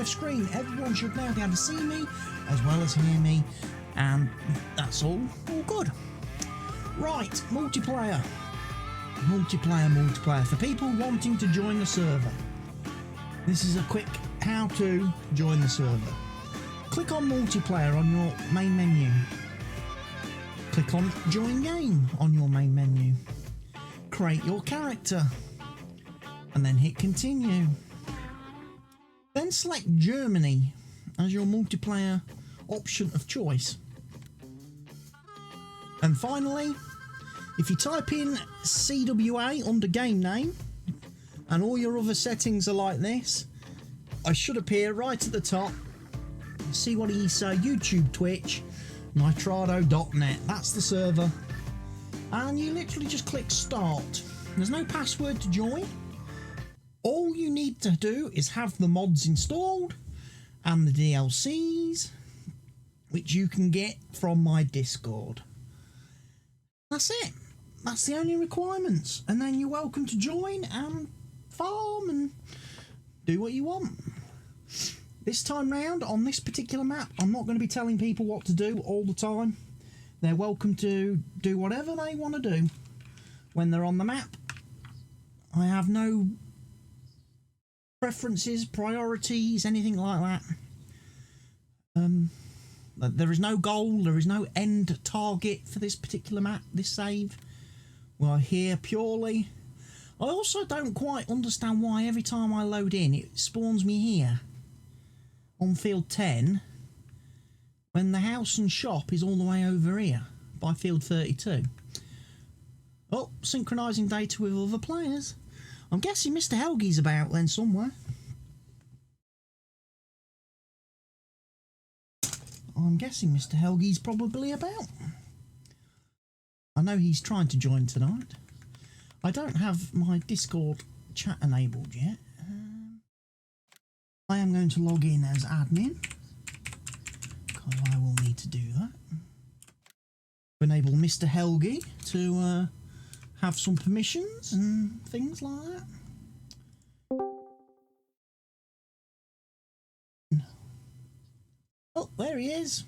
live screen. Everyone should now be able to see me as well as hear me, and that's all good. Right, multiplayer. For people wanting to join the server. This is a quick how to join the server. Click on multiplayer on your main menu. Click on join game on your main menu. Create your character and then hit continue. Then select Germany as your multiplayer option of choice. And finally, if you type in CWA under game name and all your other settings are like this, I should appear right at the top. CWATTYESO, YouTube, Twitch, nitrado.net. That's the server. And you literally just click start. There's no password to join. All you need to do is have the mods installed and the DLCs, which you can get from my Discord. That's it. That's the only requirements. And then you're welcome to join and farm and do what you want. This time round, on this particular map, I'm not going to be telling people what to do all the time. They're welcome to do whatever they want to do when they're on the map. I have no preferences, priorities, anything like that. There is no goal, there is no end target for this particular map, this save. We're here purely. I also don't quite understand why every time I load in, it spawns me here on field 10 when the house and shop is all the way over here by field 32. Oh, synchronising data with other players. I'm guessing Mr. Helge's about then somewhere. I'm guessing Mr. Helge's probably about. I know he's trying to join tonight. I don't have my Discord chat enabled yet. I am going to log in as admin because I will need to do that. Enable Mr. Helge to have some permissions and things like that. Oh, there he is.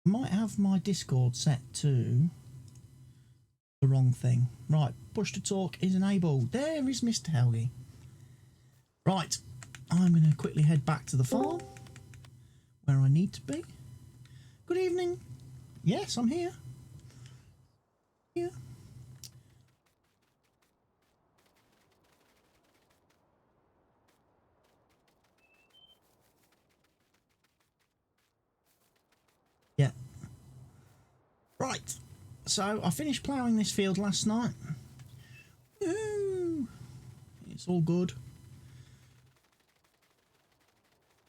I might have my Discord set to the wrong thing. Right, push to talk is enabled. There is Mr. Helge. Right, I'm going to quickly head back to the farm where I need to be. Good evening. Yes, I'm here. Here. Yeah. Right, so I finished ploughing this field last night. Woo! It's all good.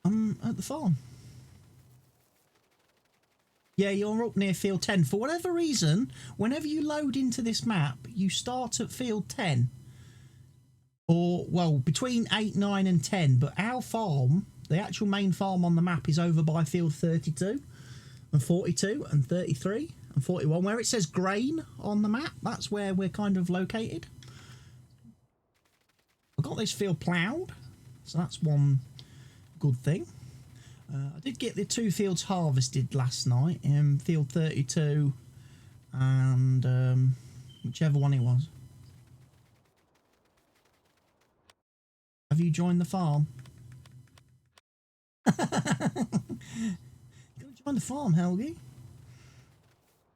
I'm at the farm. Yeah, you're up near field 10. For whatever reason, whenever you load into this map, you start at field 10. Or, well, between 8, 9 and 10. But our farm, the actual main farm on the map, is over by field 32 and 42 and 33 and 41. Where it says grain on the map, that's where we're kind of located. I've got this field ploughed, so that's one good thing. I did get the 2 fields harvested last night in field 32 and whichever one it was. Have you joined the farm? You gotta join the farm, Helge.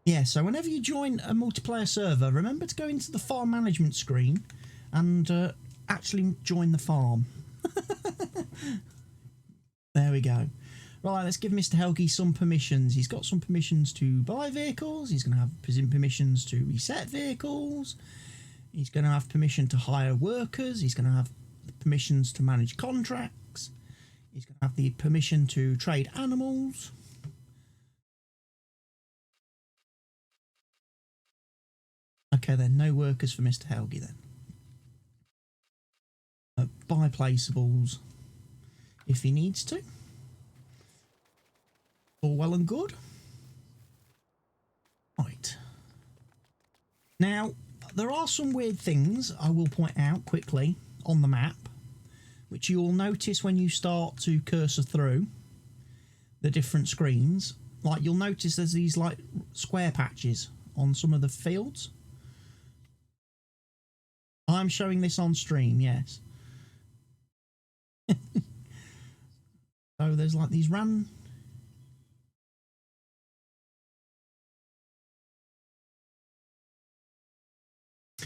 Yeah, so whenever you join a multiplayer server, remember to go into the farm management screen and actually join the farm. There we go. Right, let's give Mr. Helge some permissions. He's got some permissions to buy vehicles. He's going to have permissions to reset vehicles. He's going to have permission to hire workers. He's going to have permissions to manage contracts. He's going to have the permission to trade animals. Okay then, no workers for Mr. Helge then. Buy placeables if he needs to. All well and good. Right. Now, there are some weird things I will point out quickly on the map which you'll notice when you start to cursor through the different screens. Like, you'll notice there's these like square patches on some of the fields. I'm showing this on stream, yes. So there's like these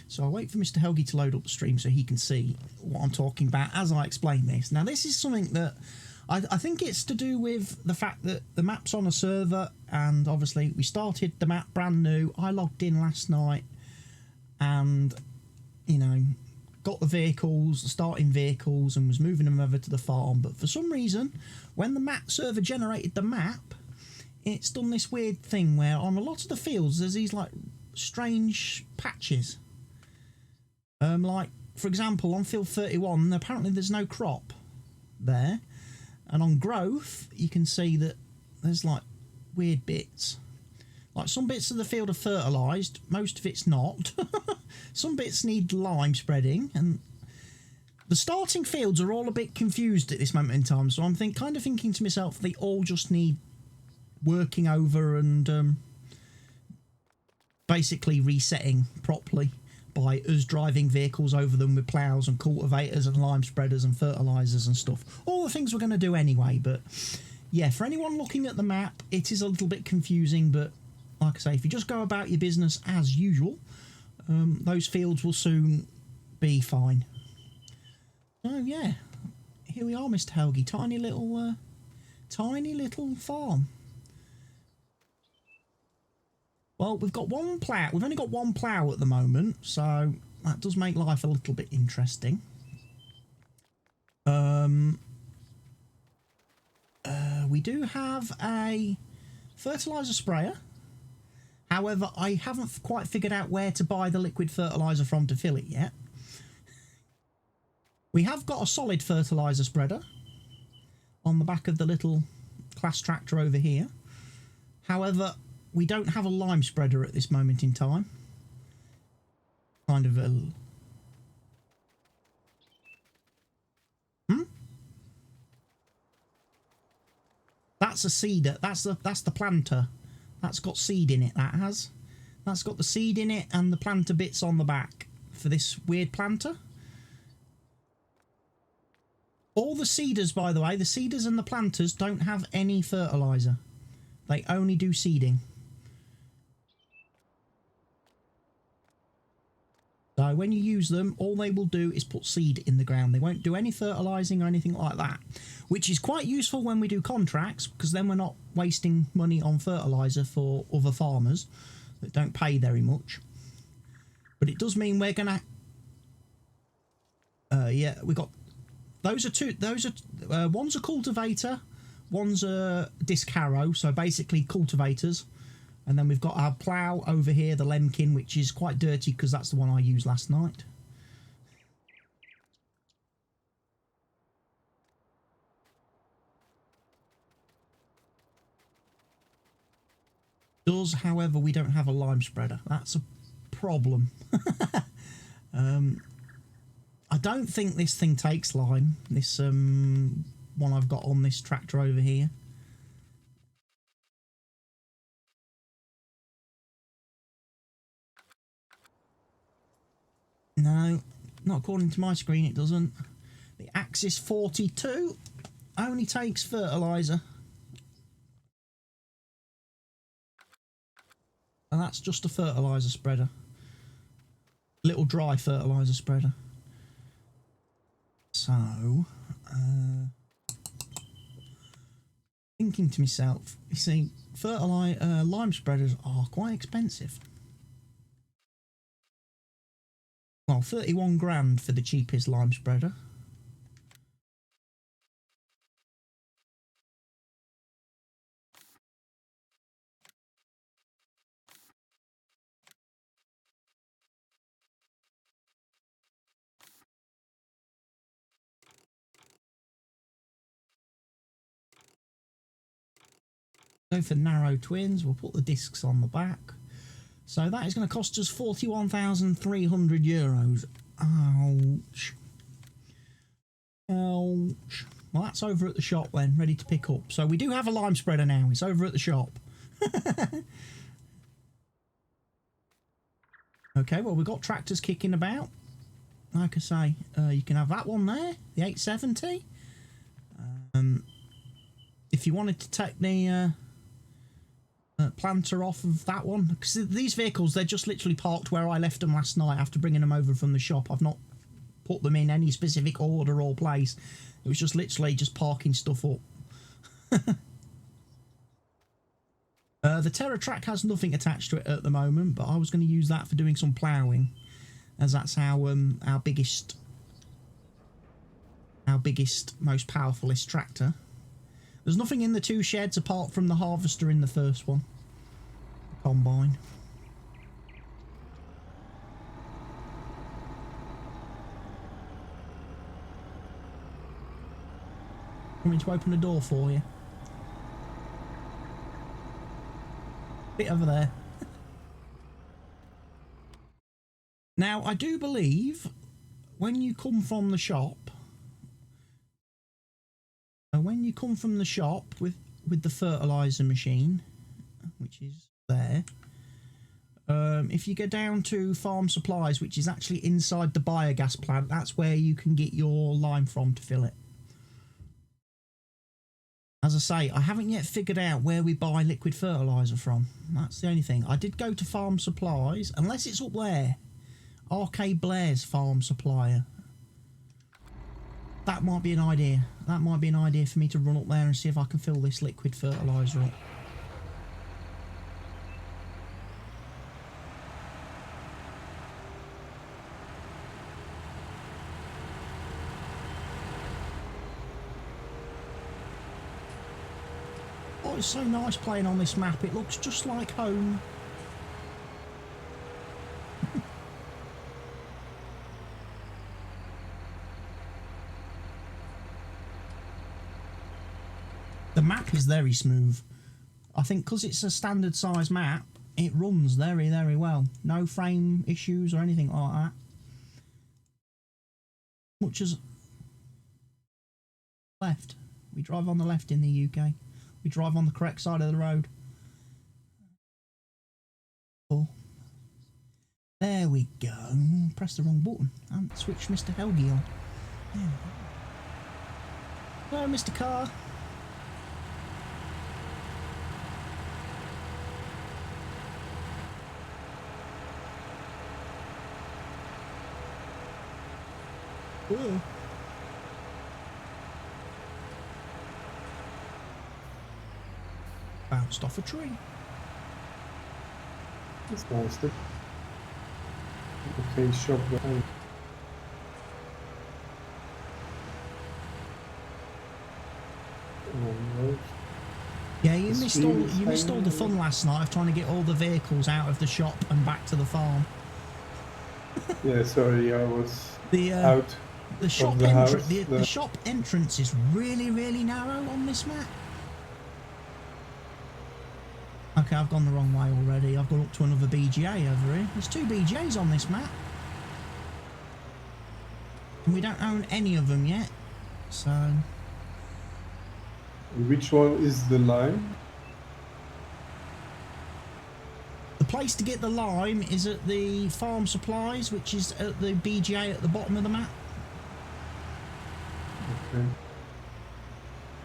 So I'll wait for Mr. Helge to load up the stream so he can see what I'm talking about as I explain this. Now, this is something that I think it's to do with the fact that the map's on a server, and obviously we started the map brand new. I logged in last night and, you know, got the vehicles, the starting vehicles, and was moving them over to the farm. But for some reason, when the map server generated the map, it's done this weird thing where on a lot of the fields there's these like strange patches. Like, for example, on field 31, apparently there's no crop there. And on growth, you can see that there's like weird bits. Like, some bits of the field are fertilised, most of it's not. Some bits need lime spreading, and the starting fields are all a bit confused at this moment in time. So I'm kind of thinking to myself, they all just need working over and basically resetting properly by us driving vehicles over them with ploughs and cultivators and lime spreaders and fertilisers and stuff. All the things we're going to do anyway. But yeah, for anyone looking at the map, it is a little bit confusing, but like I say, if you just go about your business as usual, those fields will soon be fine. So yeah, here we are, Mr. Helge. Tiny little farm. Well, we've got one plough. We've only got one plough at the moment, so that does make life a little bit interesting. We do have a fertiliser sprayer. However, I haven't quite figured out where to buy the liquid fertiliser from to fill it yet. We have got a solid fertiliser spreader on the back of the little class tractor over here. However, we don't have a lime spreader at this moment in time. Kind of a... That's a seeder. That's the planter. That's got seed in it, that has. That's got the seed in it and the planter bits on the back for this weird planter. All the seeders, by the way, the seeders and the planters don't have any fertiliser. They only do seeding. So when you use them, all they will do is put seed in the ground. They won't do any fertilising or anything like that, which is quite useful when we do contracts, because then we're not wasting money on fertiliser for other farmers that don't pay very much. But it does mean we're going to... yeah, we got... Those are two... Those are... one's a cultivator, one's a disc harrow, so basically cultivators. And then we've got our plough over here, the Lemkin, which is quite dirty because that's the one I used last night. However, we don't have a lime spreader. That's a problem. I don't think this thing takes lime, this one I've got on this tractor over here. No, not according to my screen, it doesn't. The Axis 42 only takes fertiliser. And that's just a fertiliser spreader. Little dry fertiliser spreader. So, thinking to myself, you see, lime spreaders are quite expensive. Well, 31 grand for the cheapest lime spreader. So for narrow twins, we'll put the discs on the back. So that is going to cost us 41,300 euros. Ouch. Ouch. Well, that's over at the shop then, ready to pick up. So we do have a lime spreader now. It's over at the shop. Okay, well, we've got tractors kicking about. Like I say, you can have that one there, the 870. If you wanted to take the planter off of that one, because these vehicles, they're just literally parked where I left them last night after bringing them over from the shop. I've not put them in any specific order or place. It was just literally just parking stuff up. The Terra Track has nothing attached to it at the moment, but I was going to use that for doing some ploughing, as that's our biggest, most powerfulest tractor. There's nothing in the two sheds apart from the harvester in the first one, the combine. Want me to open the door for you? Bit over there. Now, I do believe when you come from the shop, with the fertilizer machine, which is there, if you go down to farm supplies, which is actually inside the biogas plant, that's where you can get your lime from to fill it. As I say, I haven't yet figured out where we buy liquid fertiliser from. That's the only thing. I did go to farm supplies, unless it's up there. R.K. Blair's farm supplier. That might be an idea. That might be an idea for me to run up there and see if I can fill this liquid fertiliser up. Oh, it's so nice playing on this map. It looks just like home. The map is very smooth. I think because it's a standard size map, it runs very, very well. No frame issues or anything like that. Much as left. We drive on the left in the UK. We drive on the correct side of the road. Oh. There we go. Press the wrong button and switch Mr. Helge on. There we go. Hello, Mr. Car. Ooh. Bounced off a tree. That's nasty. Okay, shop behind. Yeah, you missed all the fun last night of trying to get all the vehicles out of the shop and back to the farm. Yeah, sorry, I was out. The shop entrance. The shop entrance is really, really narrow on this map. Okay, I've gone the wrong way already. I've gone up to another BGA over here. There's two BGAs on this map. And we don't own any of them yet. So... Which one is the lime? The place to get the lime is at the farm supplies, which is at the BGA at the bottom of the map. Okay.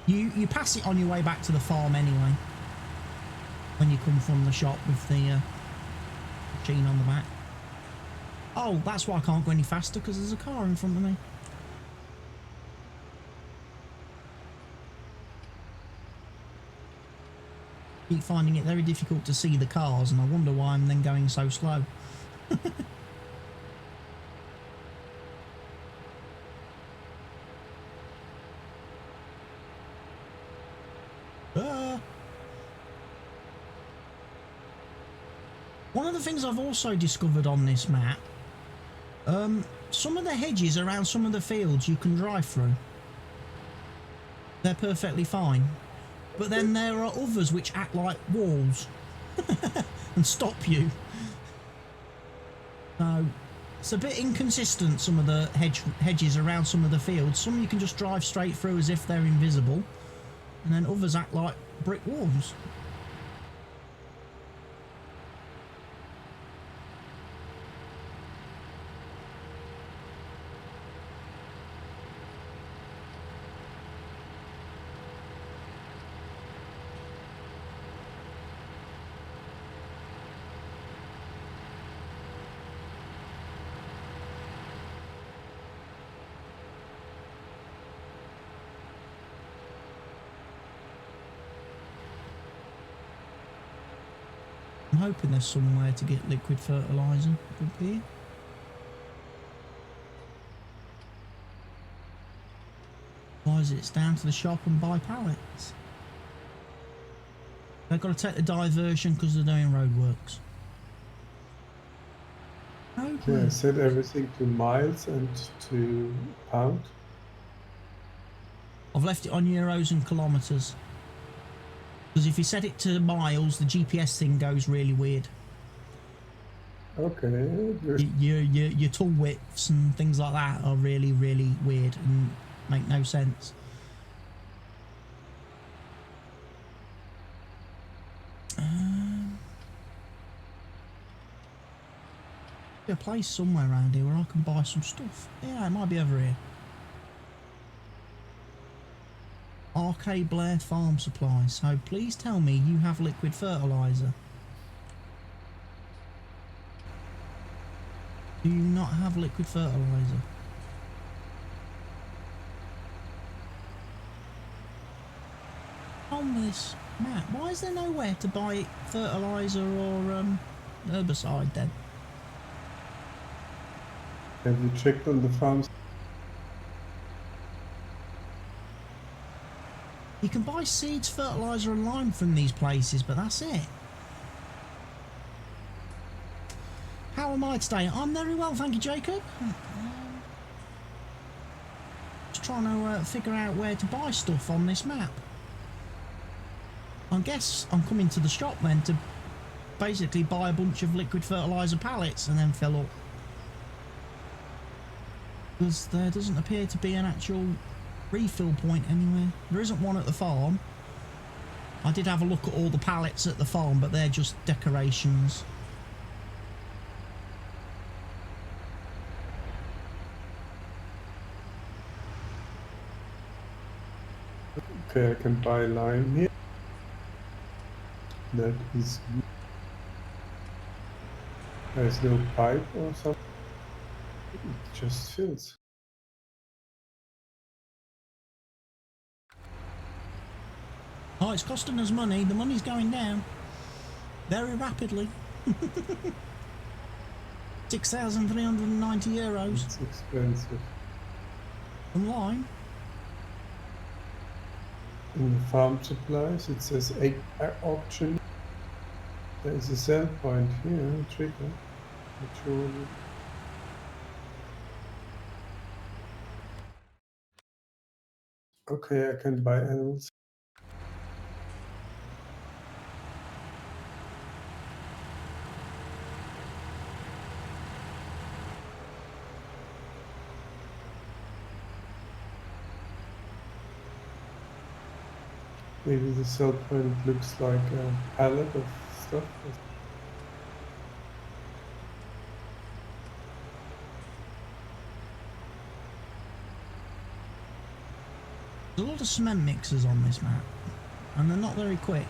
You pass it on your way back to the farm anyway. When you come from the shop with the machine on the back. Oh, that's why I can't go any faster, because there's a car in front of me. Keep finding it very difficult to see the cars, and I wonder why I'm then going so slow. One of the things I've also discovered on this map, some of the hedges around some of the fields you can drive through. They're perfectly fine. But then there are others which act like walls and stop you. So It's a bit inconsistent, some of the hedges around some of the fields. Some you can just drive straight through as if they're invisible, and then others act like brick walls. I'm hoping there's somewhere to get liquid fertiliser up here. Otherwise it's down to the shop and buy pallets. They've got to take the diversion because they're doing roadworks. Yeah, set everything to miles and to pound. I've left it on euros and kilometres. Because if you set it to miles, the GPS thing goes really weird. Okay. Your tool widths and things like that are really, really weird and make no sense. A place somewhere around here where I can buy some stuff. Yeah, it might be over here. Arcade Blair Farm Supplies. So please tell me you have liquid fertiliser. Do you not have liquid fertiliser? On this map, why is there nowhere to buy fertiliser or herbicide then? Have you checked on the farms? You can buy seeds, fertiliser and lime from these places, but that's it. How am I today? I'm very well, thank you, Jacob. Just trying to figure out where to buy stuff on this map. I guess I'm coming to the shop then to basically buy a bunch of liquid fertiliser pallets and then fill up. Because there doesn't appear to be an actual refill point anywhere. There isn't one at the farm. I did have a look at all the pallets at the farm, but they're just decorations. Okay, I can buy lime here. That is good. There's no pipe or something. It just fills. Oh, it's costing us money. The money's going down very rapidly. 6,390 euros. It's expensive. Online. In the farm supplies, it says auction. There is a sell point here, a trigger. Actually. Okay, I can buy animals. Maybe the sell point looks like a pallet of stuff. There's a lot of cement mixers on this map, and they're not very quick.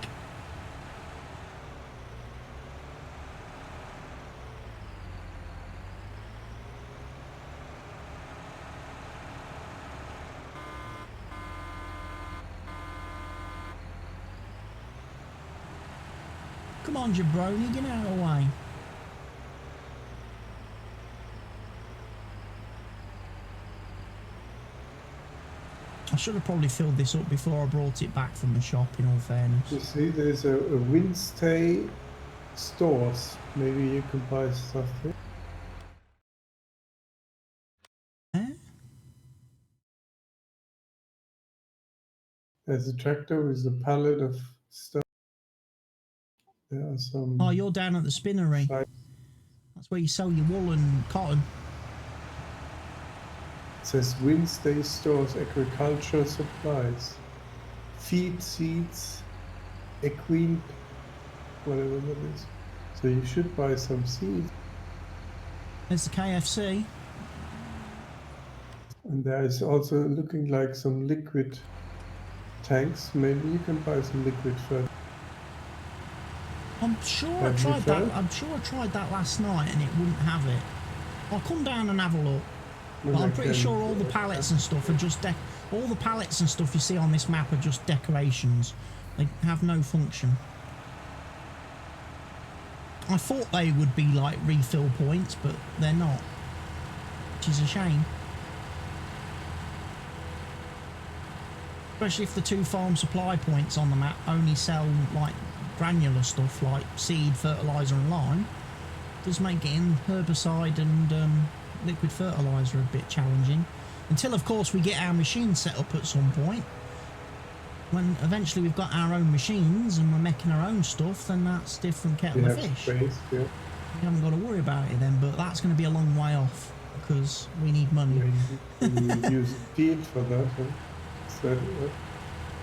Come on, jabroni, get out of the way. I should have probably filled this up before I brought it back from the shop, in all fairness. You see, there's a Winstay stores. Maybe you can buy stuff there. Eh? There's a tractor with a pallet of stuff. There are some... Oh, you're down at the spinnery. That's where you sell your wool and cotton. says Wednesday stores agricultural supplies, feed, seeds, equine, whatever that is. So you should buy some seeds. There's the KFC. And there is also looking like some liquid tanks. Maybe you can buy some liquid fertilizer. I'm sure I Have you tried that. tried? I'm sure I tried that last night and it wouldn't have it. I'll come down and have a look. But I'm pretty sure all the pallets and stuff are just all the pallets and stuff you see on this map are just decorations. They have no function. I thought they would be like refill points, but they're not, which is a shame. Especially if the 2 farm supply points on the map only sell like granular stuff like seed, fertiliser and lime. It does make getting herbicide and liquid fertiliser a bit challenging. Until of course we get our machines set up at some point. When eventually we've got our own machines and we're making our own stuff, then that's different kettle of fish. Space, yeah. We haven't got to worry about it then, but that's going to be a long way off because we need money. Maybe use a field for that. Huh? So,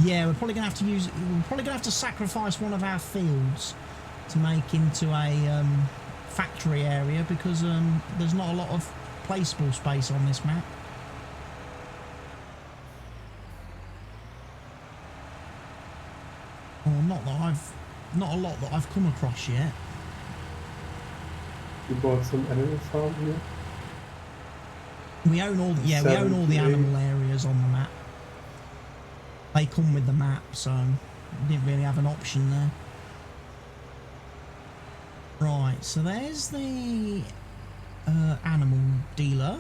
Yeah, we're probably going to have to sacrifice one of our fields to make into a factory area because there's not a lot of placeable space on this map. Or not a lot that I've come across yet. you bought some animal farm here? We own all we own all the animal areas on the map. They come with the map, so we didn't really have an option there. Right, so there's the animal dealer.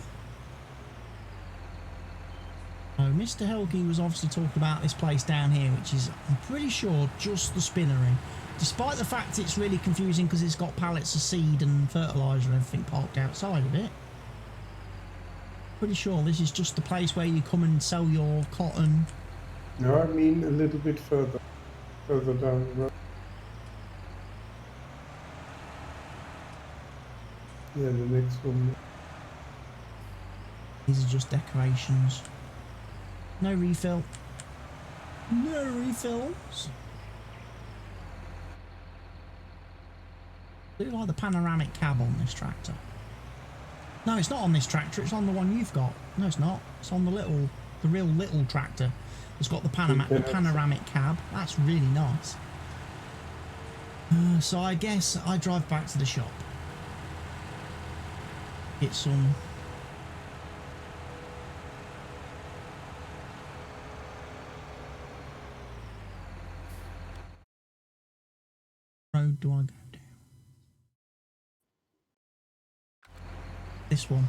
So Mr. Helge was obviously talking about this place down here, which is, I'm pretty sure, just the spinnery. Despite the fact it's really confusing because it's got pallets of seed and fertiliser and everything parked outside of it. Pretty sure this is just the place where you come and sell your cotton. No, I mean a little bit further down the road. Yeah, the next one. These are just decorations. No refill. No refills. I do like the panoramic cab on this tractor. No, it's not on this tractor. It's on the one you've got. No, it's not. It's on the real little tractor. It's got the panoramic cab. That's really nice. So I guess I drive back to the shop. Get some. Road do I go down? This one.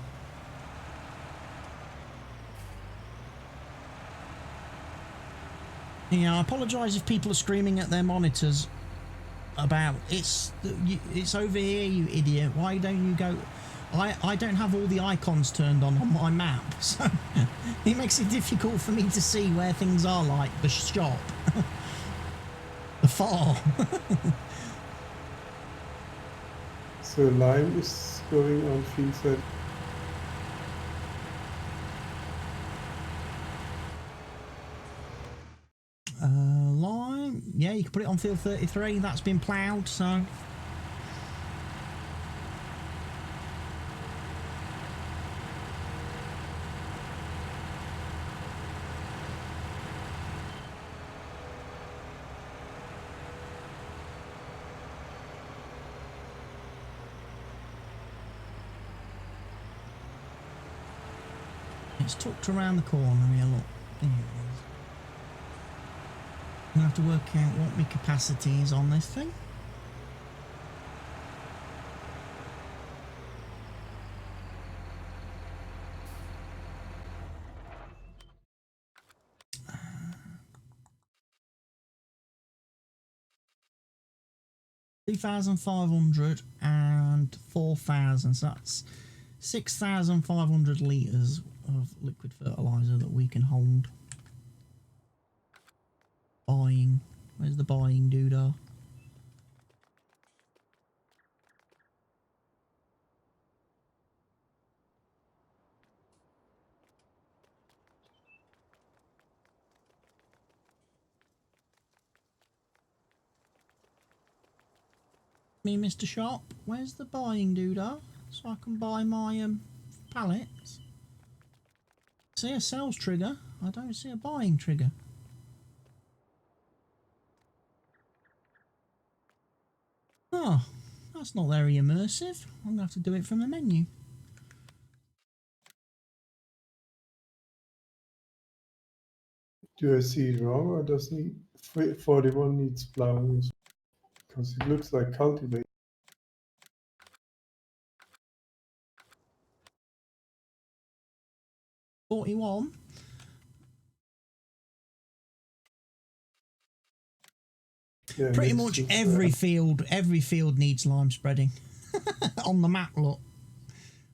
Yeah, I apologise if people are screaming at their monitors about it's over here, you idiot. Why don't you go? I don't have all the icons turned on my map, so it makes it difficult for me to see where things are, like the shop, the farm. So lime is going on field side. Lime, yeah, you can put it on field 33. That's been ploughed, so. It's tucked around the corner here, look. There it is. I'm going to have to work out what my capacity is on this thing. $2,500 and 4,000, so that's 6,500 litres of liquid fertiliser that we can hold. Buying. Where's the buying doodah? Me, Mr. Shop, where's the buying doodah so I can buy my pallets? See a sales trigger, I don't see a buying trigger. Oh, that's not very immersive. I'm gonna have to do it from the menu. Do I see it wrong, or does 41 needs plowing? Because it looks like cultivating. 41. Yeah, Pretty next much to, every field needs lime spreading. On the map, look.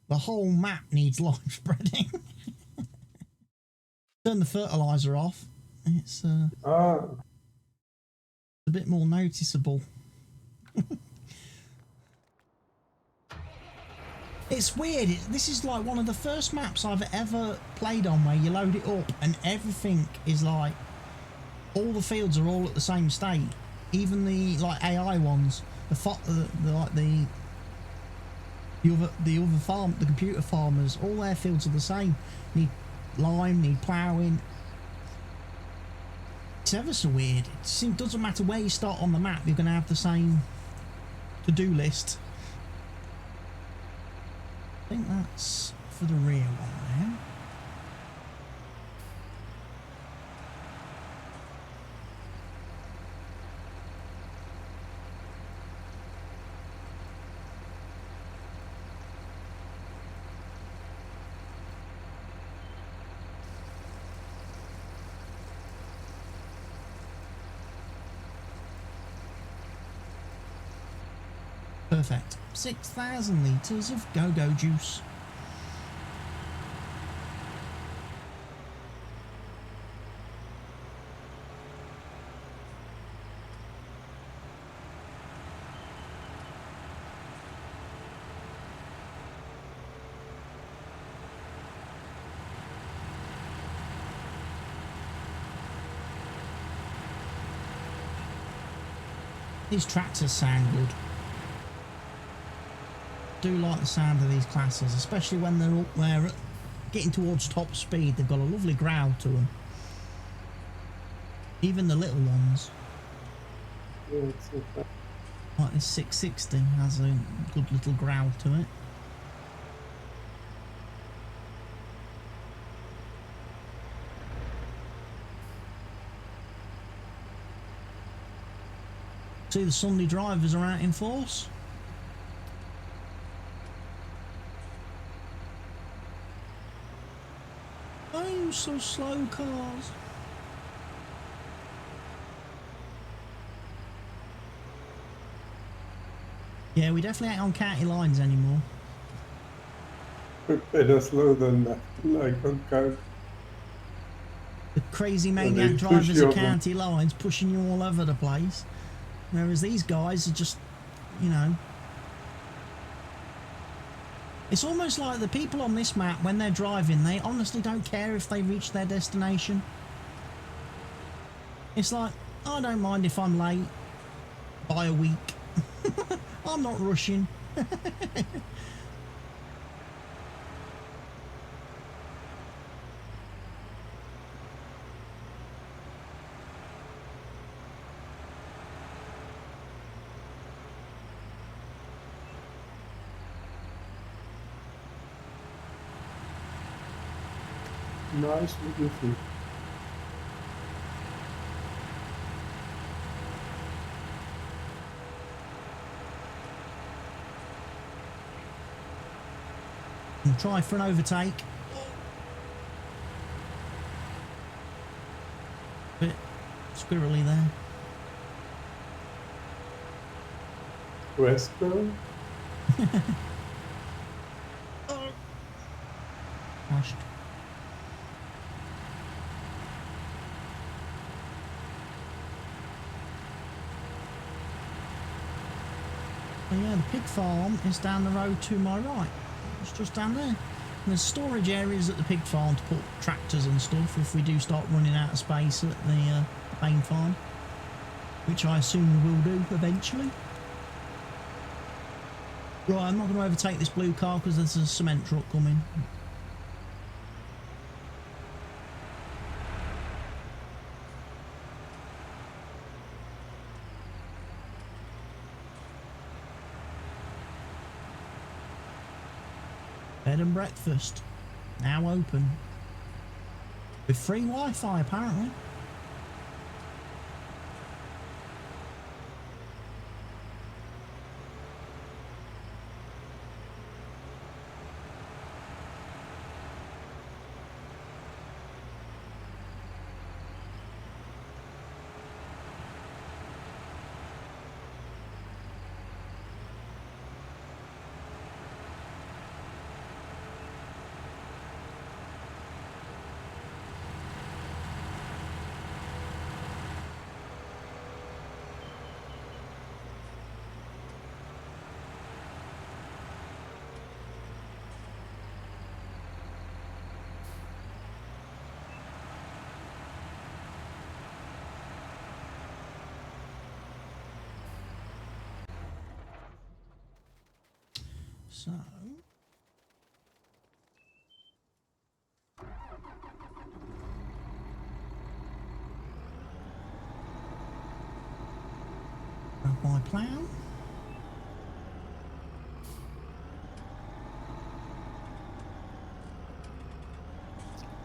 The whole map needs lime spreading. Turn the fertilizer off. It's a bit more noticeable. It's weird. This is like one of the first maps I've ever played on where you load it up and everything is like, all the fields are all at the same state. Even the like AI ones, the computer farmers, all their fields are the same. Need lime, need ploughing. It's ever so weird. It doesn't matter where you start on the map, you're going to have the same to-do list. I think that's for the rear one now. Perfect. 6,000 litres of go-go juice. These tractors sound good. Do like the sound of these classes, especially when they're up there getting towards top speed. They've got a lovely growl to them. Even the little ones. Yeah, it's okay. Like this 660 has a good little growl to it. See, the Sunday drivers are out in force. I'm so slow, cars. Yeah, we definitely ain't on county lines anymore. Better slow than that, like on car. The crazy they maniac push drivers you of over. county lines pushing you all over the place. Whereas these guys are just, you know... It's almost like the people on this map, when they're driving, they honestly don't care if they reach their destination. It's like, I don't mind if I'm late by a week. I'm not rushing. Nice little thing. And try for an overtake. Bit squirrely there. Westbound? Crashed. Oh yeah, the pig farm is down the road to my right. It's just down there. And there's storage areas at the pig farm to put tractors and stuff if we do start running out of space at the main farm, which I assume we will do eventually. Right, I'm not going to overtake this blue car because there's a cement truck coming. Bed and breakfast. Now open. With free Wi-Fi apparently. So grab my plough.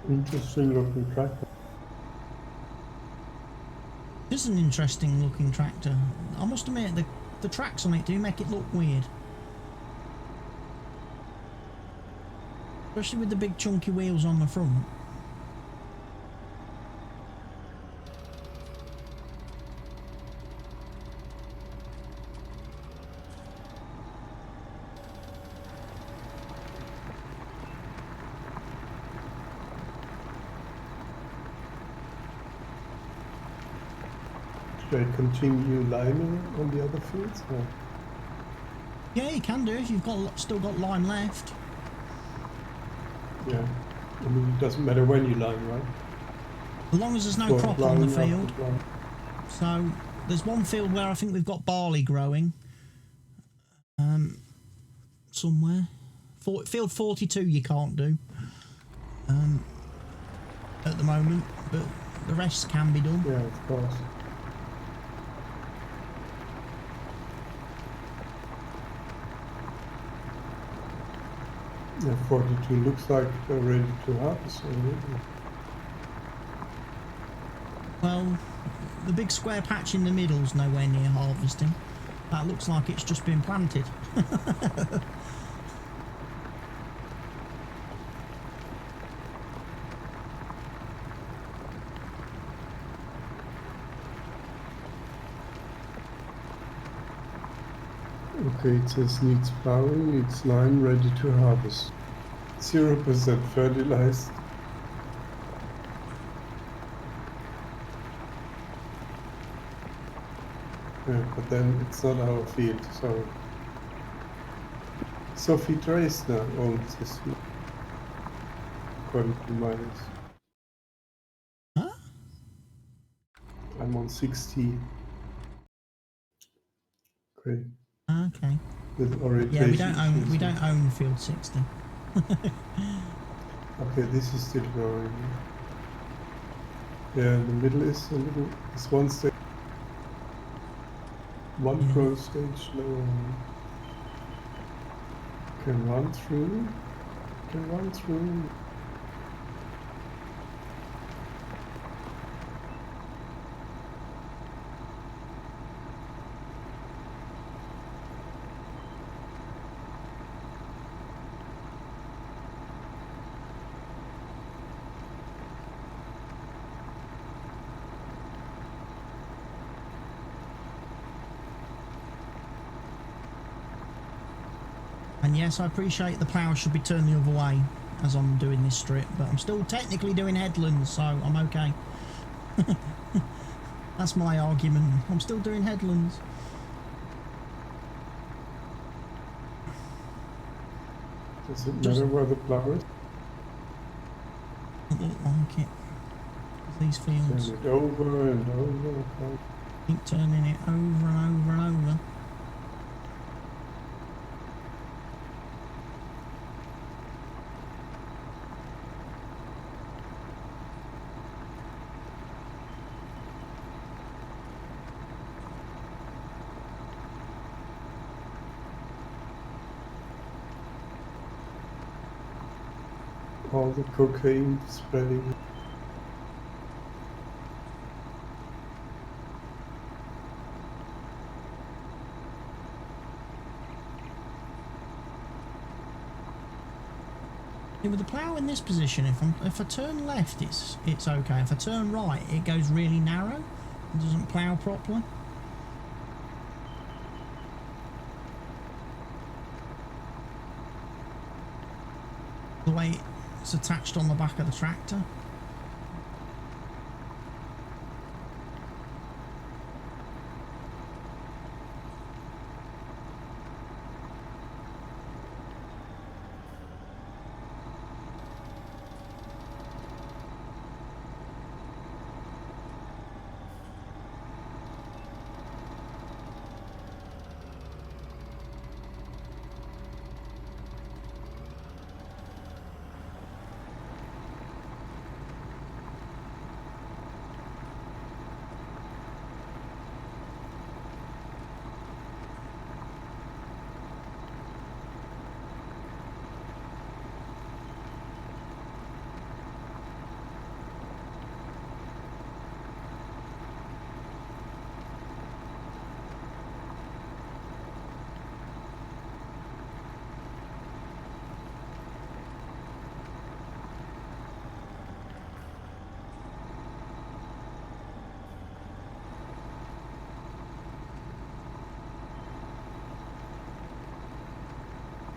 Interesting looking tractor. This is an interesting looking tractor. I must admit the tracks on it do make it look weird. Especially with the big chunky wheels on the front. Should I continue liming on the other fields? Or? Yeah, you can do if you've got still got lime left. Yeah, I mean it doesn't matter when you lime, right? As long as there's no crop on the field. So there's one field where I think we've got barley growing. Somewhere. Field 42 you can't do. At the moment, but the rest can be done. Yeah, of course. Yeah, 42 looks like they're ready to harvest already. Well, the big square patch in the middle's nowhere near harvesting. That looks like it's just been planted. Okay, it says needs plowing, needs lime, ready to harvest. 0% fertilized. Yeah, but then it's not our field, so Sophie Dresner owns this field, according to miners. Huh? I'm on 60. Okay. Okay. With Yeah, orientation. we don't own field 60. Okay, this is still growing. Yeah, in the middle is a little, it's one stage, one growth stage lower. Can run through, can run through. And yes, I appreciate the plough should be turned the other way as I'm doing this strip, but I'm still technically doing headlands, so I'm okay. That's my argument. I'm still doing headlands. Does it matter where the plow is? Doesn't look like it. These fields. Turn it over and over. Okay. Keep turning it over and over and over. All the cocaine spreading. Yeah, with the plough in this position, if I turn left, it's okay. If I turn right, it goes really narrow. It doesn't plough properly. The way it's attached on the back of the tractor.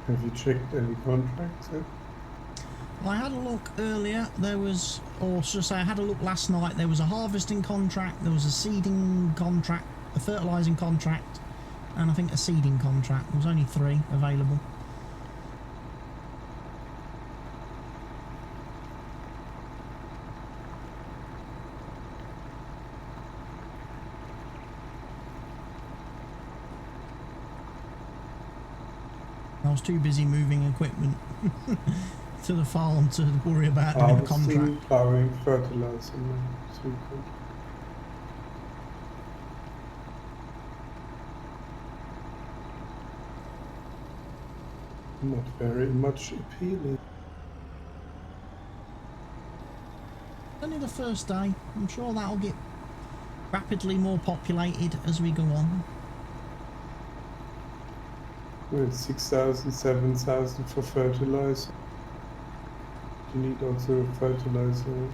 Have you checked any contracts yet? I had a look earlier. There was, or should I say, I had a look last night. There was a harvesting contract, there was a seeding contract, a fertilising contract, and I think a seeding contract. There was only 3 available. I was too busy moving equipment to the farm to worry about doing a contract. Harvesting, ploughing, fertilizing, and 3 contracts. Not very much appealing. Only the first day. I'm sure that'll get rapidly more populated as we go on. Well, 6,000, 7,000 for fertilizer. You need also fertilizer.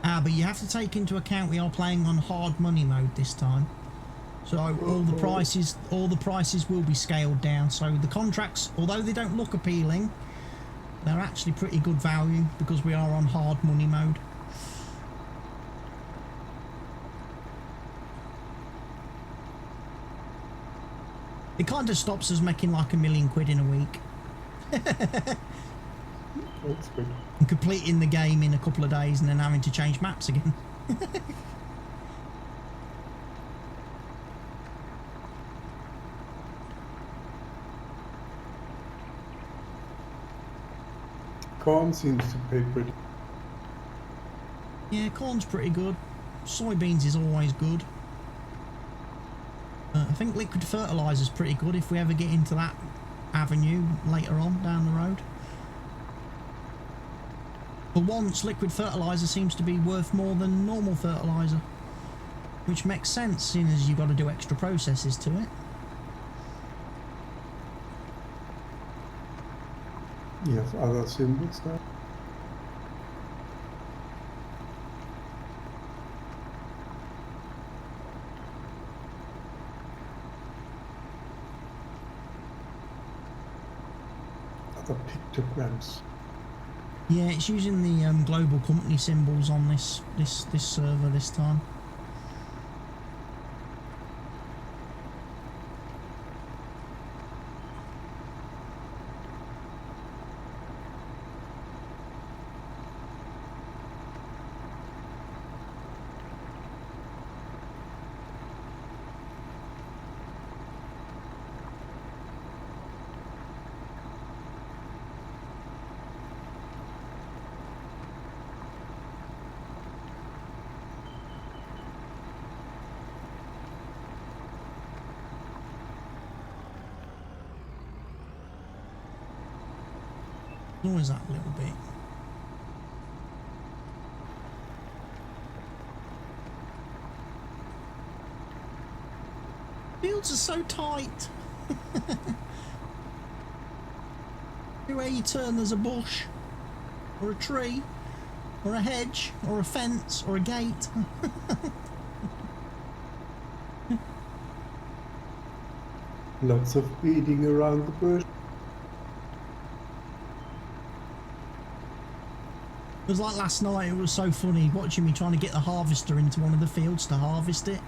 But you have to take into account we are playing on hard money mode this time. So all the prices will be scaled down. So the contracts, although they don't look appealing, they're actually pretty good value because we are on hard money mode. It kind of stops us making like £1 million in a week. That's good. And completing the game in a couple of days and then having to change maps again. Corn seems to pay pretty. Yeah, corn's pretty good. Soybeans is always good. I think liquid fertiliser's pretty good if we ever get into that avenue later on down the road. For once, liquid fertiliser seems to be worth more than normal fertiliser, which makes sense, seeing as you've got to do extra processes to it. You have other symbols now. Other pictograms. Yeah, it's using the global company symbols on this server this time. Always that little bit. Fields are so tight. Everywhere you turn there's a bush, or a tree, or a hedge, or a fence, or a gate. Lots of beating around the bush. It was like last night, it was so funny watching me trying to get the harvester into one of the fields to harvest it.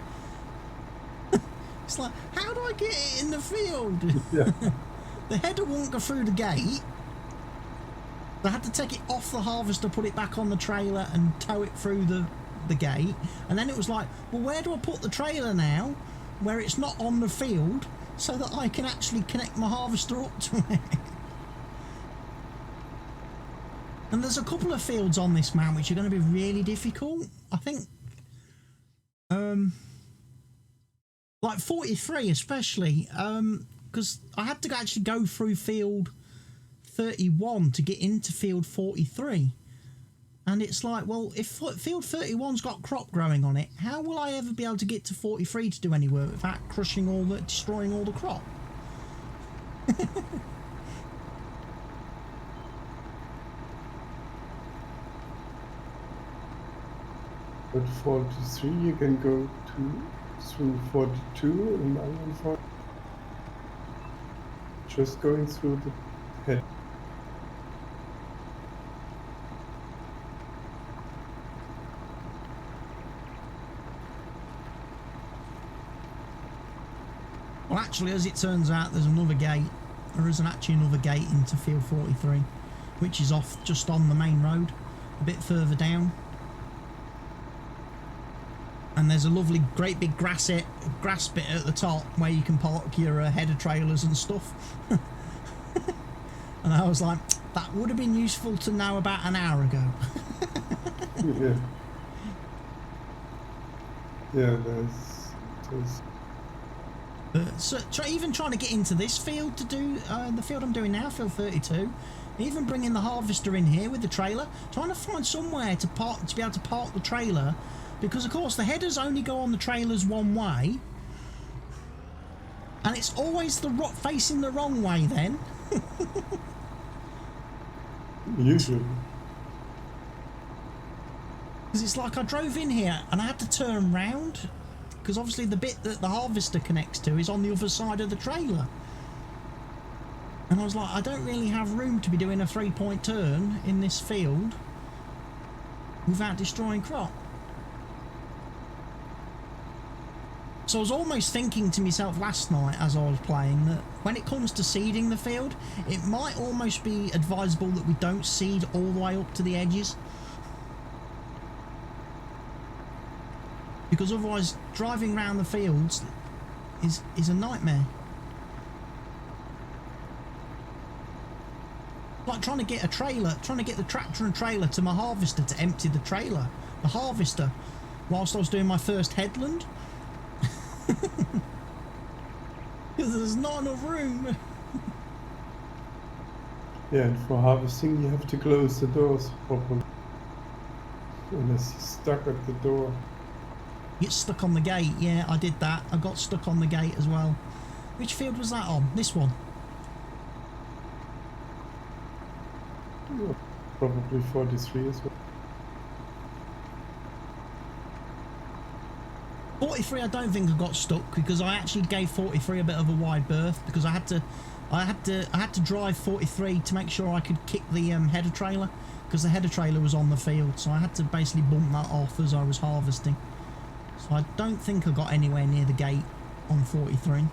It's like, how do I get it in the field? Yeah. The header won't go through the gate. I had to take it off the harvester, put it back on the trailer and tow it through the gate. And then it was like, well, where do I put the trailer now where it's not on the field so that I can actually connect my harvester up to it? And there's a couple of fields on this map which are going to be really difficult. I think, like 43 especially, because I had to actually go through field 31 to get into field 43. And it's like, well, if field 31's got crop growing on it, how will I ever be able to get to 43 to do any work without destroying all the crop? But 43 you can go through 42 and I'm on just going through the head. Well, actually, as it turns out, there's another gate. There isn't actually another gate into field 43, which is off just on the main road, a bit further down. And there's a lovely, great big grass bit at the top where you can park your header trailers and stuff. And I was like, that would have been useful to know about an hour ago. Yeah. Yeah, there's So even trying to get into this field to do the field I'm doing now, field 32, even bringing the harvester in here with the trailer, trying to find somewhere to be able to park the trailer, because of course the headers only go on the trailers one way, and it's always facing the wrong way then. usually. Because it's like I drove in here and I had to turn round, because obviously the bit that the harvester connects to is on the other side of the trailer. And I was like, I don't really have room to be doing a 3-point turn in this field without destroying crop. So I was almost thinking to myself last night as I was playing that when it comes to seeding the field, it might almost be advisable that we don't seed all the way up to the edges. Because otherwise driving around the fields is a nightmare. Like trying to get the tractor and trailer to my harvester to empty the harvester, whilst I was doing my first headland. Because there's not enough room. Yeah, and for harvesting you have to close the doors properly. Unless you're stuck at the door. Get stuck on the gate. Yeah, I did that. I got stuck on the gate as well. Which field was that on? This one. Probably 43 as well. 43 I don't think I got stuck, because I actually gave 43 a bit of a wide berth, because I had to drive 43 to make sure I could kick the header trailer, because the header trailer was on the field, so I had to basically bump that off as I was harvesting. So I don't think I got anywhere near the gate on 43.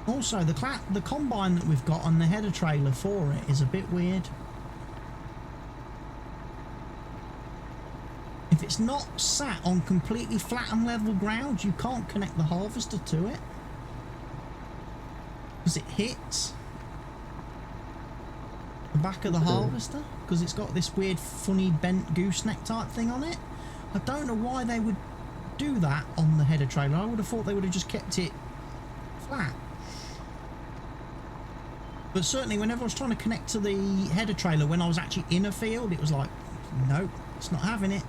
Also, the combine that we've got on the header trailer for it is a bit weird. If it's not sat on completely flat and level ground, you can't connect the harvester to it. because it hits the back of the harvester, because it's got this weird funny bent gooseneck type thing on it. I don't know why they would do that on the header trailer. I would have thought they would have just kept it flat. But certainly whenever I was trying to connect to the header trailer when I was actually in a field, it was like, nope, it's not having it.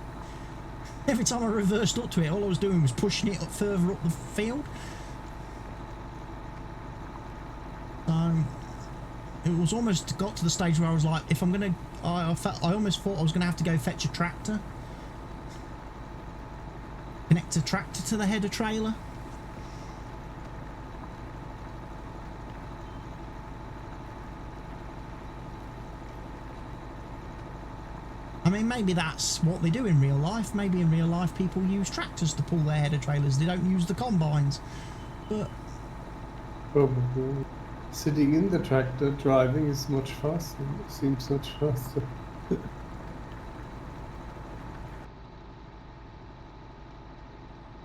Every time I reversed up to it, all I was doing was pushing it up further up the field. It was almost got to the stage where I was like, if I'm gonna, I almost thought I was gonna have to go fetch a tractor, connect a tractor to the header trailer. I mean, maybe that's what they do in real life. Maybe in real life people use tractors to pull their header trailers. They don't use the combines. But probably sitting in the tractor driving is much faster. It seems much faster.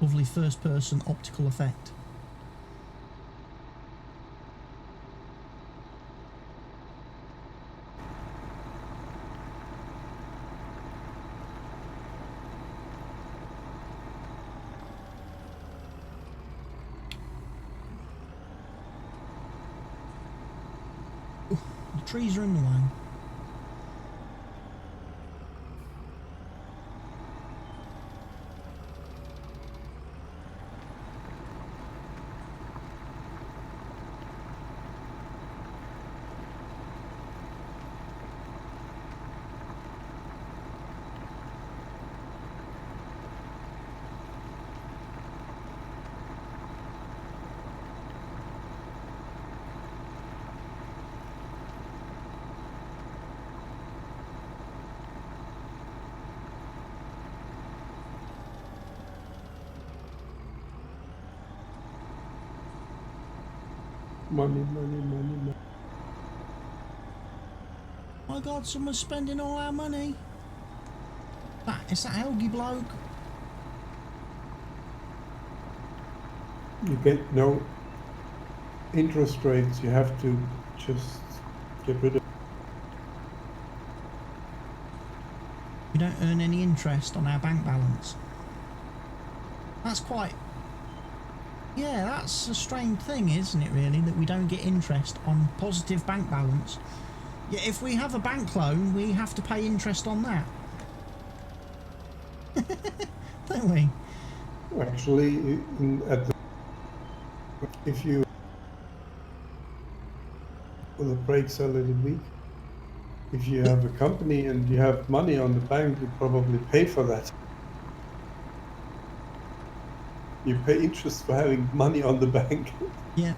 lovely first-person optical effect. The trees are in the way. Money, money, money, money. My God, someone's spending all our money. It's that Helge bloke. You get no interest rates. You have to just get rid of. We don't earn any interest on our bank balance. That's quite... Yeah, that's a strange thing, isn't it, really, that we don't get interest on positive bank balance. Yet if we have a bank loan, we have to pay interest on that. Don't we? Actually, if you... Well, the brakes are a little weak. If you have a company and you have money on the bank, you probably pay for that. You pay interest for having money on the bank. Yeah.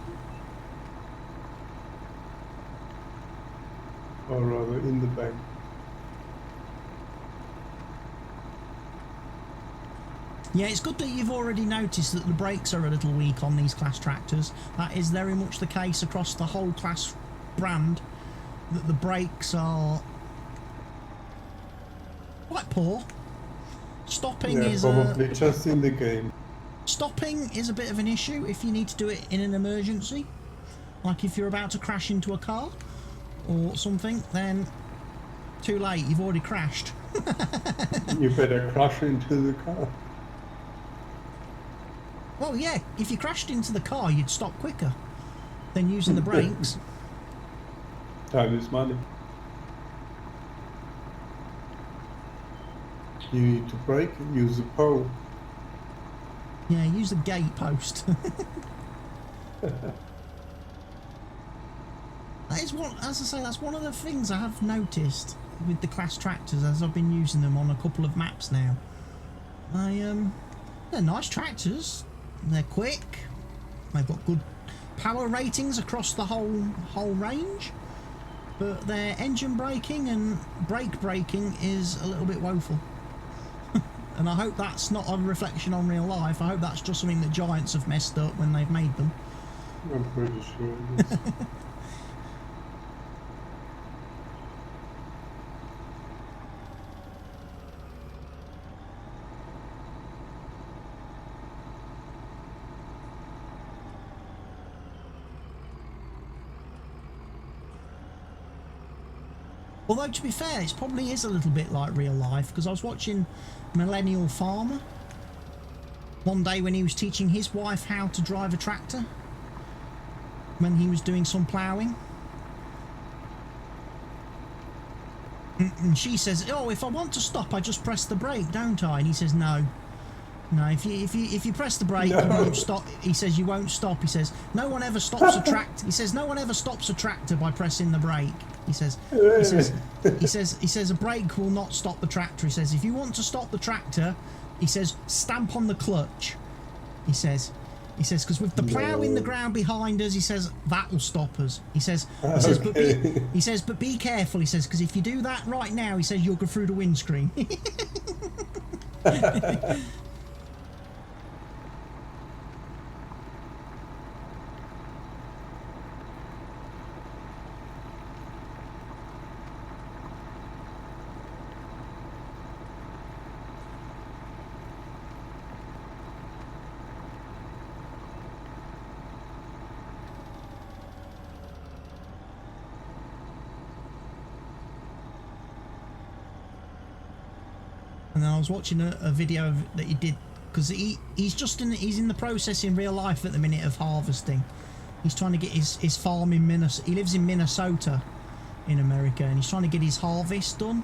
Or rather, in the bank. Yeah, it's good that you've already noticed that the brakes are a little weak on these Class tractors. That is very much the case across the whole Class brand, that the brakes are quite poor. Stopping Yeah, is probably just in the game. Stopping is a bit of an issue if you need to do it in an emergency. Like if you're about to crash into a car or something, then too late, you've already crashed. You better crash into the car. Well, yeah, if you crashed into the car, you'd stop quicker than using the brakes. Time is money. You need to brake, use a pole. Yeah, use the gate post. That is one, as I say, that's one of the things I have noticed with the Class tractors as I've been using them on a couple of maps now. They're nice tractors. They're quick. They've got good power ratings across the whole range. But their engine braking and brake braking is a little bit woeful. And I hope that's not a reflection on real life. I hope that's just something that Giants have messed up when they've made them. I'm pretty sure it is. Although, to be fair, it probably is a little bit like real life, because I was watching Millennial Farmer one day when he was teaching his wife how to drive a tractor when he was doing some ploughing. And she says, oh, if I want to stop, I just press the brake, don't I? And he says, no. No, if you press the brake, you won't stop. He says, you won't stop. He says, no one ever stops a tractor. He says, no one ever stops a tractor by pressing the brake. He says, a brake will not stop the tractor. He says, if you want to stop the tractor, he says, stamp on the clutch. He says, because with the plough in the ground behind us, he says, that will stop us. He says, but be careful. He says, because if you do that right now, he says, you'll go through the windscreen. And then I was watching a video that he did, because he's in the process in real life at the minute of harvesting. He's trying to get his farm in Minnesota. He lives in Minnesota in America, and he's trying to get his harvest done,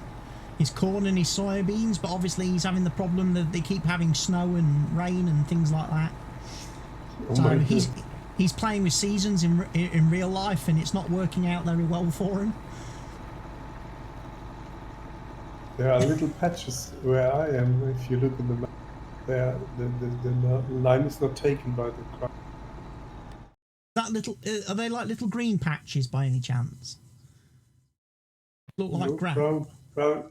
his corn and his soybeans, but obviously he's having the problem that they keep having snow and rain and things like that. So he's playing with seasons in real life, and it's not working out very well for him. There are little patches where I am. If you look in the map, there the line is not taken by the crop. That little are they like little green patches by any chance? Look like brown. Brown.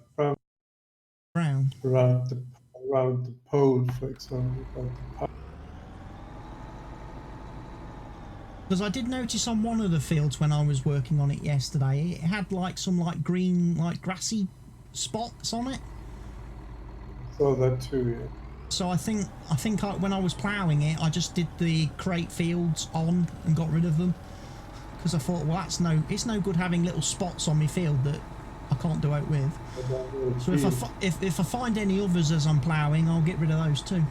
Around the pole, for example. Because I did notice on one of the fields when I was working on it yesterday, it had like some like green, like grassy spots on it. Saw that too, yeah. So I think when I was ploughing it, I just did the crate fields on and got rid of them, because I thought, well, it's no good having little spots on my field that I can't do out with. So if I find any others as I'm ploughing, I'll get rid of those too.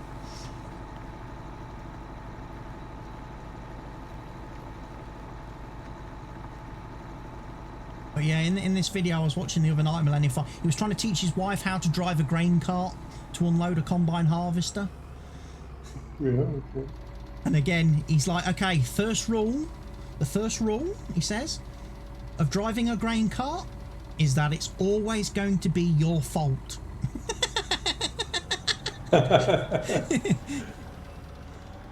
But yeah, in this video I was watching the other night, Millennium Farm, he was trying to teach his wife how to drive a grain cart to unload a combine harvester. Yeah, okay. And again, he's like, okay, the first rule, he says, of driving a grain cart is that it's always going to be your fault.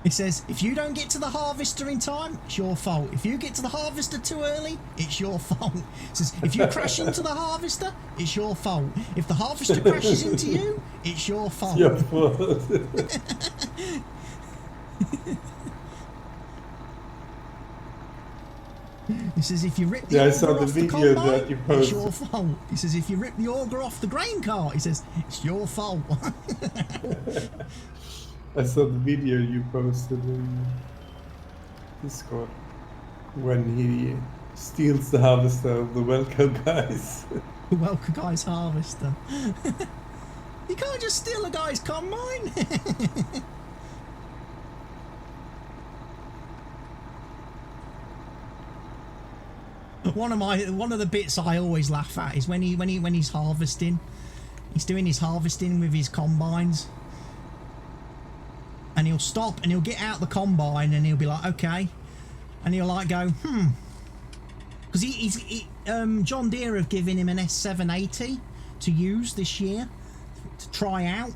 He says, if you don't get to the harvester in time, it's your fault. If you get to the harvester too early, it's your fault. He says, if you crash into the harvester, it's your fault. If the harvester crashes into you, it's your fault. Your fault. He says, if you rip the auger off the combine, it's your fault. He says, if you rip the auger off the grain cart, he says, it's your fault. I saw the video you posted in Discord when he steals the harvester of the Welco guys. The Welco guy's harvester. You can't just steal a guy's combine. One of the bits I always laugh at is when he's harvesting. He's doing his harvesting with his combines. And he'll stop and he'll get out the combine and he'll be like, okay, and he'll like go, because John Deere have given him an S780 to use this year to try out.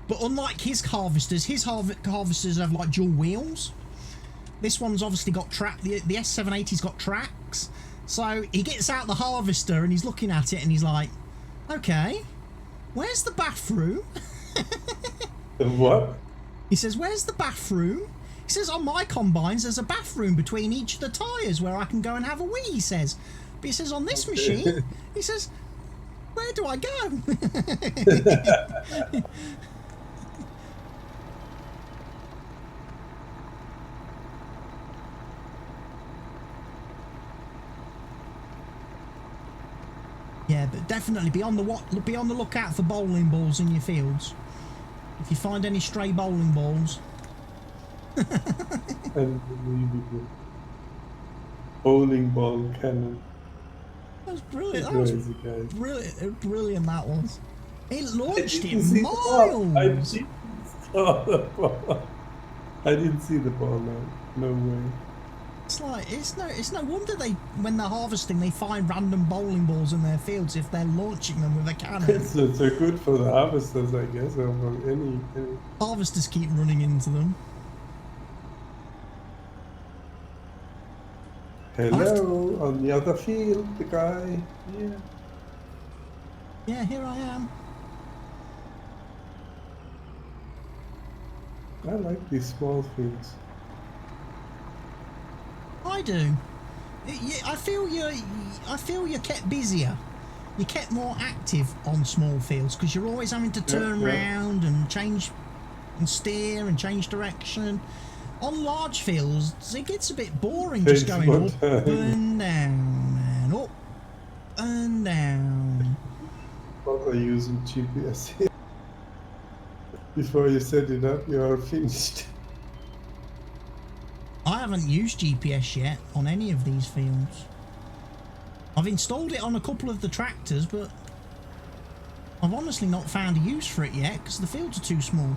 But unlike his harvesters have like dual wheels. This one's obviously got the S780's got tracks. So he gets out the harvester and he's looking at it and he's like, okay, where's the bathroom? What? He says, where's the bathroom? He says, on my combines there's a bathroom between each of the tyres where I can go and have a wee, he says. But he says, on this machine, he says, where do I go? definitely be on the lookout for bowling balls in your fields. If you find any stray bowling balls. Unbelievable. Bowling ball cannon. That was brilliant. Crazy guy. Brilliant that was. It launched it I miles. didn't saw the ball. I didn't see the ball. No way. It's like it's no wonder when they're harvesting they find random bowling balls in their fields if they're launching them with a cannon. So good for the harvesters, I guess, or for any. Harvesters keep running into them. Hello, on the other field, the guy. Yeah. Yeah, here I am. I like these small fields. I do. I feel you're kept busier. You're kept more active on small fields because you're always having to turn round and change and steer and change direction. On large fields, it gets a bit boring just going up and down and up and down. What are you using GPS here? Before you set it up, you are finished. I haven't used GPS yet on any of these fields. I've installed it on a couple of the tractors, but I've honestly not found a use for it yet because the fields are too small.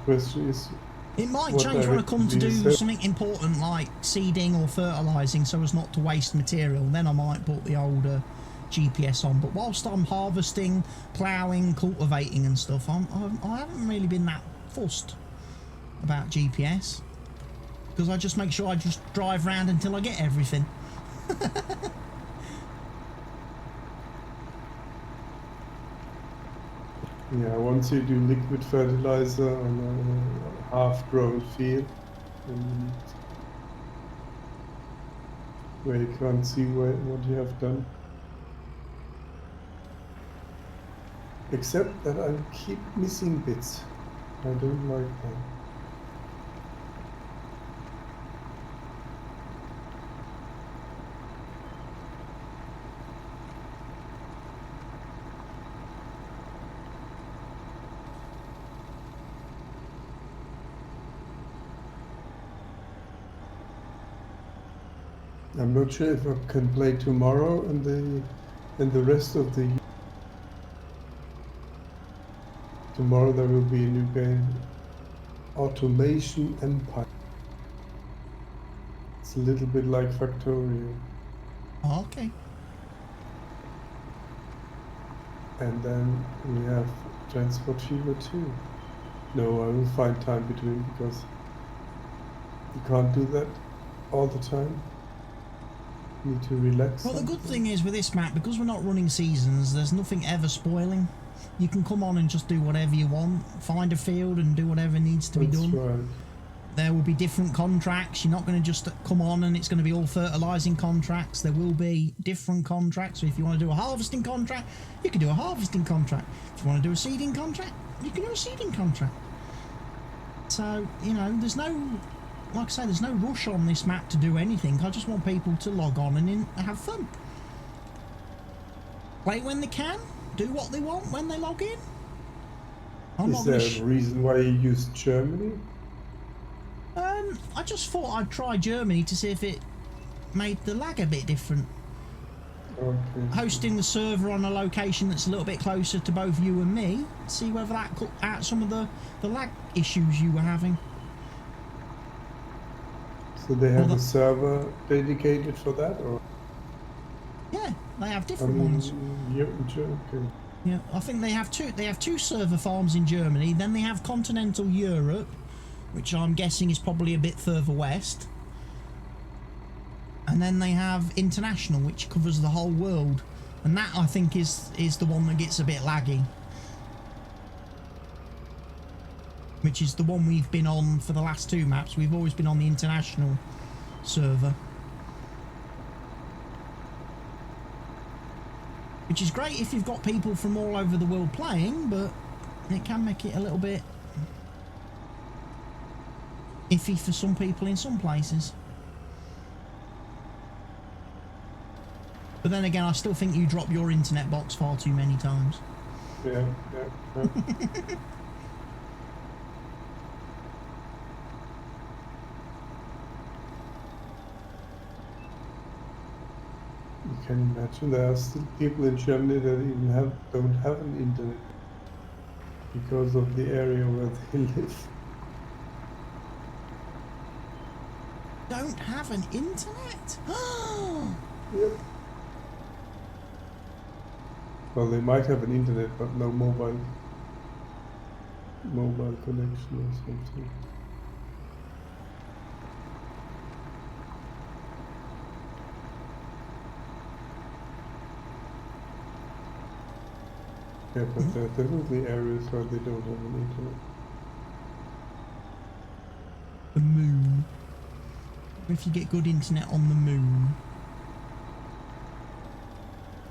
The question is, it might change when I come to do something important like seeding or fertilising so as not to waste material. Then I might put the older GPS on. But whilst I'm harvesting, ploughing, cultivating and stuff, I haven't really been that fussed about GPS because I just make sure I just drive around until I get everything. yeah, once you do liquid fertilizer on a half-grown field, where you can't see what you have done. Except that I keep missing bits. I don't like that. I'm not sure if I can play tomorrow and the rest of the year. Tomorrow there will be a new game, Automation Empire. It's a little bit like Factorio. Oh, okay. And then we have Transport Fever 2. No, I will find time between because you can't do that all the time. You need to relax. Well, the good thing is with this map, because we're not running seasons, there's nothing ever spoiling. You can come on and just do whatever you want, find a field and do whatever needs to be done. Right. There will be different contracts. You're not going to just come on and it's going to be all fertilising contracts. There will be different contracts. So if you want to do a harvesting contract, you can do a harvesting contract. If you want to do a seeding contract, you can do a seeding contract. So, you know, there's no, like I say, there's no rush on this map to do anything. I just want people to log on and have fun. Play when they can. Do what they want when they log in. Is there a reason why you used Germany? I just thought I'd try Germany to see if it made the lag a bit different. Okay. Hosting the server on a location that's a little bit closer to both you and me, see whether that cut out some of the lag issues you were having. So they have a server dedicated for that, or? Yeah, they have different ones. Yeah, okay. Yeah, I think they have two. They have two server farms in Germany. Then they have continental Europe, which I'm guessing is probably a bit further west. And then they have international, which covers the whole world, and that I think is the one that gets a bit laggy. Which is the one we've been on for the last two maps. We've always been on the international server. Which is great if you've got people from all over the world playing, but it can make it a little bit iffy for some people in some places. But then again, I still think you drop your internet box far too many times. Yeah. You can imagine there are still people in Germany that even don't have an internet because of the area where they live. Don't have an internet? Yep. Well, they might have an internet, but no mobile connection or something. Yeah, but there are definitely areas where they don't have an internet. The moon. If you get good internet on the moon.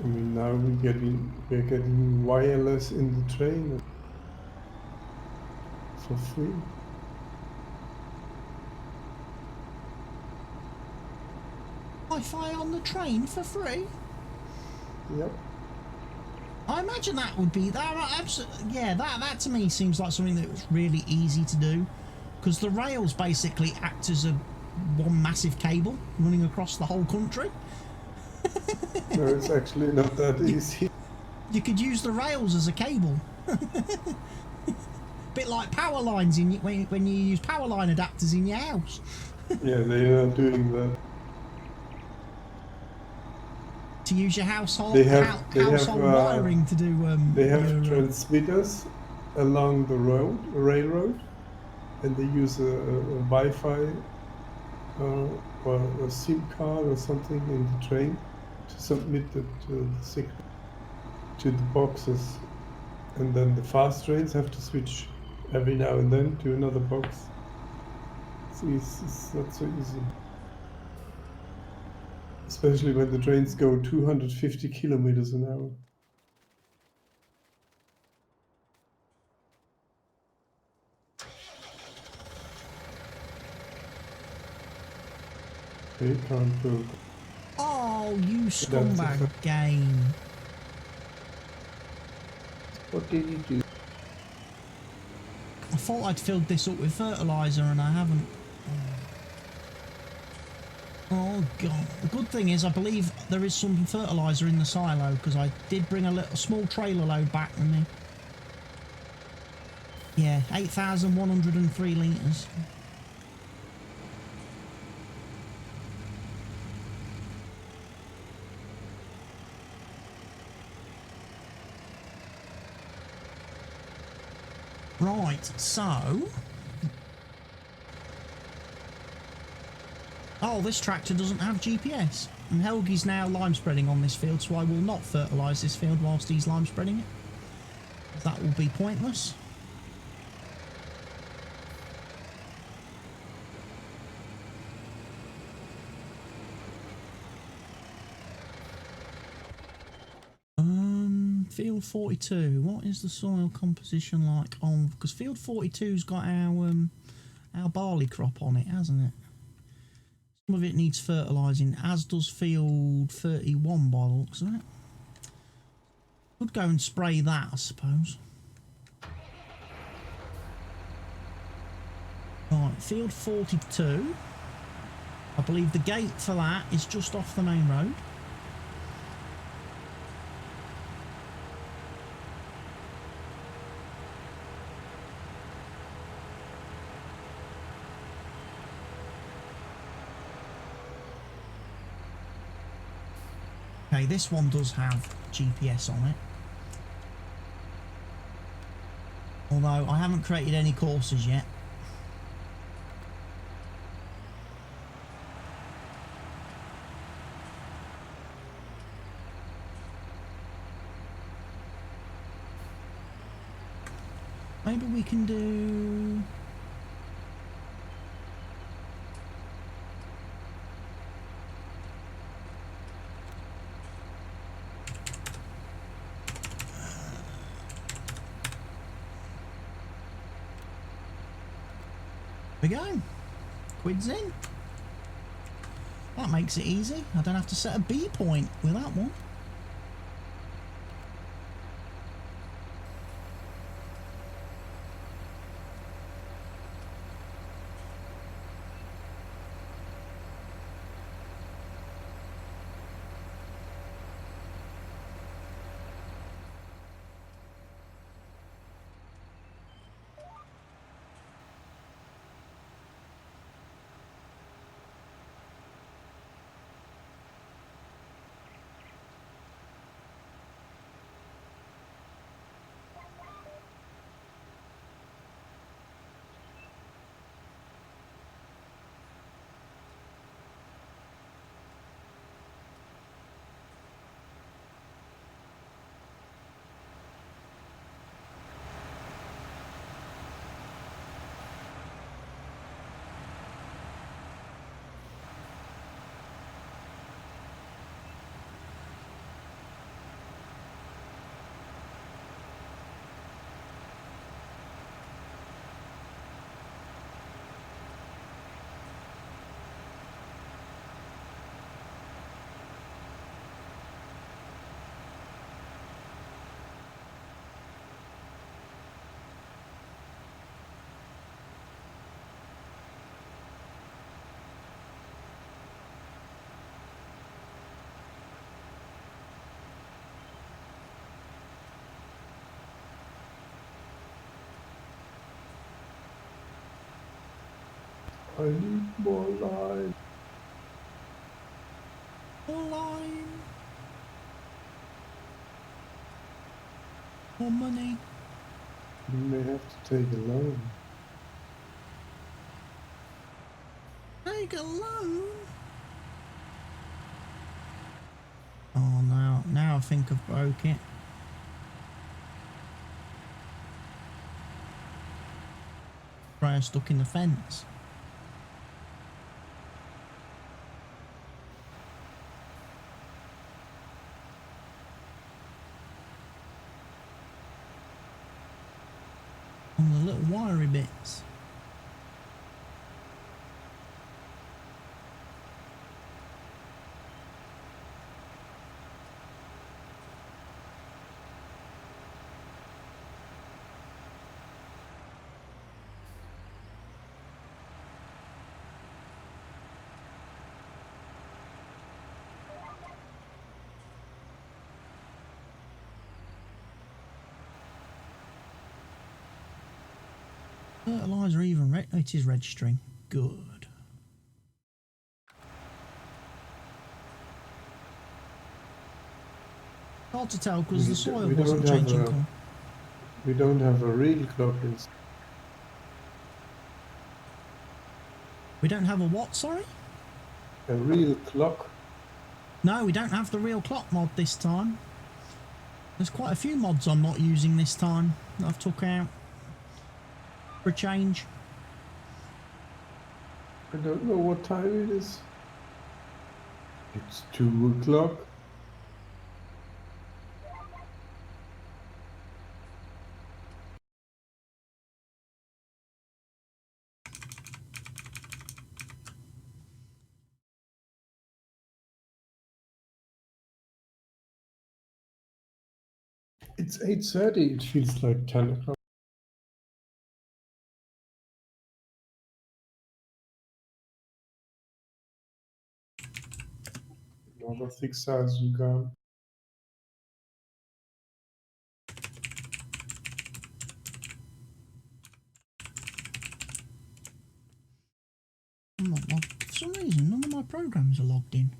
I mean, now we're getting wireless in the train for free. Wi-Fi on the train for free? Yep. I imagine that would be that. Yeah, that to me seems like something that was really easy to do, because the rails basically act as one massive cable running across the whole country. No, it's actually not that easy. You could use the rails as a cable. Bit like power lines when you use power line adapters in your house. Yeah, they are doing that. To use your household household wiring to do. They have transmitters along the railroad, and they use a Wi-Fi or a SIM card or something in the train to submit the signal to the boxes, and then the fast trains have to switch every now and then to another box. It's not so easy. Especially when the trains go 250 kilometers an hour. They can't build. Oh, you scumbag game. What did you do? I thought I'd filled this up with fertiliser and I haven't. Oh god. The good thing is I believe there is some fertiliser in the silo, because I did bring a small trailer load back with me. Yeah, 8,103 litres. Right, so... Oh, this tractor doesn't have GPS. And Helge's now lime spreading on this field, so I will not fertilise this field whilst he's lime spreading it. That will be pointless. Field 42. What is the soil composition like on? Because Field 42's got our barley crop on it, hasn't it? Some of it needs fertilising, as does Field 31 by the looks of it. Could go and spray that, I suppose. Right, Field 42. I believe the gate for that is just off the main road. Okay, this one does have GPS on it. Although I haven't created any courses yet. Maybe we can do... we go. Quids in. That makes it easy. I don't have to set a B point with that one. I need more line. More line. More money. You may have to take a loan. Take a loan. Oh, now I think I've broke it. Freya stuck in the fence. On the little wiry bits. Fertiliser even it is registering. Good. Hard to tell because the soil wasn't changing colour. We don't have a real clock in. We don't have a what, sorry? A real clock? No, we don't have the real clock mod this time. There's quite a few mods I'm not using this time that I've took out for a change. I don't know what time it is. It's 2 o'clock. It's 8:30. It feels like 10 o'clock. Another 6,000 gone. I'm not logged. For some reason, none of my programs are logged in.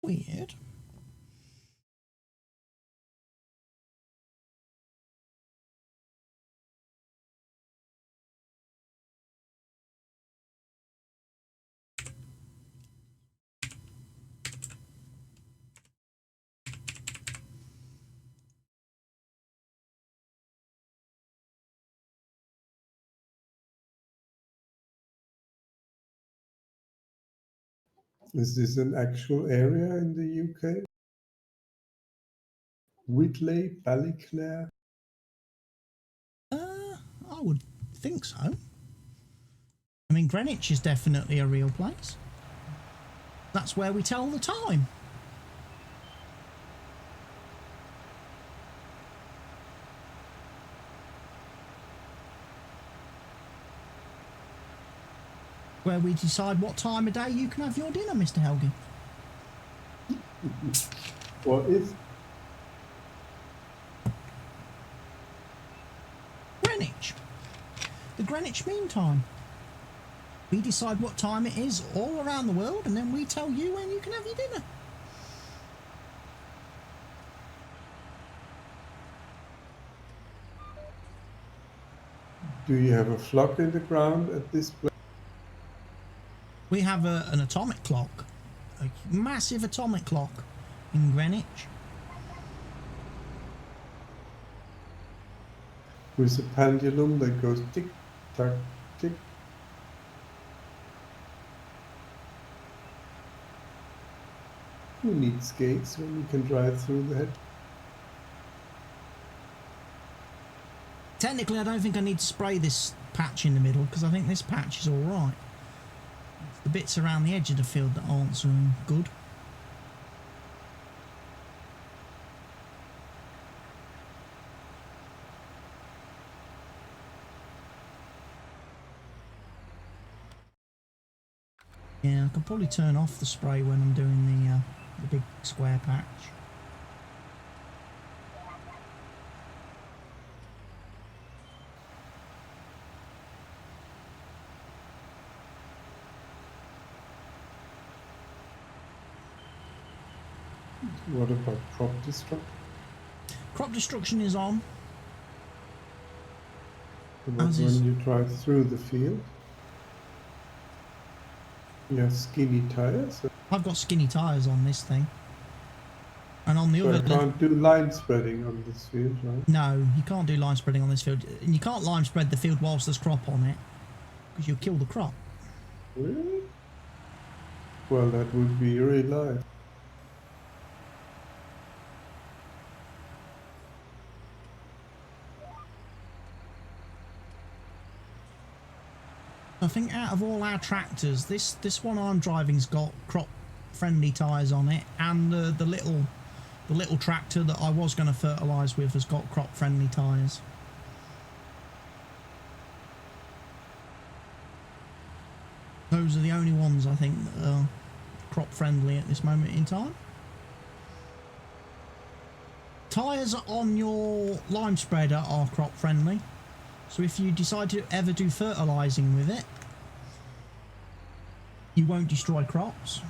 Weird. Is this an actual area in the UK? Whitley, Ballyclare? I would think so. I I mean, Greenwich is definitely a real place. That's where we tell the time. Where we decide what time of day you can have your dinner, Mr. Helge. What is? Greenwich. The Greenwich Mean Time. We decide what time it is all around the world, and then we tell you when you can have your dinner. Do you have a flock in the ground at this place? We have an atomic clock, a massive atomic clock in Greenwich. With a pendulum that goes tick, tack, tick. Who needs gates when you can drive through the hedge? Technically, I don't think I need to spray this patch in the middle, because I think this patch is all right. It's the bits around the edge of the field that aren't so good. Yeah, I could probably turn off the spray when I'm doing the big square patch. What about crop destruction? Crop destruction is on. But when you drive through the field, you have skinny tires. I've got skinny tyres on this thing. And on the So I other... can't do line spreading on this field, right? No, you can't do line spreading on this field. And you can't line spread the field whilst there's crop on it, because you'll kill the crop. Really? Well, that would be really nice. I think out of all our tractors, this one I'm driving's got crop friendly tyres on it, and the little tractor that I was going to fertilise with has got crop friendly tyres. Those are the only ones I think that are crop friendly at this moment in time. Tyres on your lime spreader are crop friendly, so if you decide to ever do fertilising with it, you won't destroy crops.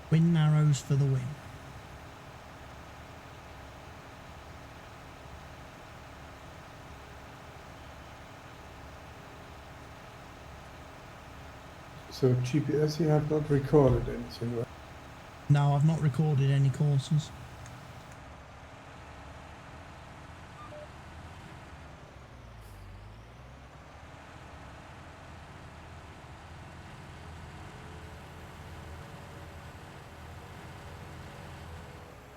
Wind narrows for the win. So GPS, you have not recorded anything, right? No, I've not recorded any courses.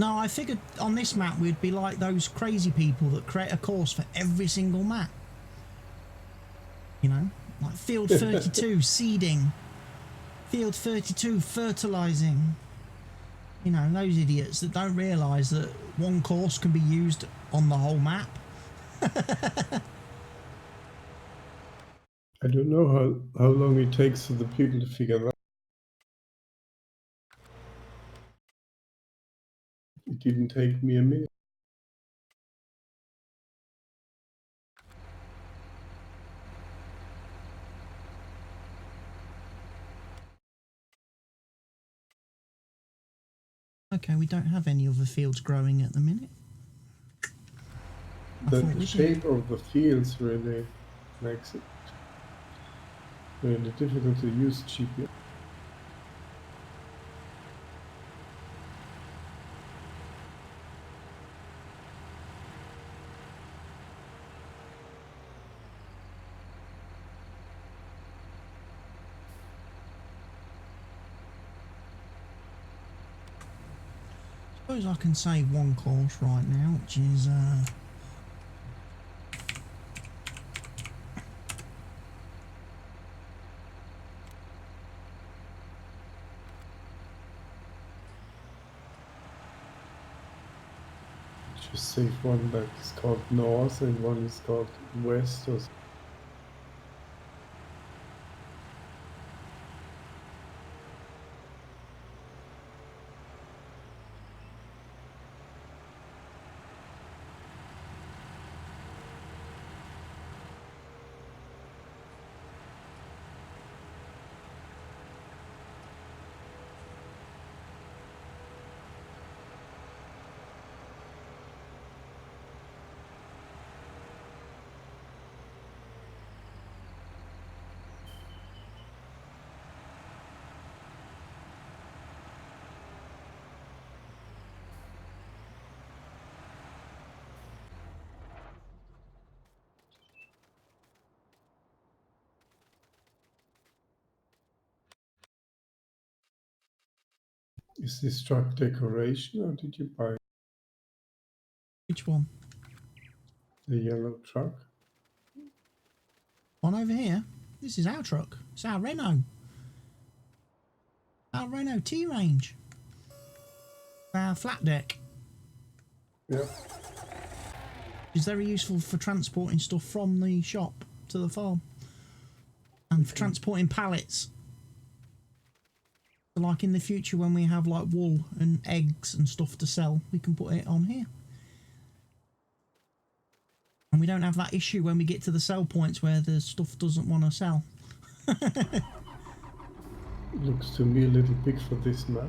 No, I figured on this map we'd be like those crazy people that create a course for every single map. You know, like Field 32 seeding, Field 32 fertilising. You know, those idiots that don't realise that one course can be used on the whole map. I don't know how long it takes for the people to figure that. It didn't take me a minute. Okay, we don't have any other fields growing at the minute. The shape of the fields really makes it really difficult to use GPS. suppose I can save one course right now, which is Just save one that is called north and one is called west or is this truck decoration or did you buy which one? the yellow truck? One over here. This is our truck. It's our Renault. Our Renault T-Range. Our flat deck. Yeah. It's very useful for transporting stuff from the shop to the farm. And for transporting pallets. So like in the future when we have like wool and eggs and stuff to sell, we can put it on here. And we don't have that issue when we get to the sell points where the stuff doesn't want to sell. Looks to me a little big for this map.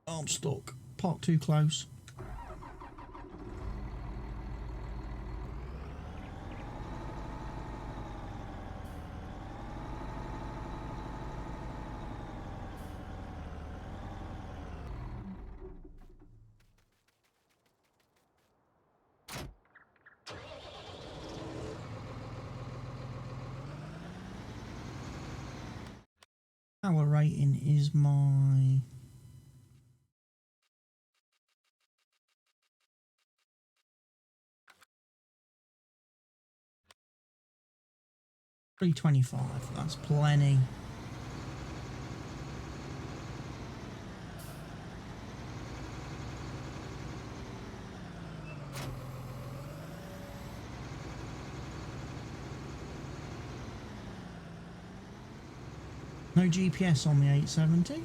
Oh, I'm stuck. Parked too close. Power rating is my... $325, that's plenty. No GPS on the 870.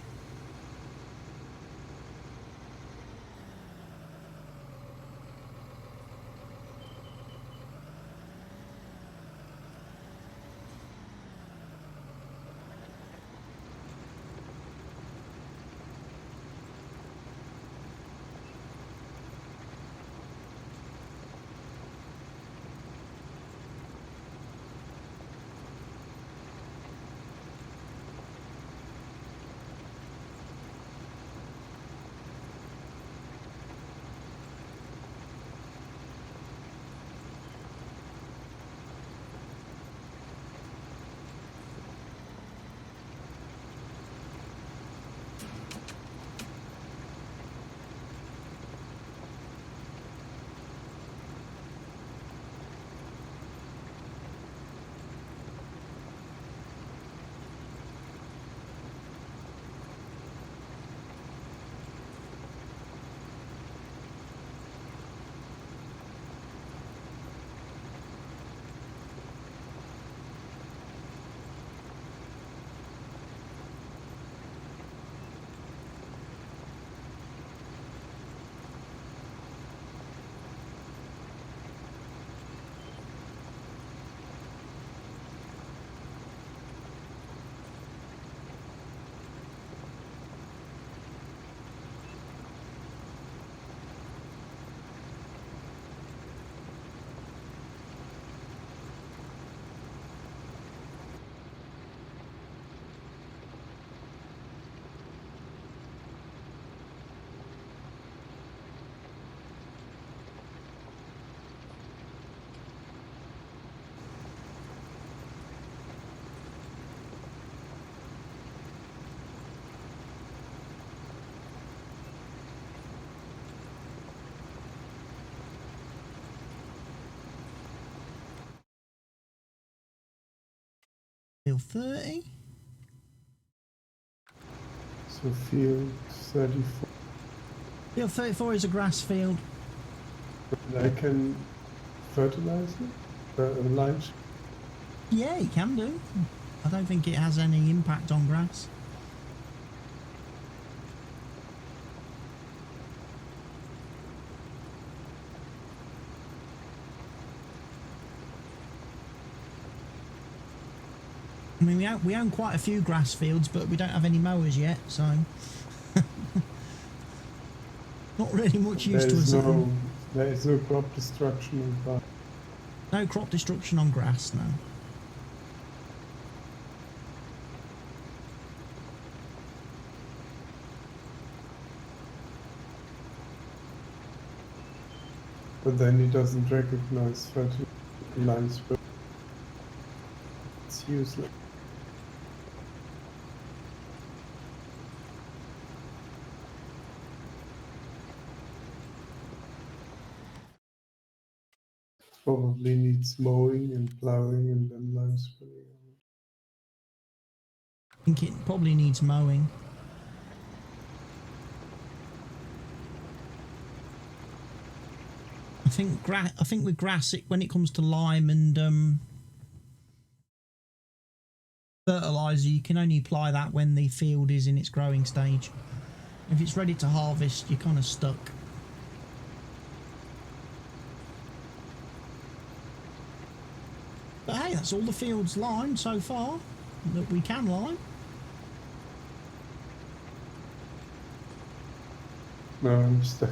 Field 30. So field 34. Field 34 is a grass field. And I can fertilize it? Lime? Yeah, you can do. I don't think it has any impact on grass. I mean, we own quite a few grass fields, but we don't have any mowers yet, so not really much use to us. There is no crop destruction in grass. No crop destruction on grass, no. But then he doesn't recognize lime spray. It's useless. Probably needs mowing and ploughing and then lime spraying. I think it probably needs mowing. I think with grass, when it comes to lime and fertilizer, you can only apply that when the field is in its growing stage. If it's ready to harvest, you're kind of stuck. But hey, that's all the fields limed so far that we can lime. No, I'm stuck.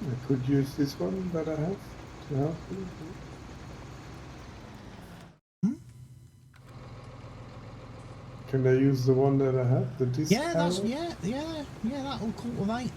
I could use this one that I have to help you. Can I use the one that I have? The disc Yeah, that's arrow? yeah, that'll cultivate.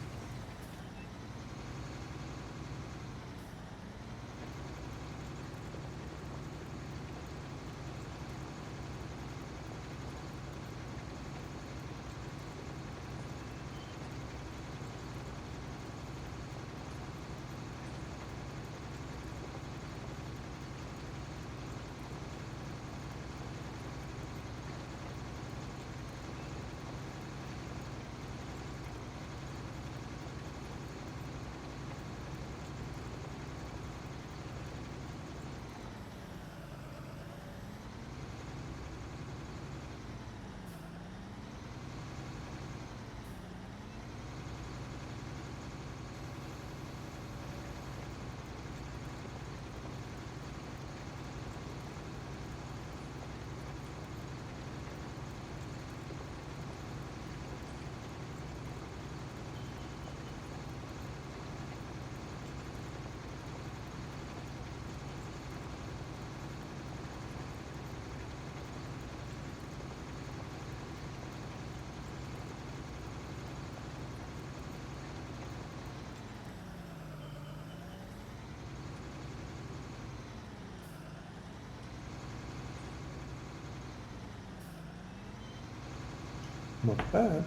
Not bad.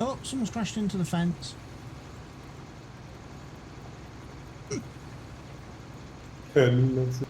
Oh, someone's crashed into the fence. Let's see.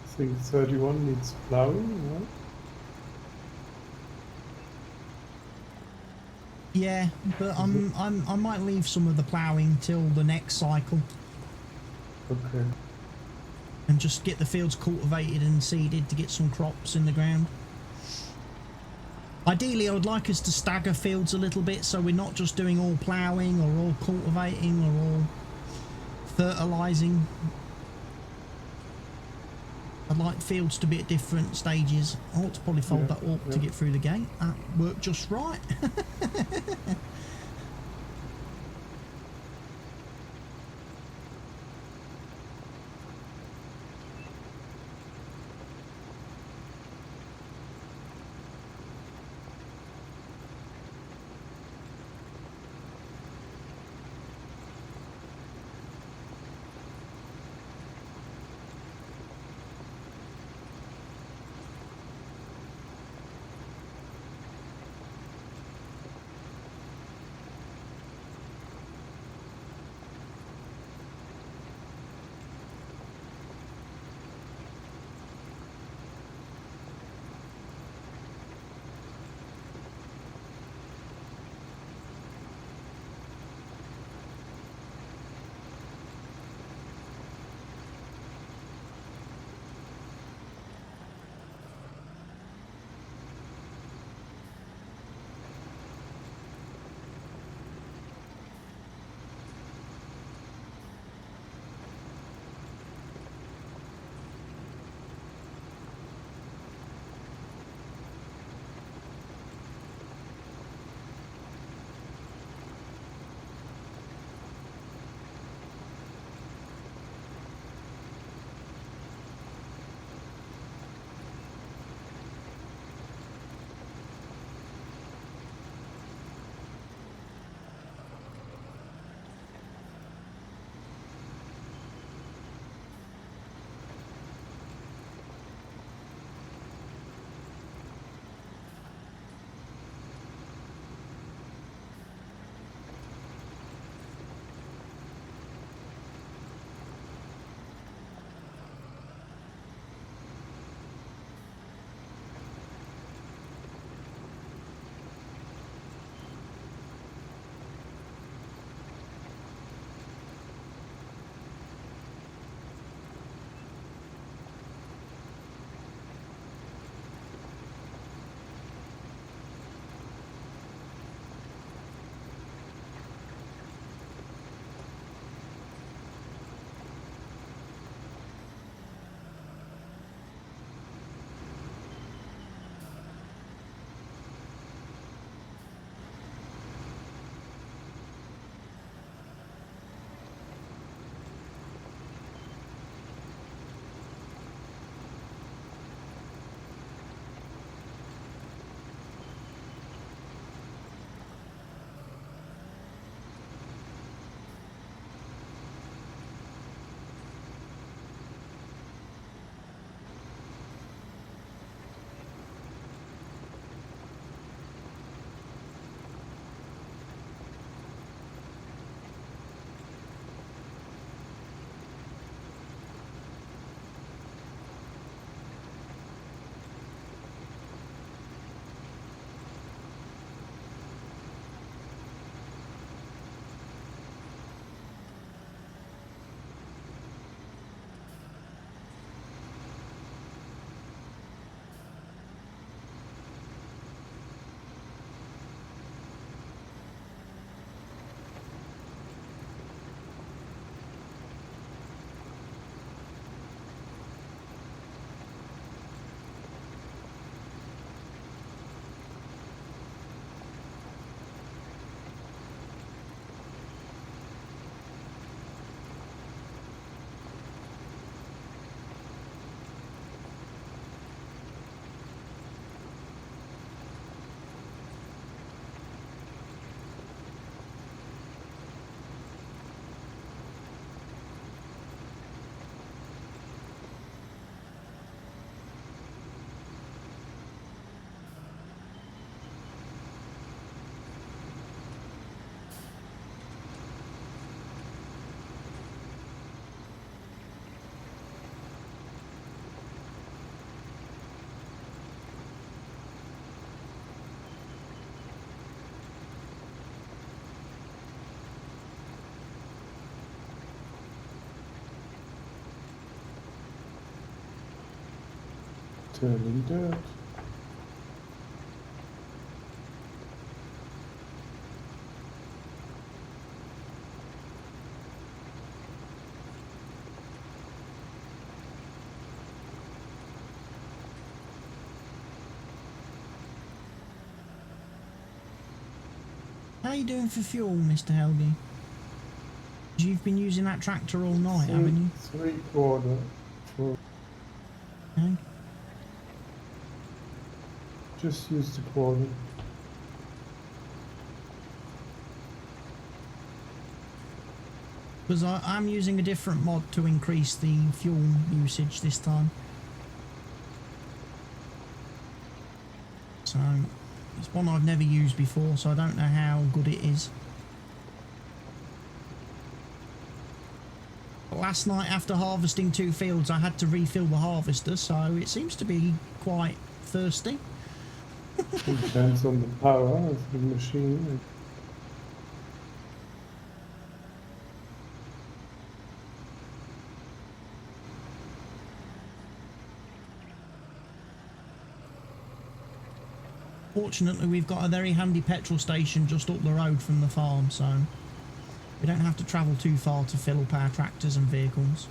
I think 31 needs plowing, right? Yeah, but I might leave some of the ploughing till the next cycle Okay. and just get the fields cultivated and seeded to get some crops in the ground. Ideally, I would like us to stagger fields a little bit so we're not just doing all ploughing or all cultivating or all fertilising. I'd like fields to be at different stages. I ought to probably fold that up to get through the gate. That worked just right. Turning dirt. How are you doing for fuel, Mr. Helge? You've been using that tractor all night, haven't you? 3/4 full. Okay. Just use the quarter. Because I'm using a different mod to increase the fuel usage this time. So it's one I've never used before, so I don't know how good it is. But last night after harvesting 2 fields I had to refill the harvester, so it seems to be quite thirsty. It depends on the power of the machine. Fortunately, we've got a very handy petrol station just up the road from the farm, so we don't have to travel too far to fill up our tractors and vehicles.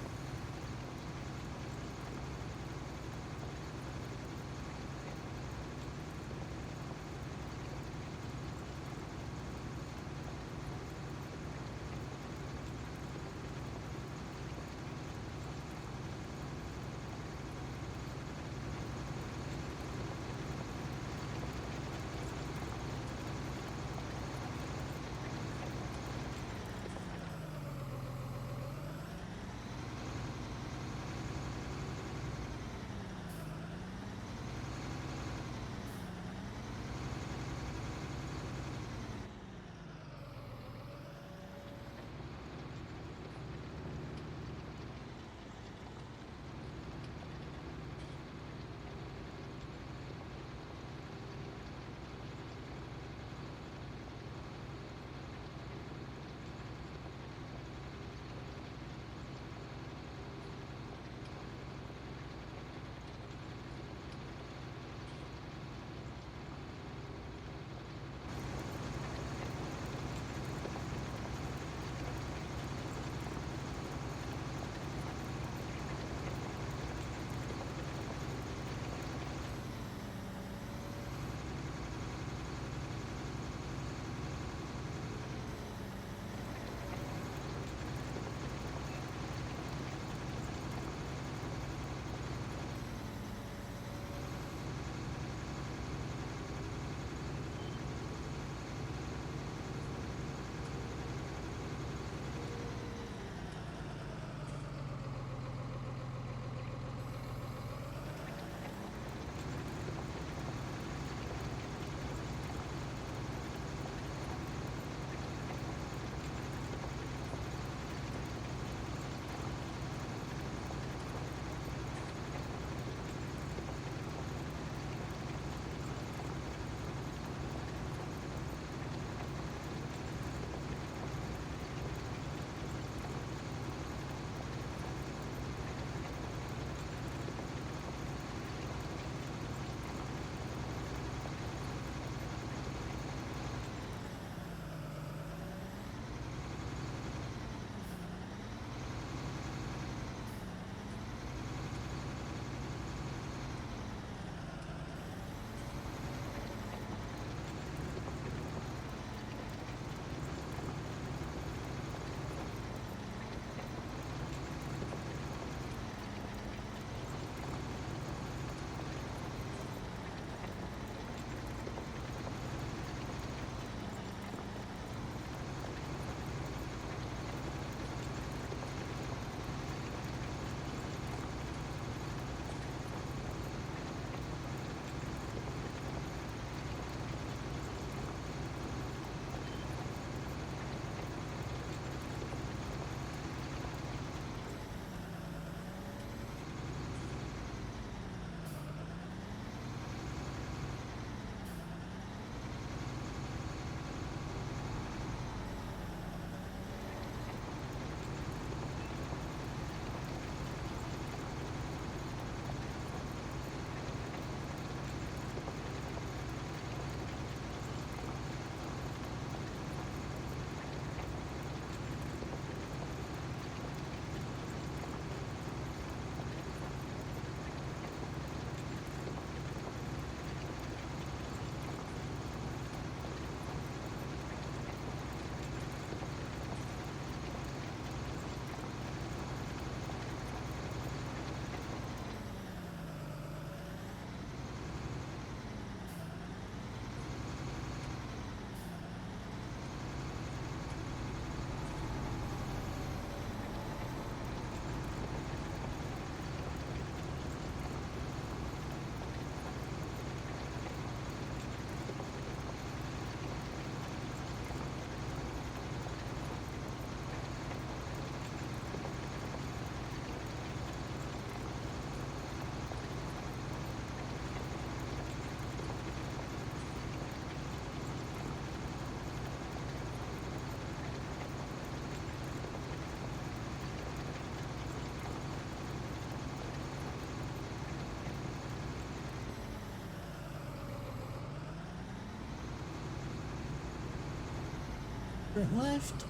Turn left.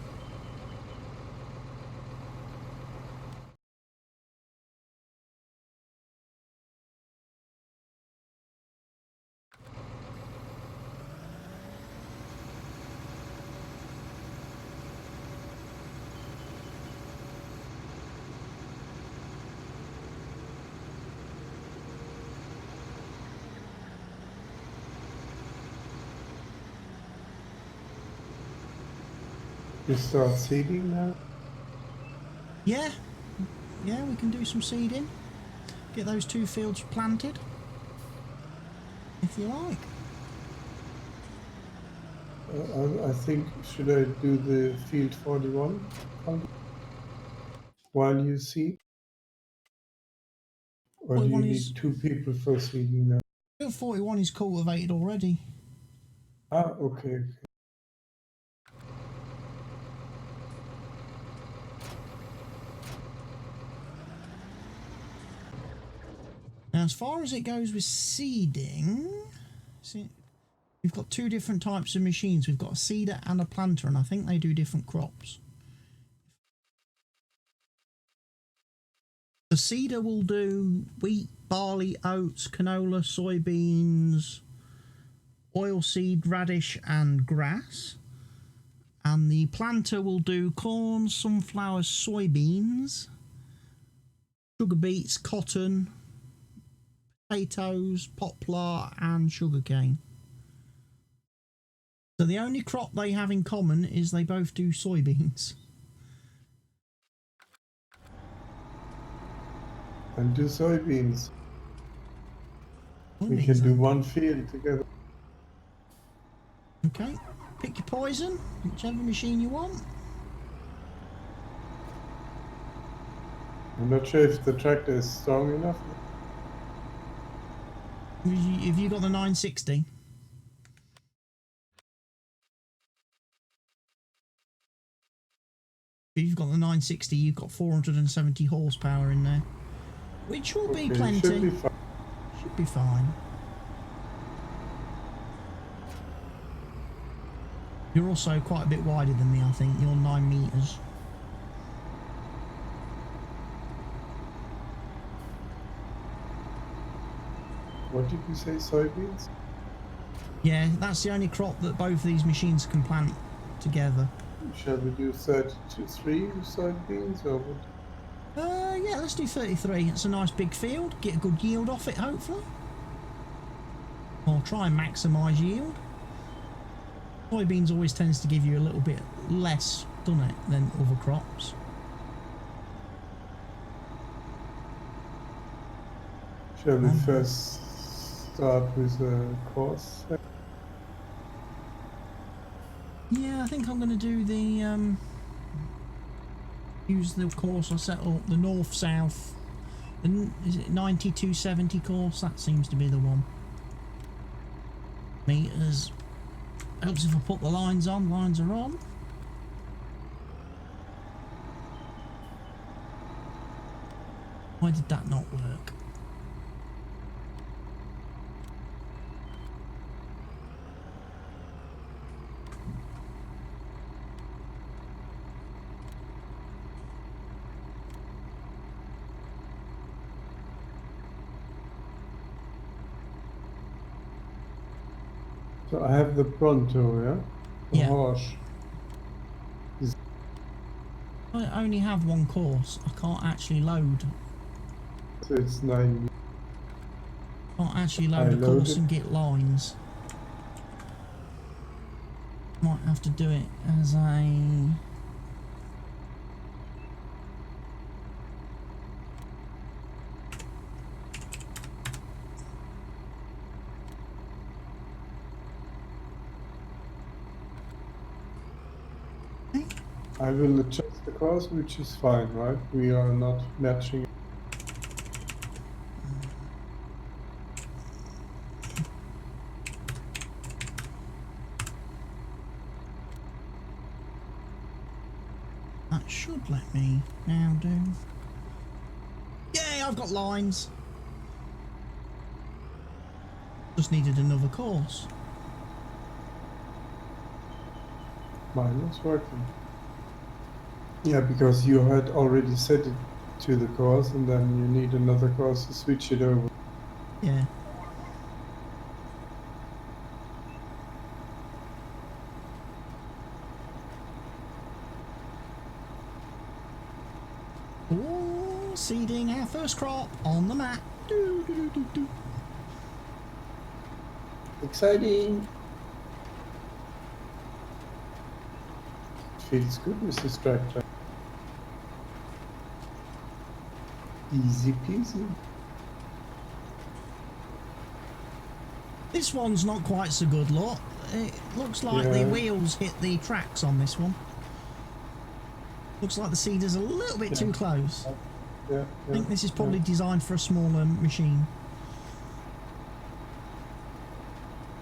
You start seeding now? Yeah, yeah, we can do some seeding. Get those 2 fields planted, if you like. I think, should I do the field 41 while you seed? Or do you 41 need is 2 people for seeding now? field 41 is cultivated already. Ah, okay. Now, as far as it goes with seeding, see, we've got 2 different types of machines. We've got a seeder and a planter, and I think they do different crops. The seeder will do wheat, barley, oats, canola, soybeans, oilseed, radish, and grass. And the planter will do corn, sunflower, soybeans, sugar beets, cotton, potatoes, poplar, and sugarcane. So the only crop they have in common is they both do soybeans. And do soybeans. We Soybeans, can do then. 1 field together. Okay, pick your poison, whichever machine you want. I'm not sure if the tractor is strong enough. Have you got the 960? If you've got the 960, you've got 470 horsepower in there, which will be plenty. Should be fine. Should be fine. You're also quite a bit wider than me, I think. You're 9 meters. What did you say, soybeans? Yeah, that's the only crop that both of these machines can plant together. Shall we do 33 soybeans or what? Yeah, let's do 33. It's a nice big field. Get a good yield off it, hopefully. Or try and maximise yield. Soybeans always tends to give you a little bit less, doesn't it, than other crops. Shall we first start with a course? Yeah, I think I'm going to do the use the course I set up, the north-south. Is it 9270 course? That seems to be the one. Meters. Helps if I put the lines on. Lines are on. Why did that not work? So I have the Pronto, yeah? The Yeah. horse. I only have one course. I can't actually load. So it's 9. Can't actually I load a course loaded. and get lines. Might have to do it as a... I will adjust the course, which is fine, right? We are not matching. That should let me now do. Yay, I've got lines. Just needed another course. Mine was working. Yeah, because you had already set it to the course, and then you need another course to switch it over. Yeah. Oh, seeding our first crop on the map. Doo, doo, doo, doo, doo. Exciting! Feels good with this tractor. Easy peasy. This one's not quite so good, look. It looks like the Yeah. wheels hit the tracks on this one. Looks like the seeder's a little bit too close. Yeah, I think this is probably designed for a smaller machine.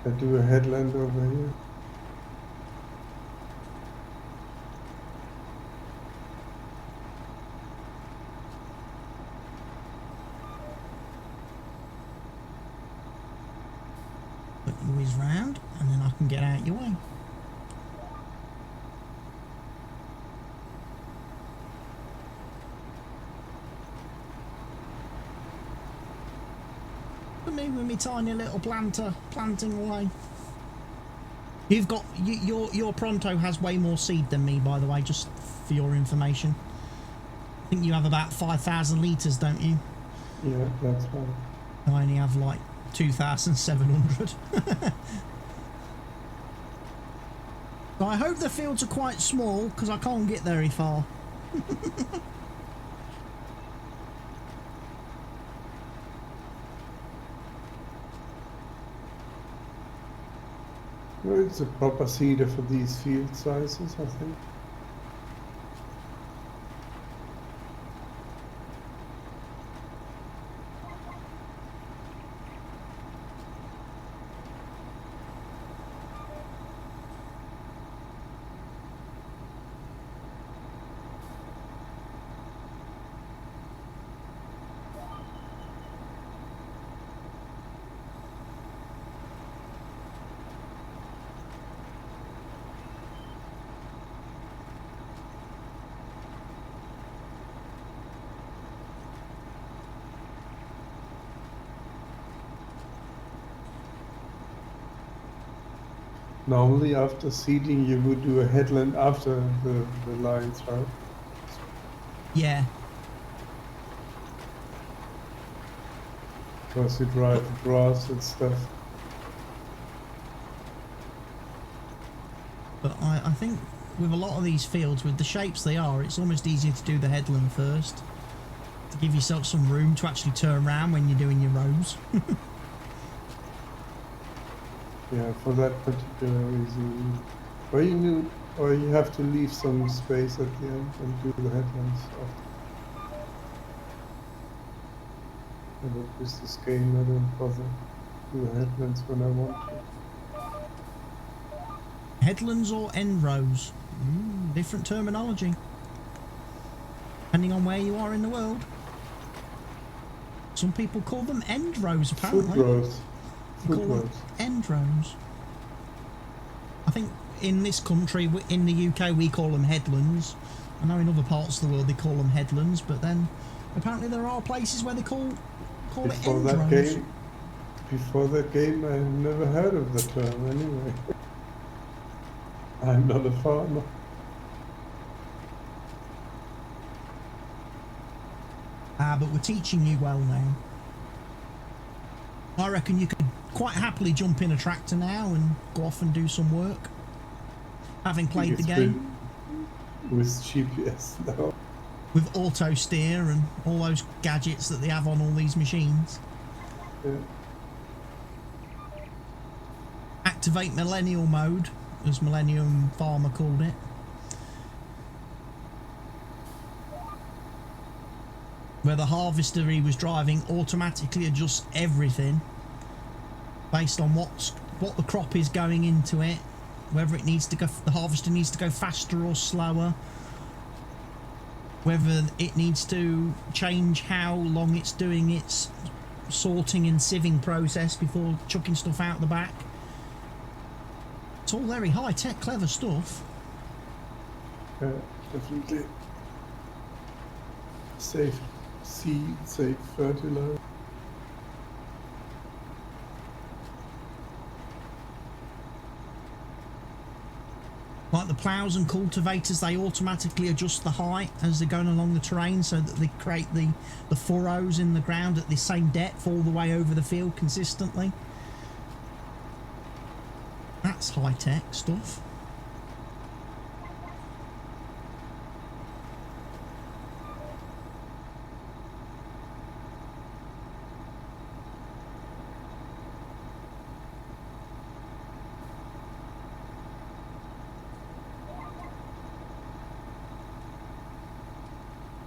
I do a headland over here. Put you whiz round, and then I can get out your way. For me with my tiny little planter planting away. You've got your Pronto has way more seed than me, by the way, just for your information. I think you have about 5,000 litres, don't you? Yeah, that's right. I only have like 2,700. So I hope the fields are quite small because I can't get very far. Well, it's a proper seeder for these field sizes, I think. Normally after seeding you would do a headland after the lines, right? Yeah. Because you drive across and stuff. But I think with a lot of these fields, with the shapes they are, it's almost easier to do the headland first. To give yourself some room to actually turn around when you're doing your rows. Yeah, for that particular reason. Or you have to leave some space at the end and do the headlands after. And with this game I don't bother do the headlands when I want to. Headlands or end rows? Different terminology. Depending on where you are in the world. Some people call them end rows, apparently. Foot rows. They call them end rows. I think in this country, in the UK, we call them headlands. I know in other parts of the world they call them headlands, but then apparently there are places where they call it end rows. Before that game, I never heard of the term anyway. I'm not a farmer. But we're teaching you well now. I reckon you could quite happily jump in a tractor now and go off and do some work, having played the game. With GPS now. With auto steer and all those gadgets that they have on all these machines. Yeah. Activate millennial mode, as Millennium Farmer called it. Where the harvester he was driving automatically adjusts everything based on what the crop is going into it, whether it needs to go, the harvester needs to go faster or slower, whether it needs to change how long it's doing its sorting and sieving process before chucking stuff out the back. It's all very high-tech, clever stuff. Definitely. Safe seed, safe fertilizer. Like the ploughs and cultivators, they automatically adjust the height as they're going along the terrain so that they create the furrows in the ground at the same depth all the way over the field consistently. That's high-tech stuff.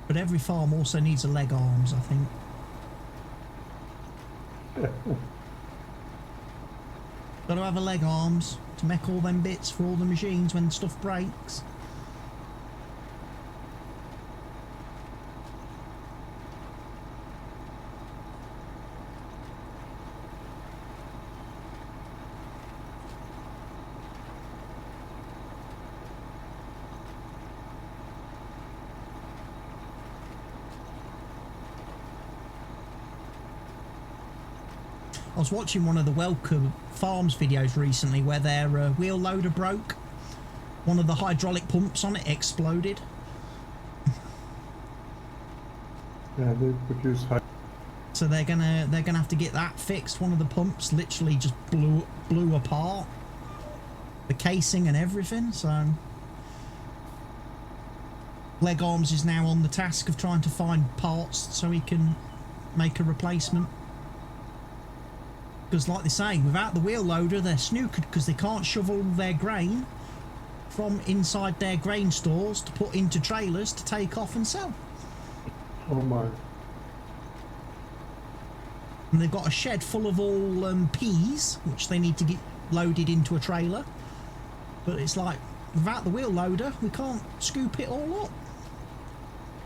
But every farm also needs a leg arms, I think. Got to have a leg arms to make all them bits for all the machines when stuff breaks. I was watching one of the Welcome Farms videos recently where their wheel loader broke. One of the hydraulic pumps on it exploded. Yeah, they produce high. So they're gonna have to get that fixed. One of the pumps literally just blew apart. The casing and everything, so Leg Arms is now on the task of trying to find parts so he can make a replacement. Because like they say, without the wheel loader they're snookered because they can't shovel their grain from inside their grain stores to put into trailers to take off and sell. Oh my. And they've got a shed full of all peas, which they need to get loaded into a trailer. But it's like, without the wheel loader, we can't scoop it all up.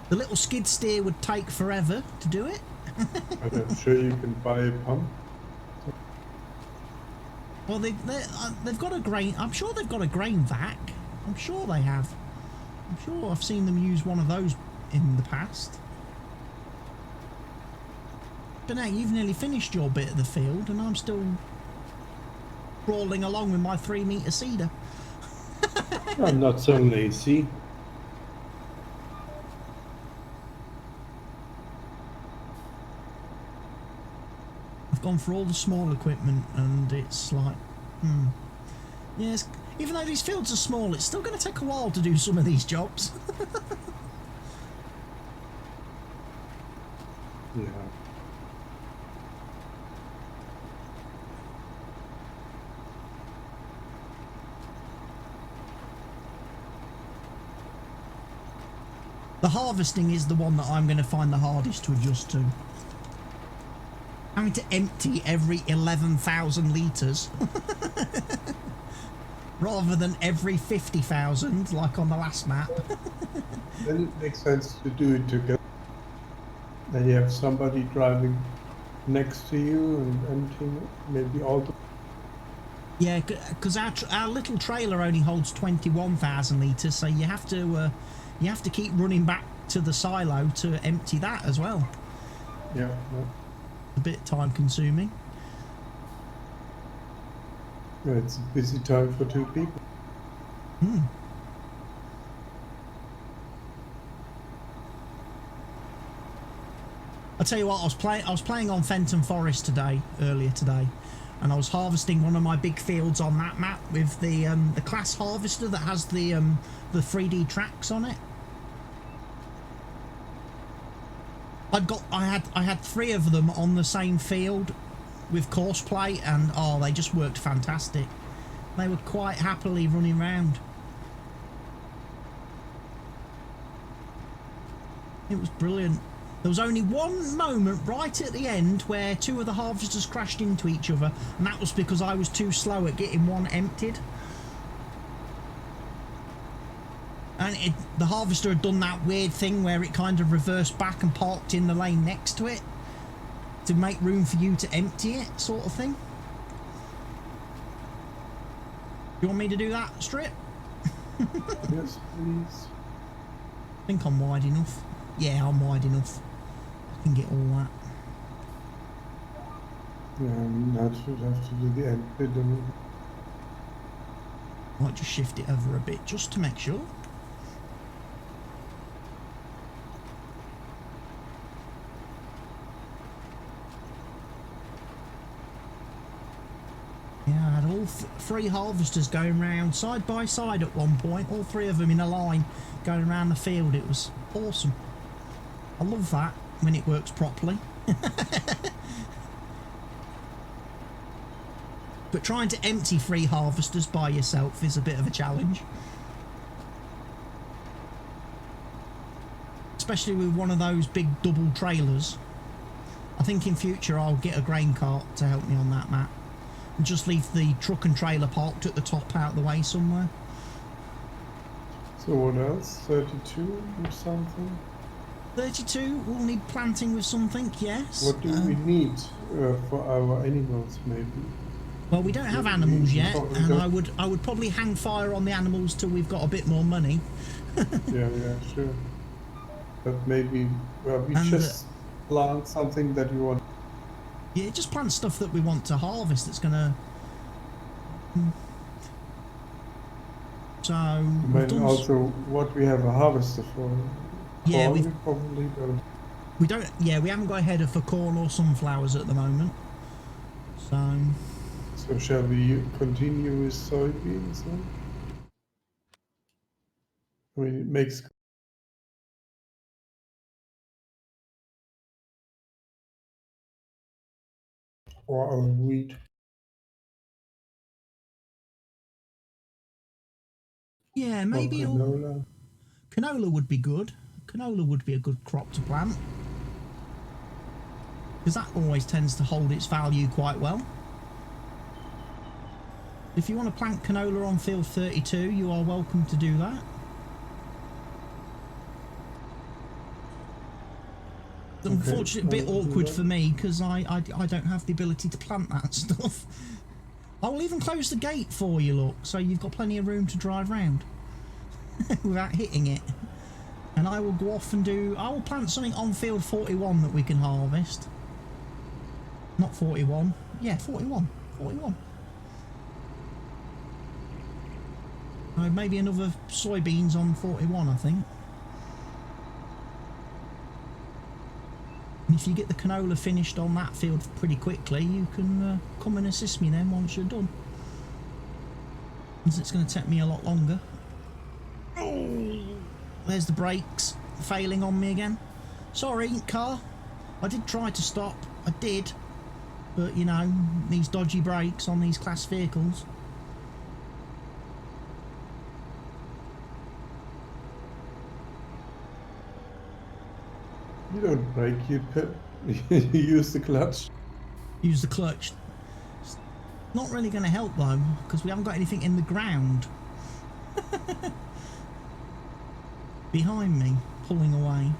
The little skid steer would take forever to do it. I'm sure you can buy a pump. Well, they've got a grain... I'm sure they've got a grain vac. I'm sure they have. I'm sure I've seen them use one of those in the past. But now you've nearly finished your bit of the field and I'm still crawling along with my 3-metre seeder. I'm not so lazy. I've gone for all the small equipment and it's like, yes, even though these fields are small, it's still going to take a while to do some of these jobs. Yeah. The harvesting is the one that I'm going to find the hardest to adjust to. Having to empty every 11,000 litres rather than every 50,000 like on the last map. Then it makes sense to do it together. Then you have somebody driving next to you and emptying maybe all the... Yeah, because our little trailer only holds 21,000 litres, so you have to keep running back to the silo to empty that as well. Yeah. A bit time consuming. Yeah, it's a busy time for two people. I'll tell you what, I was playing on Fenton Forest earlier today, and I was harvesting one of my big fields on that map with the class harvester that has the 3D tracks on it. I had 3 of them on the same field with course play, and oh, they just worked fantastic. They were quite happily running around. It was brilliant. There was only one moment right at the end where 2 of the harvesters crashed into each other, and that was because I was too slow at getting one emptied. And the harvester had done that weird thing where it kind of reversed back and parked in the lane next to it to make room for you to empty it, sort of thing. You want me to do that, Strip? Yes, please. I think I'm wide enough. Yeah, I'm wide enough. I can get all that. Yeah, I should have to do the end bit. Might just shift it over a bit just to make sure. Yeah, I had all three harvesters going round side by side at one point, all three of them in a line going around the field. It was awesome. I love that when it works properly. But trying to empty three harvesters by yourself is a bit of a challenge. Especially with one of those big double trailers. I think in future I'll get a grain cart to help me on that, Matt. And just leave the truck and trailer parked at the top out of the way somewhere. So what else? 32 or something? 32 will need planting with something, yes. What do we need for our animals, maybe? Well, we don't have animals yet, and don't... I would probably hang fire on the animals till we've got a bit more money. yeah, sure. But maybe we just plant something that we want. Yeah, just plant stuff that we want to harvest that's gonna. So. And also, what we have a harvester for. Yeah, we probably don't. We don't. Yeah, we haven't got a header for corn or sunflowers at the moment. So shall we continue with soybeans then? I mean, it makes. Or wheat. Yeah, maybe. Or canola. Canola would be good. Canola would be a good crop to plant. Because that always tends to hold its value quite well. If you want to plant canola on field 32, you are welcome to do that. Okay, unfortunately, a bit awkward for me because I don't have the ability to plant that stuff. I will even close the gate for you, look, so you've got plenty of room to drive round without hitting it. And I will go off and I will plant something on field 41 that we can harvest. Not 41. Yeah, 41. 41. Maybe another soybeans on 41, I think. And if you get the canola finished on that field pretty quickly, you can come and assist me then once you're done. Because it's going to take me a lot longer. Oh, there's the brakes failing on me again. Sorry, car. I did try to stop. I did. But, you know, these dodgy brakes on these class vehicles. You don't brake, you use the clutch. Use the clutch. It's not really going to help though, because we haven't got anything in the ground. Behind me, pulling away.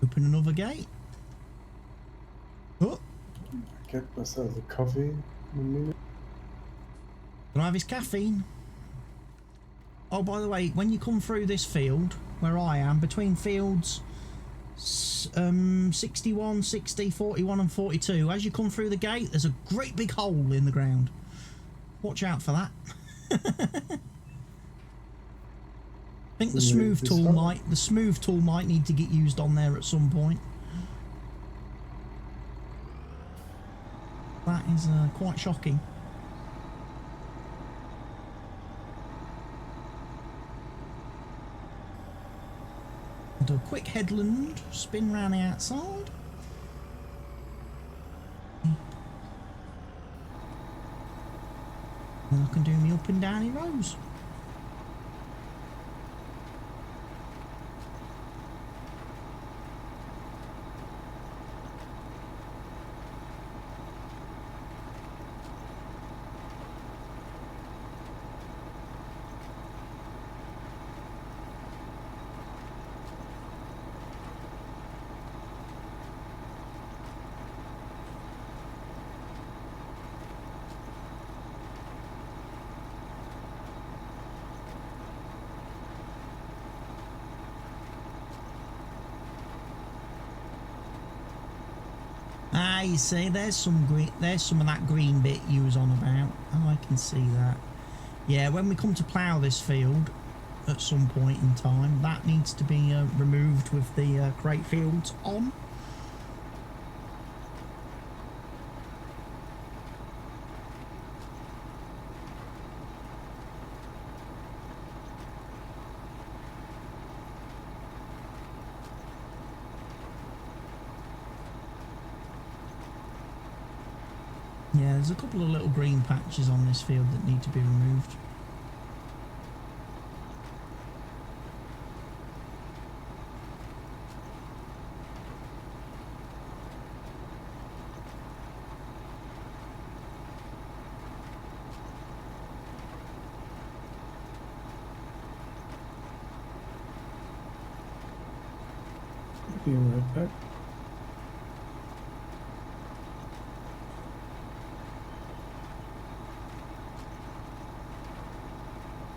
Open another gate. Oh. Get myself a coffee in a minute. Can I have his caffeine? Oh, by the way, when you come through this field, where I am, between fields 61, 60, 41 and 42, as you come through the gate, there's a great big hole in the ground. Watch out for that. I think the smooth tool might need to get used on there at some point. That is quite shocking. I'll do a quick headland, spin round the outside. And I can do me up and downy rows. you see, there's some green. There's some of that green bit you was on about. Oh, I can see that. Yeah, when we come to plough this field at some point in time, that needs to be removed with the crate fields on. Yeah, there's a couple of little green patches on this field that need to be removed. Be right back.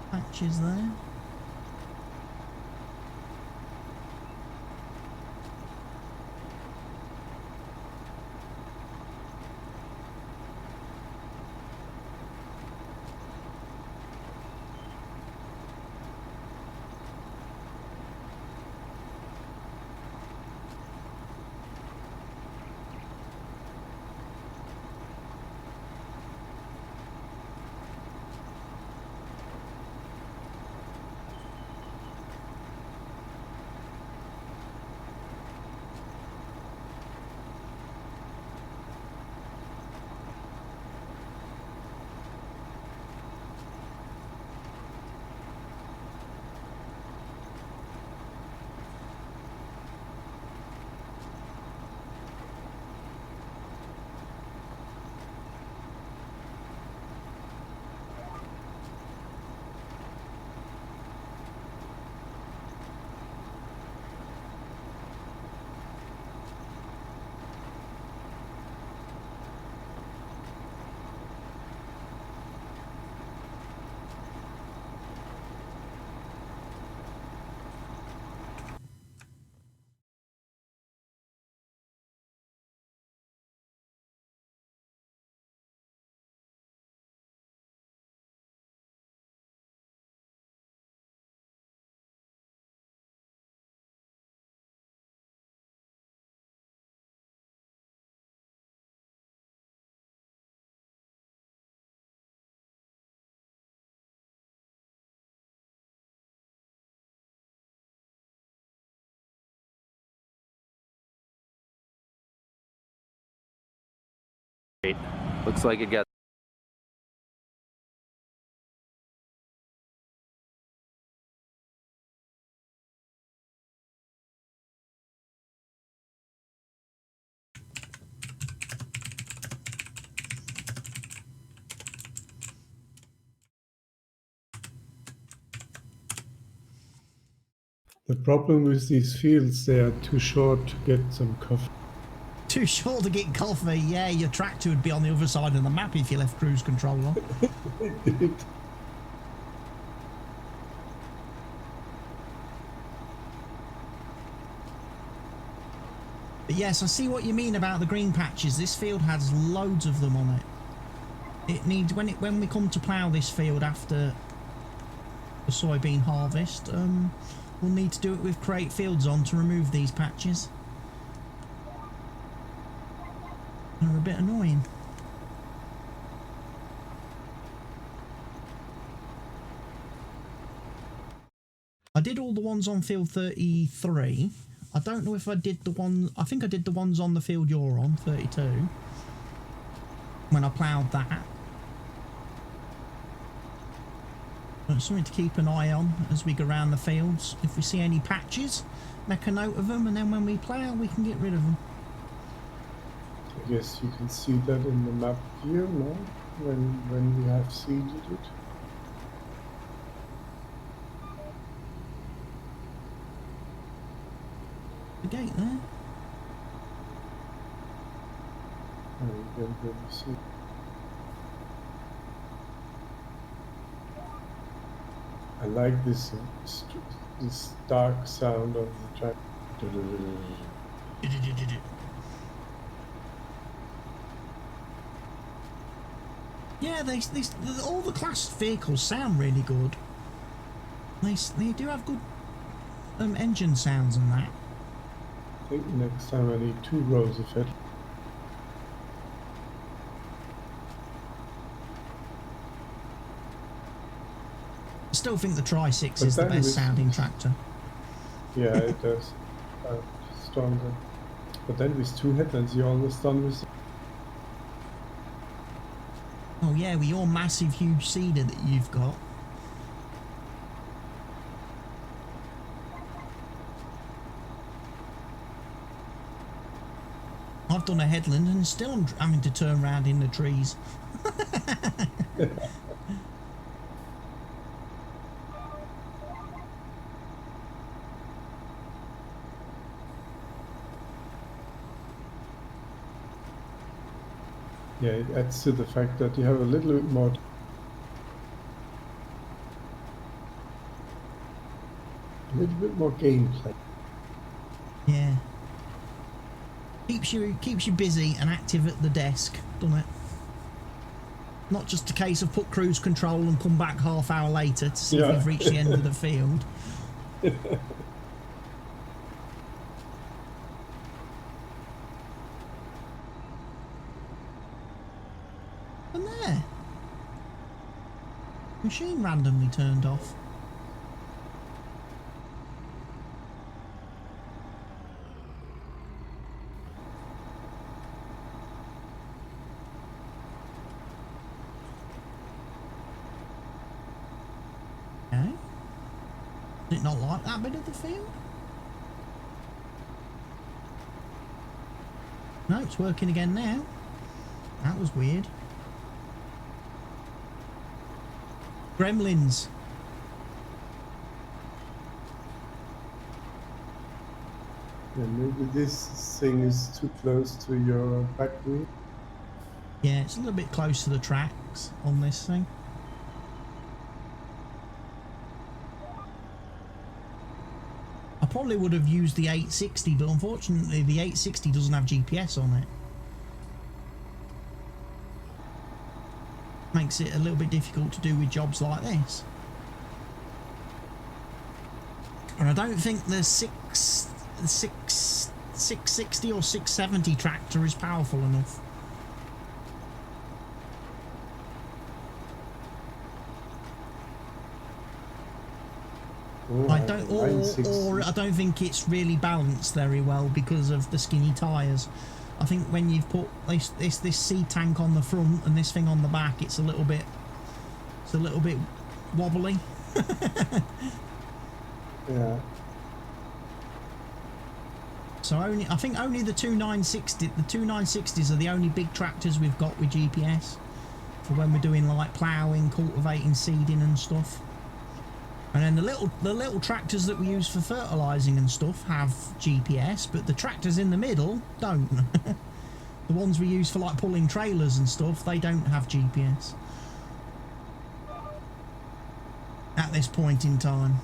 Patches there. Looks like it got The problem with these fields, they are too short to get some coffee. Too short to get coffee. Yeah, your tractor would be on the other side of the map if you left cruise control on. But yes, I see what you mean about the green patches. This field has loads of them on it. It needs when we come to plough this field after the soybean harvest, we'll need to do it with crate fields on to remove these patches. They're a bit annoying. I did all the ones on field 33. I don't know if I did the one... I think I did the ones on the field you're on, 32. When I ploughed that. But something to keep an eye on as we go around the fields. If we see any patches, make a note of them, and then when we plough, we can get rid of them. I guess you can see that in the map here, no? When we have seeded it. The gate there. Oh, you don't really see. I like this this dark sound of the track. Yeah, all the class vehicles sound really good. They do have good engine sounds and that. I think next time I need 2 rows of it. I still think the Tri-6 is the best sounding tractor. Yeah, it does. Stronger. But then with 2 headlands, you're almost done with. Oh yeah, with your massive, huge cedar that you've got. I've done a headland and still I'm having to turn around in the trees. Yeah, it adds to the fact that you have a little bit more. A little bit more gameplay. Yeah. Keeps you busy and active at the desk, doesn't it? Not just a case of put cruise control and come back half hour later to see if you've reached the end of the field. And there. Machine randomly turned off. Okay. Did it not like that bit of the field? No, it's working again now. That was weird. Gremlins. Yeah, maybe this thing is too close to your back wheel. Yeah, it's a little bit close to the tracks on this thing. I probably would have used the 860, but unfortunately the 860 doesn't have GPS on it. Makes it a little bit difficult to do with jobs like this. And I don't think the 660 or 670 tractor is powerful enough. Oh, I don't, or I don't think it's really balanced very well because of the skinny tyres. I think when you've put this seed tank on the front and this thing on the back, it's a little bit wobbly. Yeah. So I think only the two 960s are the only big tractors we've got with GPS for when we're doing like ploughing, cultivating, seeding and stuff. And then the little tractors that we use for fertilising and stuff have GPS, but the tractors in the middle don't. The ones we use for like pulling trailers and stuff, they don't have GPS at this point in time.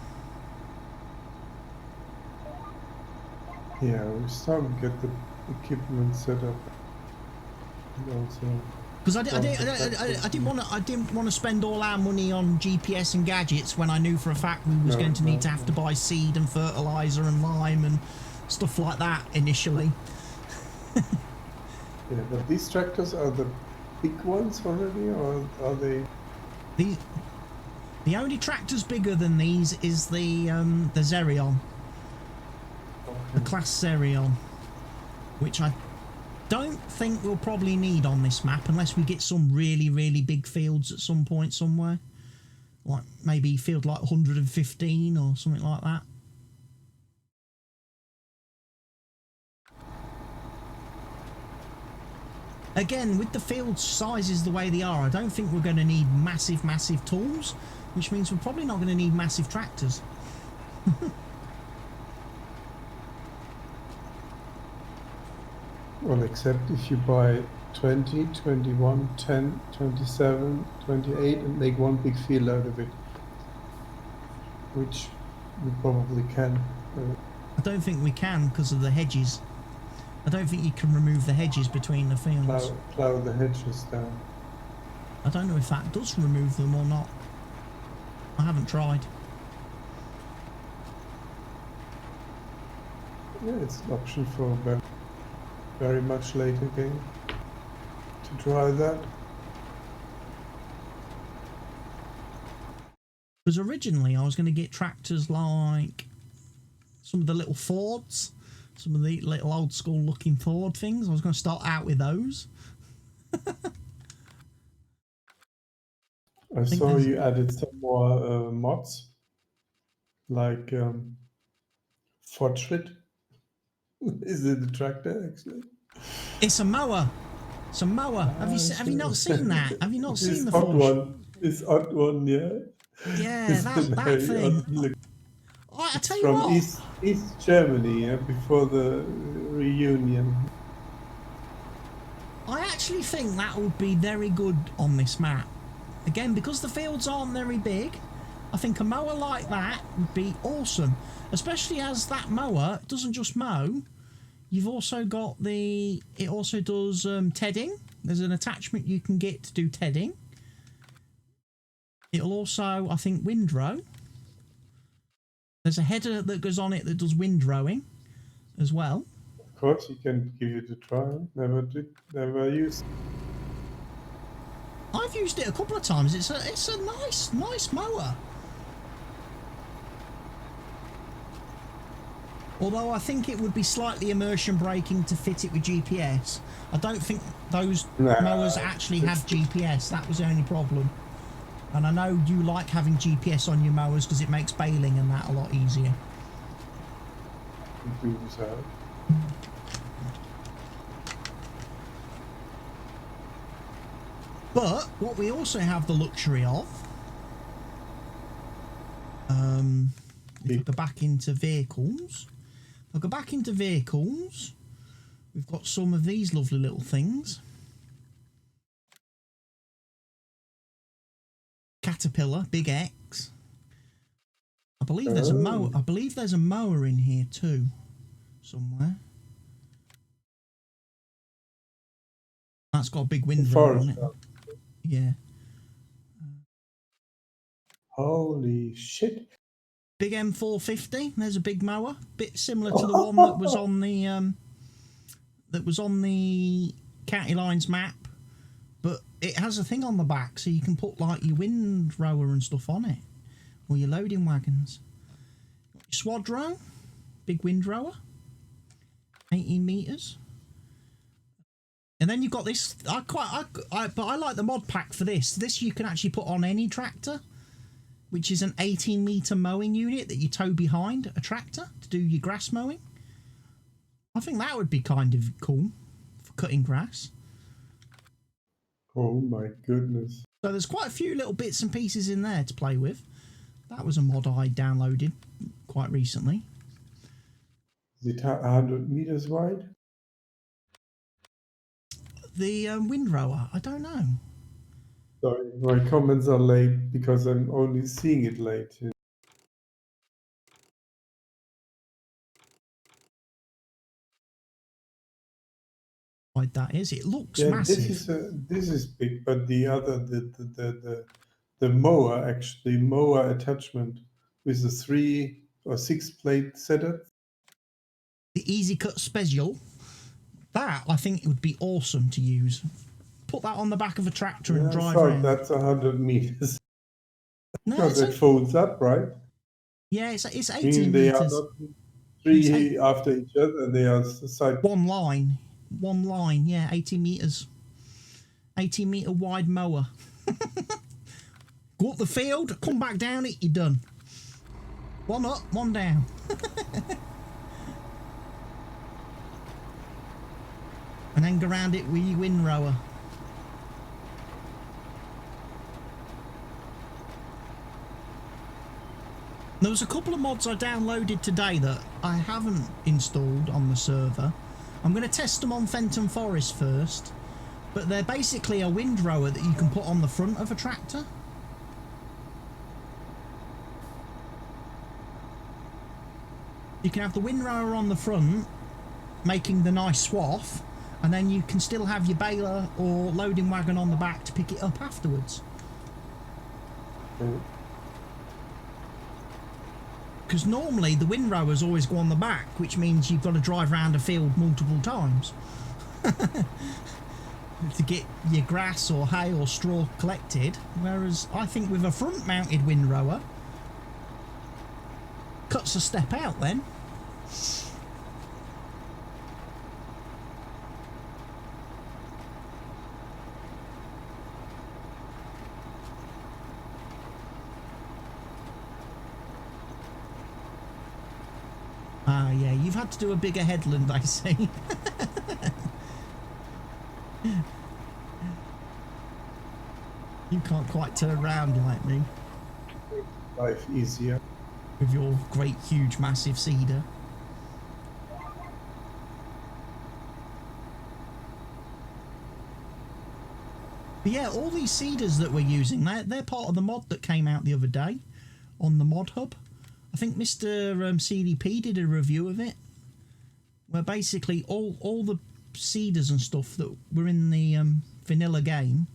Yeah, we're starting to get the equipment set up. And also, because I didn't want to spend all our money on GPS and gadgets when I knew for a fact we was going to need to have to buy seed and fertiliser and lime and stuff like that initially. Yeah, but these tractors are the big ones already, or are they? The only tractors bigger than these is the Xerion, the class Xerion, which I don't think we'll probably need on this map unless we get some really big fields at some point somewhere, like maybe field like 115 or something like that. Again, with the field sizes the way they are, I don't think we're going to need massive tools, which means we're probably not going to need massive tractors. Well, except if you buy 20, 21, 10, 27, 28 and make one big field out of it, which we probably can. I don't think we can because of the hedges. I don't think you can remove the hedges between the fields. Plough the hedges down. I don't know if that does remove them or not. I haven't tried. Yeah, it's an option for very, very much later game to try that. Because originally I was going to get tractors like some of the little Fords, some of the little old school looking Ford things. I was going to start out with those. I saw you added some more mods, like Fortschritt. Is it a tractor actually? It's a mower. It's a mower. Have you not seen that? Have you not seen the full? This odd one, yeah. Yeah, It's that very thing. odd look. I It's tell you from what. East Germany, yeah, before the reunion. I actually think that would be very good on this map. Again, because the fields aren't very big, I think a mower like that would be awesome. Especially as that mower doesn't just mow. You've also got the... It also does tedding. There's an attachment you can get to do tedding. It'll also, I think, windrow. There's a header that goes on it that does windrowing as well. Of course, you can give it a try. Never used. I've used it a couple of times. It's a nice mower. Although I think it would be slightly immersion braking to fit it with GPS. I don't think those mowers actually have GPS. That was the only problem. And I know you like having GPS on your mowers because it makes baling and that a lot easier. But what we also have the luxury of, if I go back into vehicles, we've got some of these lovely little things. Caterpillar, Big X. I believe there's a mower. I believe there's a mower in here too, somewhere. That's got a big windrow on it. Yeah. Holy shit! Big M450. There's a big mower, bit similar to the one that was on the County Lines map, but it has a thing on the back so you can put like your windrower and stuff on it, or your loading wagons. Your Swadro, big windrower, 18 meters. And then you've got this. But I like the mod pack for this. This you can actually put on any tractor, which is an 18-meter mowing unit that you tow behind a tractor to do your grass mowing. I think that would be kind of cool for cutting grass. Oh my goodness. So there's quite a few little bits and pieces in there to play with. That was a mod I downloaded quite recently. Is it 100 meters wide? The windrower, I don't know. Sorry, my comments are late because I'm only seeing it late. Wide that is. It looks massive. This is big, but the other the mower actually mower attachment with a 3 or 6 plate setup. The Easy Cut Special. That I think it would be awesome to use. Put that on the back of a tractor and drive around. That's 100 meters. No, because it folds up, right? Yeah, it's 18 meters. They are not three after each other. They are side. One line. Yeah, 18 meters. 18 meter wide mower. Go up the field, come back down it, you're done. One up, one down. And then go around it with your windrower. There was a couple of mods I downloaded today that I haven't installed on the server. I'm going to test them on Fenton Forest first, but they're basically a windrower that you can put on the front of a tractor. You can have the windrower on the front, making the nice swath, And then you can still have your baler or loading wagon on the back to pick it up afterwards. Because normally the windrowers always go on the back, which means you've got to drive around a field multiple times to get your grass or hay or straw collected. Whereas I think with a front mounted windrower, cuts a step out then. Ah, yeah, you've had to do a bigger headland, I see. You can't quite turn around like me. Life easier. With your great, huge, massive cedar. But yeah, all these cedars that we're using, they're part of the mod that came out the other day on the mod hub. I think Mr. CDP did a review of it, where basically all the cedars and stuff that were in the vanilla game,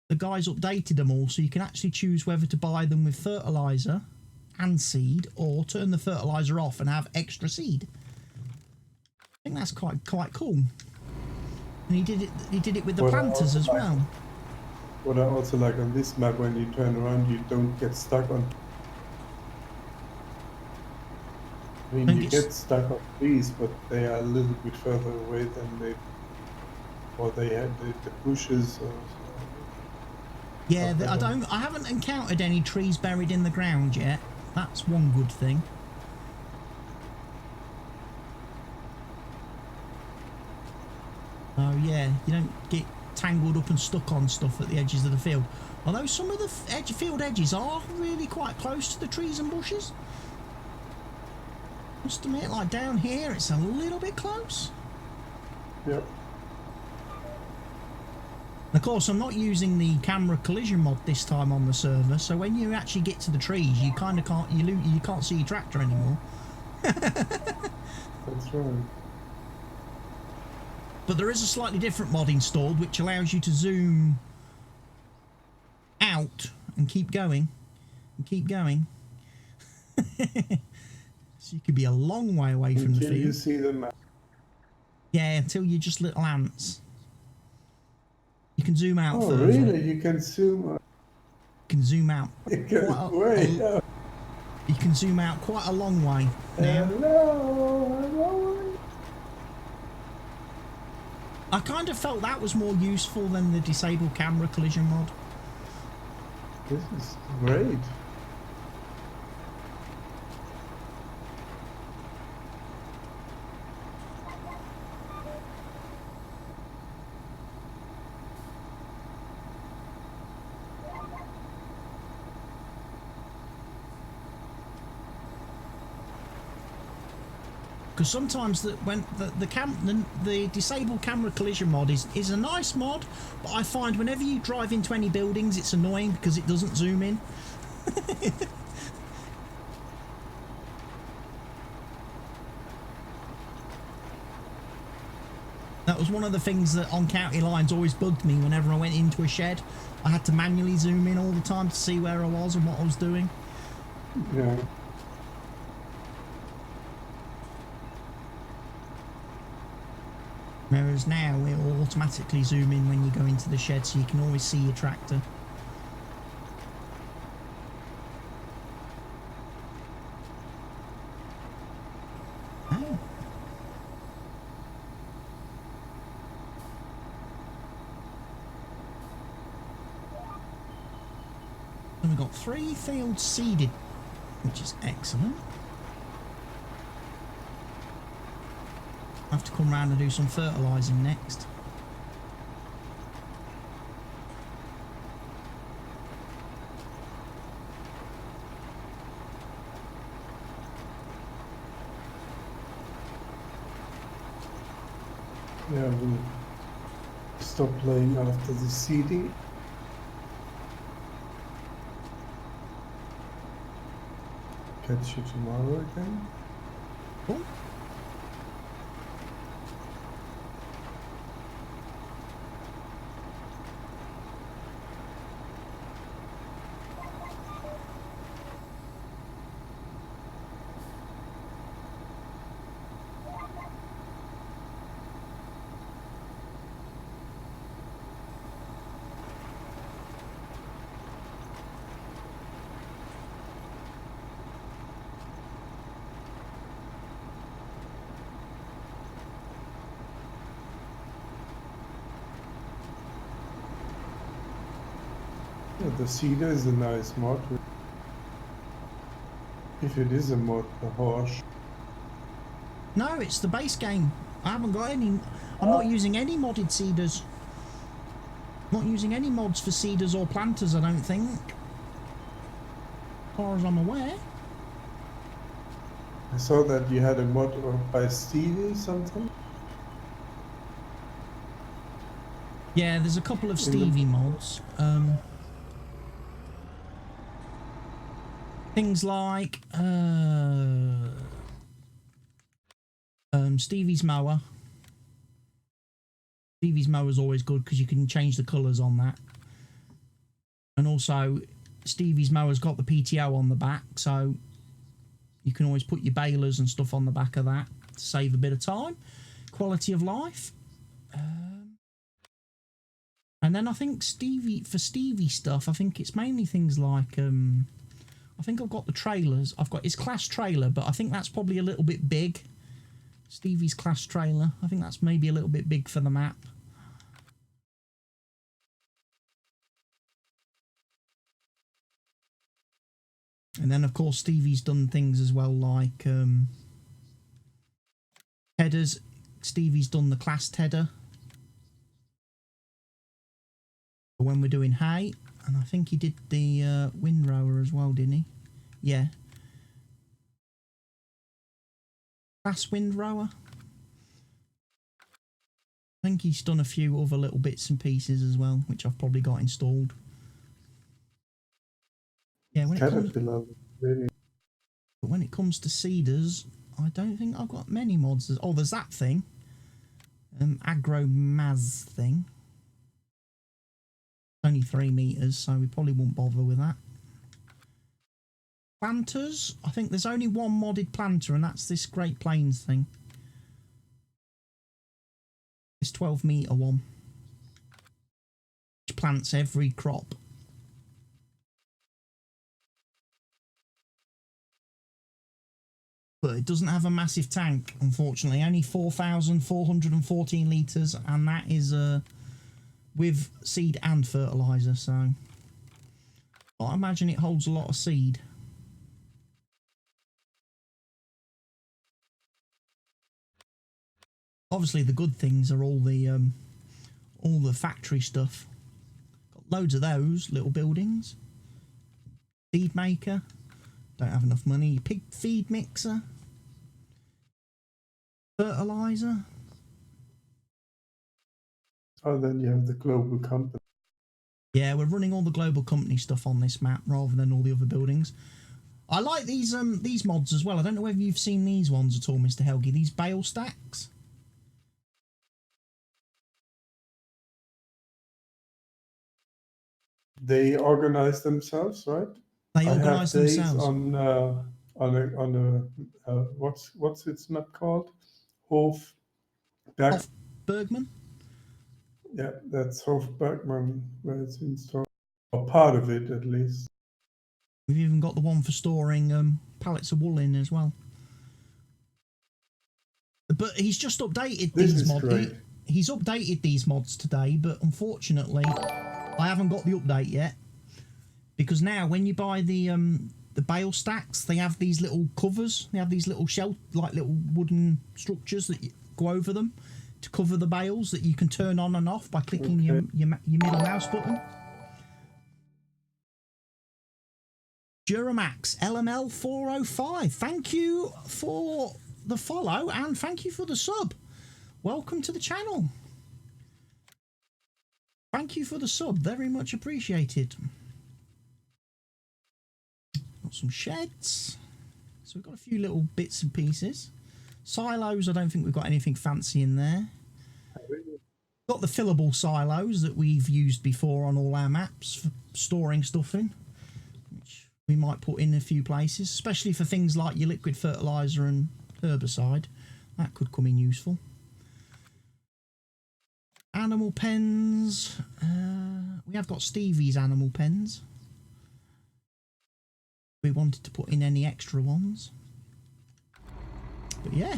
the guys updated them all, so you can actually choose whether to buy them with fertilizer and seed, or turn the fertilizer off and have extra seed. I think that's quite cool. And he did it with the planters as well. What I also like on this map, when you turn around, you don't get stuck on. I mean, you get stuck on trees, but they are a little bit further away than they had the bushes. Yeah, I haven't encountered any trees buried in the ground yet. That's one good thing. Oh yeah, you don't get tangled up and stuck on stuff at the edges of the field. Although some of the field edges are really quite close to the trees and bushes. Must admit, like down here, it's a little bit close. Yep. Of course, I'm not using the camera collision mod this time on the server, so when you actually get to the trees, you kind of can't you can't see your tractor anymore. That's right. But there is a slightly different mod installed which allows you to zoom out and keep going and keep going. So you could be a long way away from the field. Until you see the map. Yeah, until you're just little ants. You can zoom out further. Oh, really? You can zoom out? You can zoom out. You can zoom out quite a long way now. Hello. I kind of felt that was more useful than the disable camera collision mod. This is great. Because sometimes when the disable camera collision mod is a nice mod, but I find whenever you drive into any buildings, it's annoying because it doesn't zoom in. That was one of the things that on county lines always bugged me whenever I went into a shed. I had to manually zoom in all the time to see where I was and what I was doing. Yeah. Whereas now it will automatically zoom in when you go into the shed, so you can always see your tractor. Oh. And we've got 3 fields seeded, which is excellent. I have to come round and do some fertilising next. Yeah, we'll stop playing after the seeding. Catch you tomorrow again. Cool. the cedar is a nice mod. If it is a mod, the horse. No, it's the base game. I haven't got any. I'm not using any modded cedars. Not using any mods for cedars or planters, I don't think. As far as I'm aware. I saw that you had a mod by Stevie something. Yeah, there's a couple of Stevie mods. Things like Stevie's mower. Stevie's mower is always good because you can change the colours on that. And also, Stevie's mower's got the PTO on the back, so you can always put your balers and stuff on the back of that to save a bit of time. Quality of life. And then I think for Stevie stuff, I think it's mainly things like, I think I've got the trailers. I've got his class trailer, but I think that's probably a little bit big. Stevie's class trailer. I think that's maybe a little bit big for the map. And then, of course, Stevie's done things as well like headers. Stevie's done the classed header when we're doing hay. And I think he did the windrower as well, didn't he? Yeah. Class windrower. I think he's done a few other little bits and pieces as well, which I've probably got installed. Yeah, when it comes to cedars, I don't think I've got many mods. Oh, there's that thing. Agro-Maz thing. Only 3 meters, so we probably won't bother with that. Planters, I think there's only one modded planter, and that's this Great Plains thing. This 12 meter one, which plants every crop. But it doesn't have a massive tank, unfortunately. Only 4,414 litres, and that is with seed and fertiliser, so I imagine it holds a lot of seed. Obviously, the good things are all the factory stuff. Got loads of those little buildings. Feed maker. Don't have enough money. Pig feed mixer. Fertiliser. Oh, then you have the global company. Yeah, we're running all the global company stuff on this map rather than all the other buildings. I like these mods as well. I don't know whether you've seen these ones at all, Mr. Helge. These bale stacks. They organize themselves, right? They organise themselves. On a what's its map called? Bergman. Yeah, that's Bergman where it's installed. Or part of it, at least. We've even got the one for storing pallets of wool in as well. But he's just updated these mods. He's updated these mods today, but unfortunately, I haven't got the update yet. Because now, when you buy the bale stacks, they have these little covers. They have these little little wooden structures that go over them to cover the bales that you can turn on and off by clicking your middle mouse button. Duramax LML 405. Thank you for the follow and thank you for the sub. Welcome to the channel. Thank you for the sub. Very much appreciated. Got some sheds. So we've got a few little bits and pieces. Silos, I don't think we've got anything fancy in there. Got the fillable silos that we've used before on all our maps for storing stuff in, which we might put in a few places, especially for things like your liquid fertiliser and herbicide. That could come in useful. Animal pens. We have got Stevie's animal pens. We wanted to put in any extra ones. But yeah,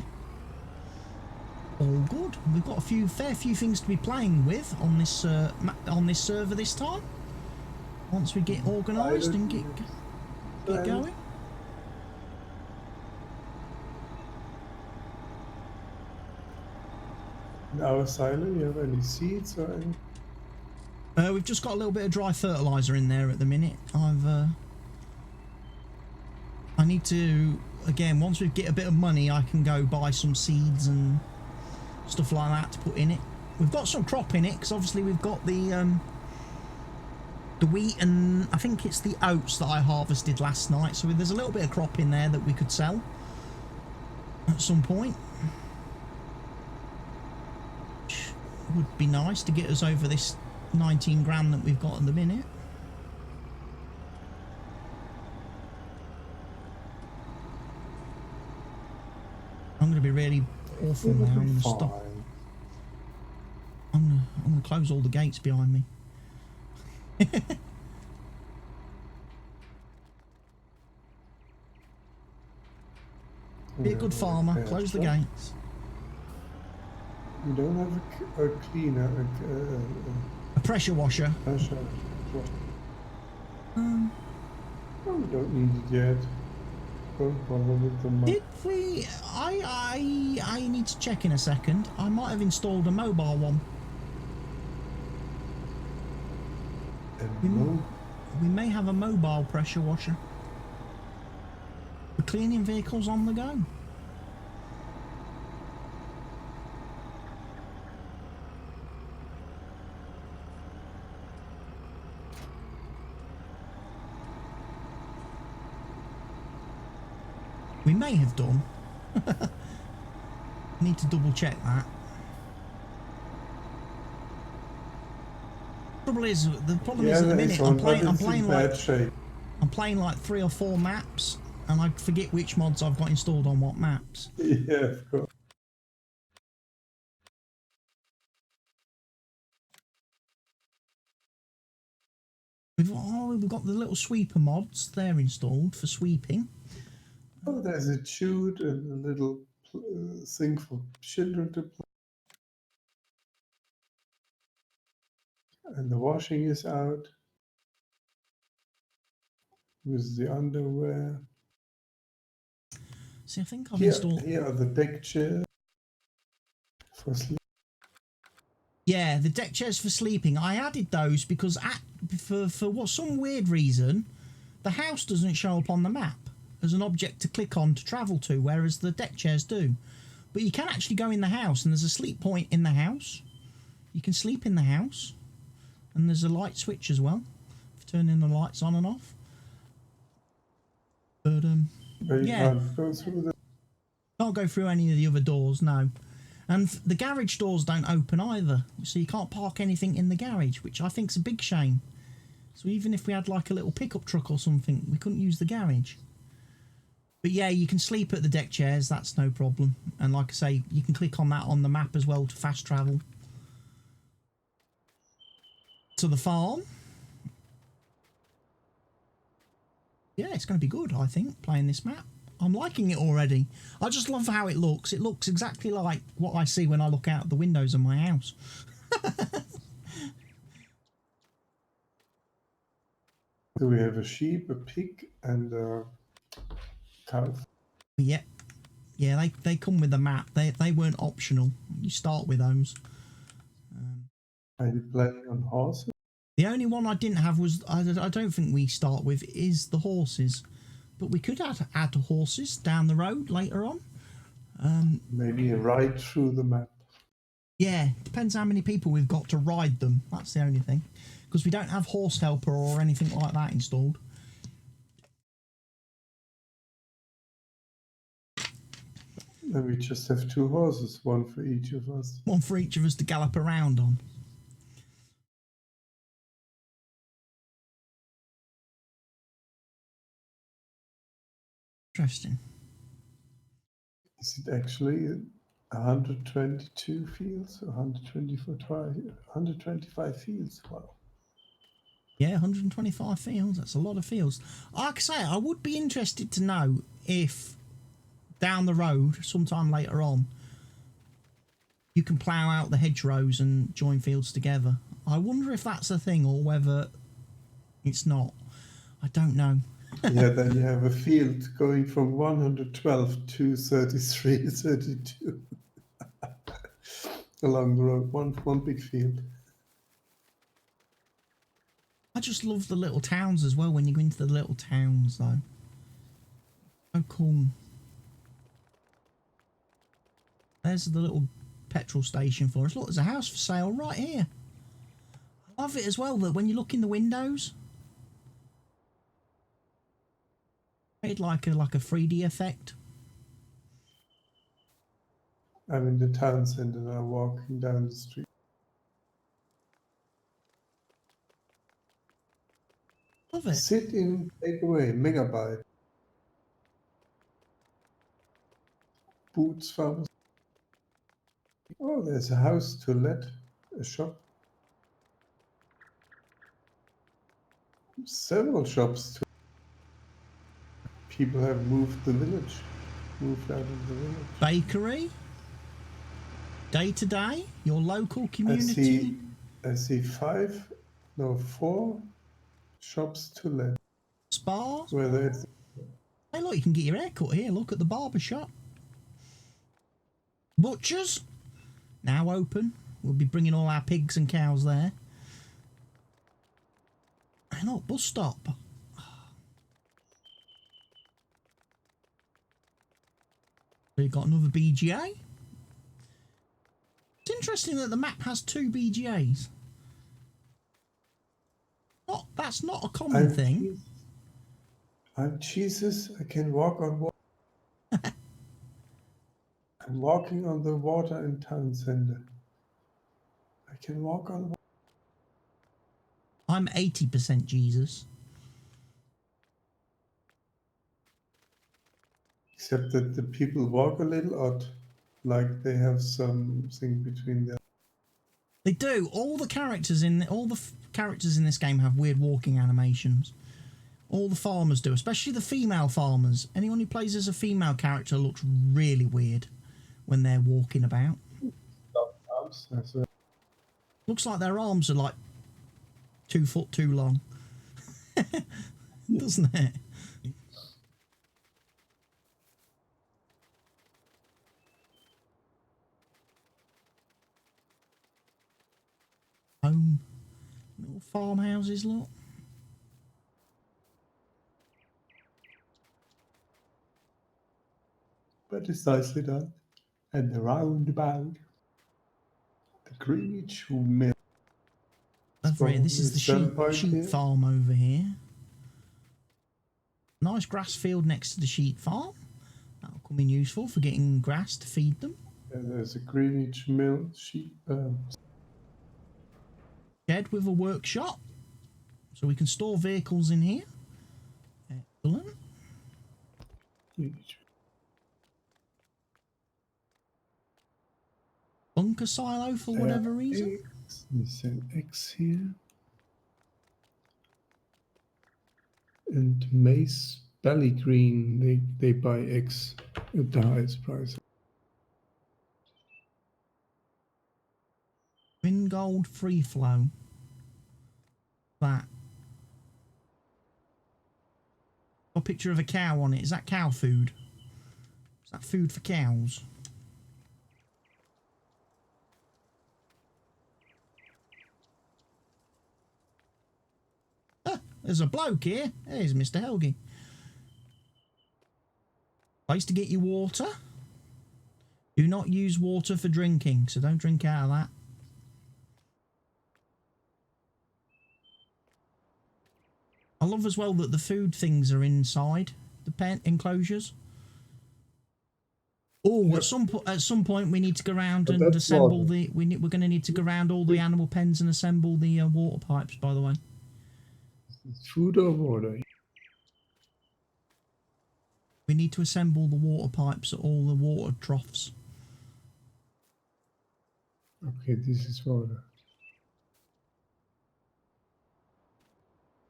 all good. We've got a fair few things to be playing with on this server this time. once we get organised and get going. In our silo, you have any seeds or any? We've just got a little bit of dry fertiliser in there at the minute. I need to, again, once we get a bit of money, I can go buy some seeds and stuff like that to put in it. We've got some crop in it because obviously we've got the wheat and I think it's the oats that I harvested last night. So there's a little bit of crop in there that we could sell at some point. Which would be nice to get us over this 19 grand that we've got at the minute. I'm going to be really awful now. I'm going to stop. I'm going to close all the gates behind me. Be a good farmer. Close the gates. You don't have a cleaner, A pressure washer. Pressure washer. Oh, we don't need it yet. Don't bother with the mud. Did we? I need to check in a second. I might have installed a mobile one. We may have a mobile pressure washer for cleaning vehicles on the go. We may have done. Need to double check that. The problem is at the minute I'm playing like 3 or 4 maps and I forget which mods I've got installed on what maps. Yeah, of course. We've got the little sweeper mods. They're installed for sweeping. Oh, there's a chute and a little thing for children to play. And the washing is out with the underwear. See, I think I've installed... Here are the deck chairs for sleep. Yeah, the deck chairs for sleeping. I added those because for some weird reason, the house doesn't show up on the map as an object to click on to travel to, whereas the deck chairs do. But you can actually go in the house and there's a sleep point in the house. You can sleep in the house. And there's a light switch as well, for turning the lights on and off. But yeah, can't go through any of the other doors, no. And the garage doors don't open either, so you can't park anything in the garage, which I think's a big shame. So even if we had like a little pickup truck or something, we couldn't use the garage. But yeah, you can sleep at the deck chairs, that's no problem. And like I say, you can click on that on the map as well to fast travel to the farm. Yeah, it's going to be good, I think, playing this map. I'm liking it already. I just love how it looks. It looks exactly like what I see when I look out the windows of my house. So we have a sheep, a pig, and a cow. Yeah, yeah, they come with the map. They weren't optional. You start with those. Are you playing on horses? The only one I didn't have was, I don't think we start with, is the horses. But we could add horses down the road later on. Maybe a ride through the map. Yeah, depends how many people we've got to ride them. That's the only thing. Because we don't have horse helper or anything like that installed. Then we just have 2 horses, one for each of us. One for each of us to gallop around on. Interesting. Is it actually 122 fields or 125 fields? Wow. Yeah, 125 fields. That's a lot of fields. Like I say, I would be interested to know if down the road, sometime later on, you can plough out the hedgerows and join fields together. I wonder if that's a thing or whether It's not. I don't know. Yeah, then you have a field going from 112 to 33, 32 along the road. One big field. I just love the little towns as well when you go into the little towns though. So cool. There's the little petrol station for us. Look, there's a house for sale right here. I love it as well that when you look in the windows, it's like a 3D effect. I'm in the town center now, walking down the street. Love it. Sit in, take away, megabyte. Boots Farmers. Oh, there's a house to let, a shop. Several shops to. People have moved the village, moved out of the village. Bakery. Day to day, your local community. I see 4 shops to let. Spa. Whether it's Hey, look, you can get your hair cut here. Look at the barber shop. Butchers. Now open. We'll be bringing all our pigs and cows there. Hey, look, bus stop. We've got another BGA. It's interesting that the map has 2 BGAs. That's not a common thing. I'm Jesus. I can walk on water. I'm walking on the water in town center. I can walk on water. I'm 80% Jesus. Except that the people walk a little odd, like they have something between them. They do. All the characters in this game have weird walking animations. All the farmers do, especially the female farmers. Anyone who plays as a female character looks really weird when they're walking about. Looks like their arms are like 2 foot too long. Doesn't it? Home. Little farmhouses, look. But it's nicely done. And the roundabout. The Greenwich Valley. Over here, this is the sheep farm over here. Nice grass field next to the sheep farm. That'll come in useful for getting grass to feed them. And there's a Greenwich Mill sheep. Shed with a workshop, so we can store vehicles in here. Excellent. Bunker silo for whatever reason. There's an X here. And Mace Belly Green, they buy X at the highest price. Ringold free flow. That. A picture of a cow on it. Is that cow food? Is that food for cows? Ah, there's a bloke here. There's Mr. Helge. Place to get your water. Do not use water for drinking, so don't drink out of that. I love as well that the food things are inside the pen enclosures. Oh, yep. At some point we need to go around and assemble the. We're going to need to go around all the animal pens and assemble the water pipes. By the way, food or water? We need to assemble the water pipes at all the water troughs. Okay, this is water.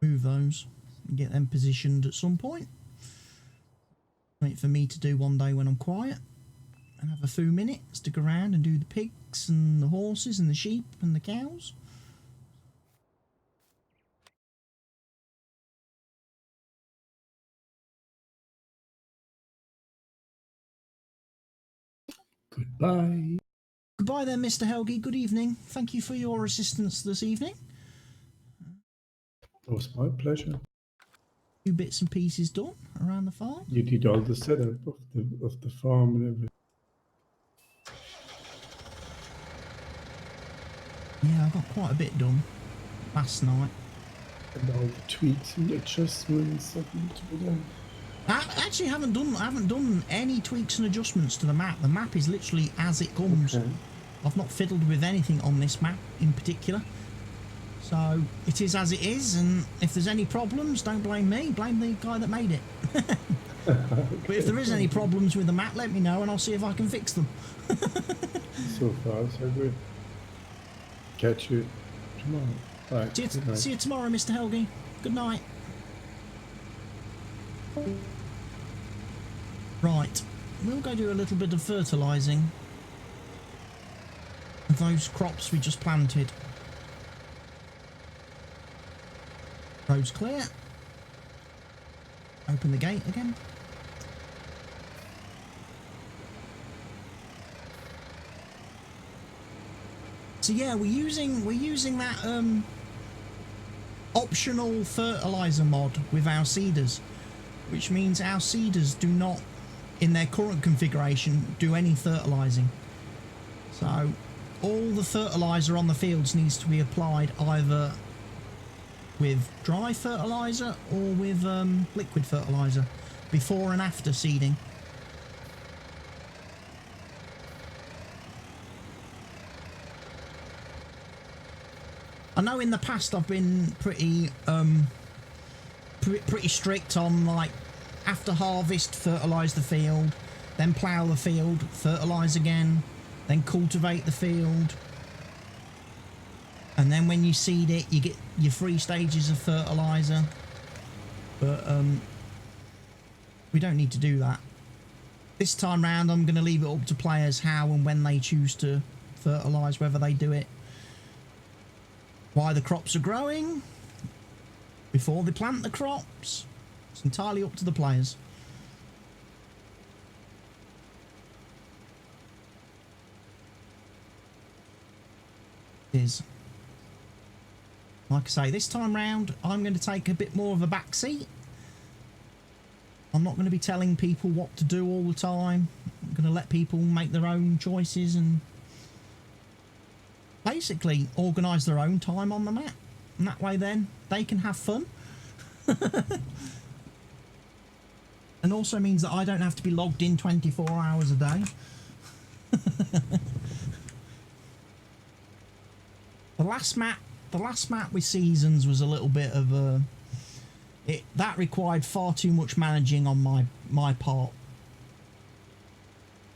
Move those and get them positioned at some point. Wait for me to do one day when I'm quiet and have a few minutes, stick around and do the pigs and the horses and the sheep and the cows. Goodbye. Goodbye then, Mr. Helge. Good evening. Thank you for your assistance this evening. It was my pleasure. Few bits and pieces done around the farm. You did all the setup of the farm and everything. Yeah, I got quite a bit done last night. And all the tweaks and adjustments that need to be done. I actually haven't done any tweaks and adjustments to the map. The map is literally as it comes. Okay. I've not fiddled with anything on this map in particular. So it is as it is, and if there's any problems, don't blame me, blame the guy that made it. But if there is any problems with the map, let me know and I'll see if I can fix them. So far, so good. Catch you tomorrow. Bye. See you tomorrow, Mr. Helge. Good night. Right, we'll go do a little bit of fertilising of those crops we just planted. Road's clear. Open the gate again. So yeah, we're using that optional fertilizer mod with our seeders, which means our seeders do not, in their current configuration, do any fertilizing. So all the fertilizer on the fields needs to be applied either with dry fertilizer or with liquid fertilizer before and after seeding. I know in the past I've been pretty strict on, like, after harvest fertilise the field, then plough the field, fertilise again, then cultivate the field, and then when you seed it you get your 3 stages of fertiliser. But we don't need to do that. This time round I'm going to leave it up to players how and when they choose to fertilise, whether they do it while the crops are growing, before they plant the crops. It's entirely up to the players. It is. Like I say, this time round I'm going to take a bit more of a back seat. I'm not going to be telling people what to do all the time. I'm going to let people make their own choices and basically organise their own time on the map. And that way then they can have fun. And also means that I don't have to be logged in 24 hours a day. The last map with seasons was a little bit of a... that required far too much managing on my part.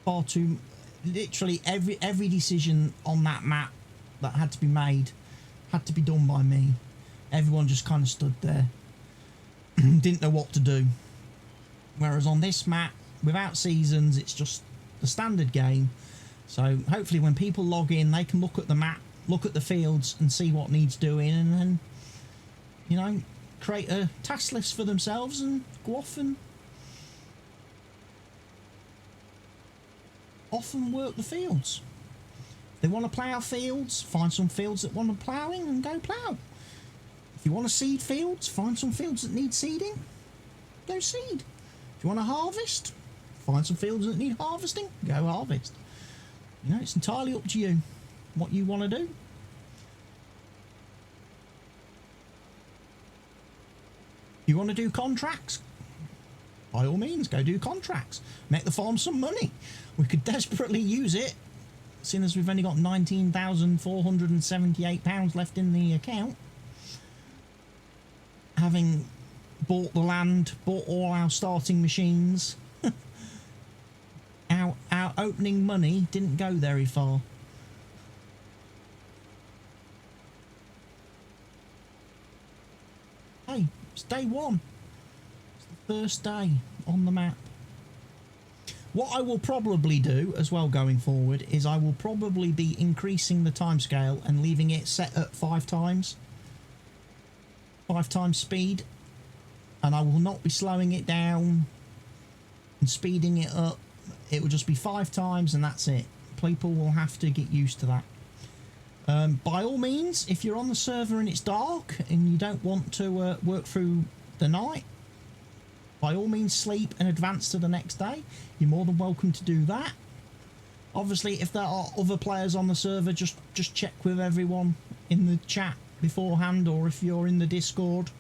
Far too... Literally every decision on that map that had to be made had to be done by me. Everyone just kind of stood there. Didn't know what to do. Whereas on this map, without seasons, it's just the standard game. So hopefully when people log in, they can look at the map, look at the fields and see what needs doing, and then, you know, create a task list for themselves and go off and work the fields. If they want to plough fields, find some fields that want ploughing and go plough. If you want to seed fields, find some fields that need seeding, go seed. If you want to harvest, find some fields that need harvesting, go harvest. You know, it's entirely up to you what you want to do. If you want to do contracts, by all means, go do contracts. Make the farm some money. We could desperately use it, seeing as we've only got £19,478 left in the account. Having bought the land, bought all our starting machines, our opening money didn't go very far. Hey, it's day 1. It's the first day on the map. What I will probably do as well going forward is I will probably be increasing the timescale and leaving it set at 5 times. 5 times speed. And I will not be slowing it down and speeding it up. It will just be 5 times and that's it. people will have to get used to that. By all means, if you're on the server and it's dark and you don't want to work through the night, by all means sleep and advance to the next day. You're more than welcome to do that. Obviously, if there are other players on the server, just check with everyone in the chat beforehand, or if you're in the Discord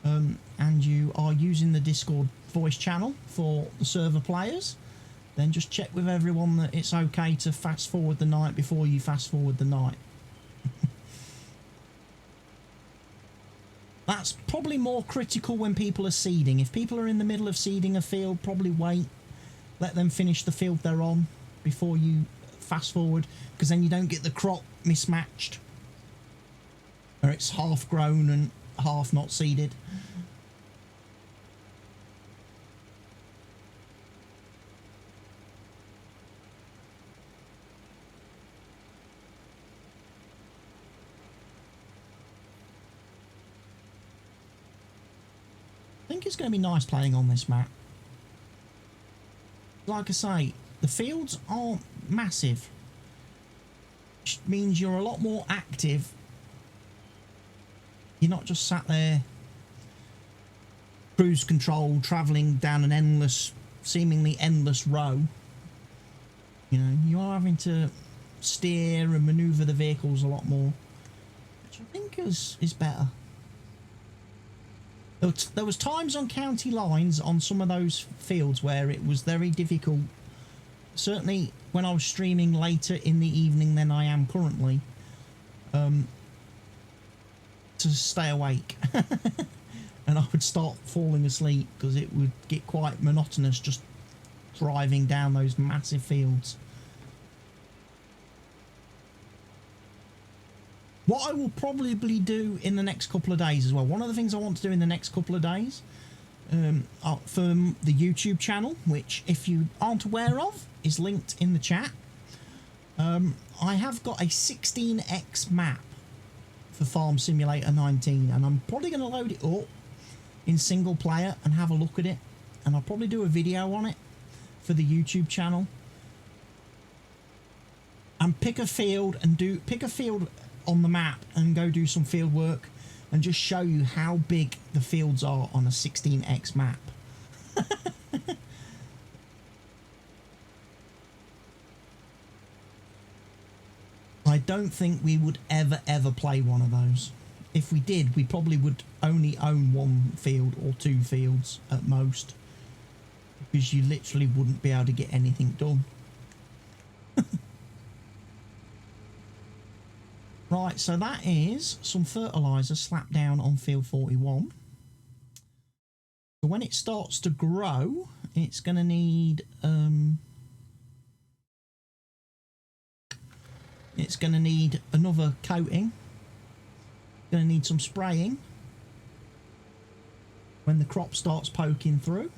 and you are using the Discord voice channel for the server players, then just check with everyone that it's okay to fast forward the night before you fast forward the night. That's probably more critical when people are seeding. If people are in the middle of seeding a field, probably wait. Let them finish the field they're on before you fast forward, because then you don't get the crop mismatched, where it's half grown and half not seeded. I think it's going to be nice playing on this map. Like I say, the fields aren't massive, which means you're a lot more active. You're not just sat there cruise control travelling down an endless, seemingly endless row. You know, you are having to steer and manoeuvre the vehicles a lot more, which I think is better. There was times on county lines on some of those fields where it was very difficult, certainly when I was streaming later in the evening than I am currently, to stay awake. And I would start falling asleep because it would get quite monotonous just driving down those massive fields. What I will probably do in the next couple of days as well, one of the things I want to do in the next couple of days for the YouTube channel, which if you aren't aware of is linked in the chat, I have got a 16x map for Farm Simulator 19, and I'm probably going to load it up in single player and have a look at it, and I'll probably do a video on it for the YouTube channel and pick a field on the map and go do some field work and just show you how big the fields are on a 16x map. I don't think we would ever play one of those. If we did, we probably would only own one field or two fields at most, because you literally wouldn't be able to get anything done. Right, so that is some fertiliser slapped down on field 41. So when it starts to grow, it's going to need another coating. Going to need some spraying when the crop starts poking through.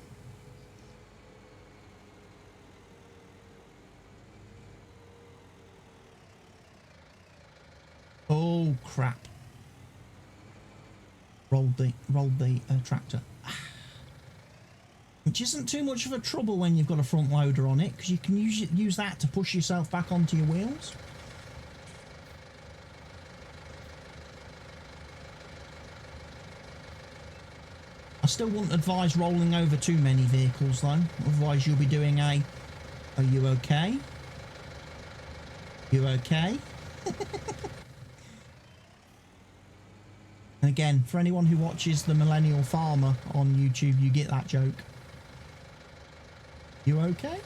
Oh crap! Rolled the tractor, which isn't too much of a trouble when you've got a front loader on it, because you can use that to push yourself back onto your wheels. I still wouldn't advise rolling over too many vehicles though, otherwise you'll be doing a "Are you okay? You okay?" And again, for anyone who watches the Millennial Farmer on YouTube, you get that joke. You okay?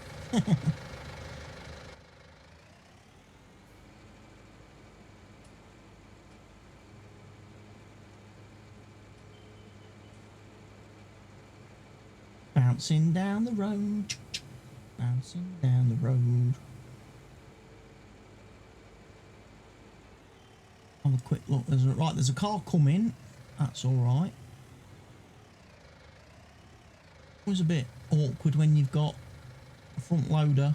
Bouncing down the road, bouncing down the road. Have a quick look. There's a car coming. That's all right. Always a bit awkward when you've got a front loader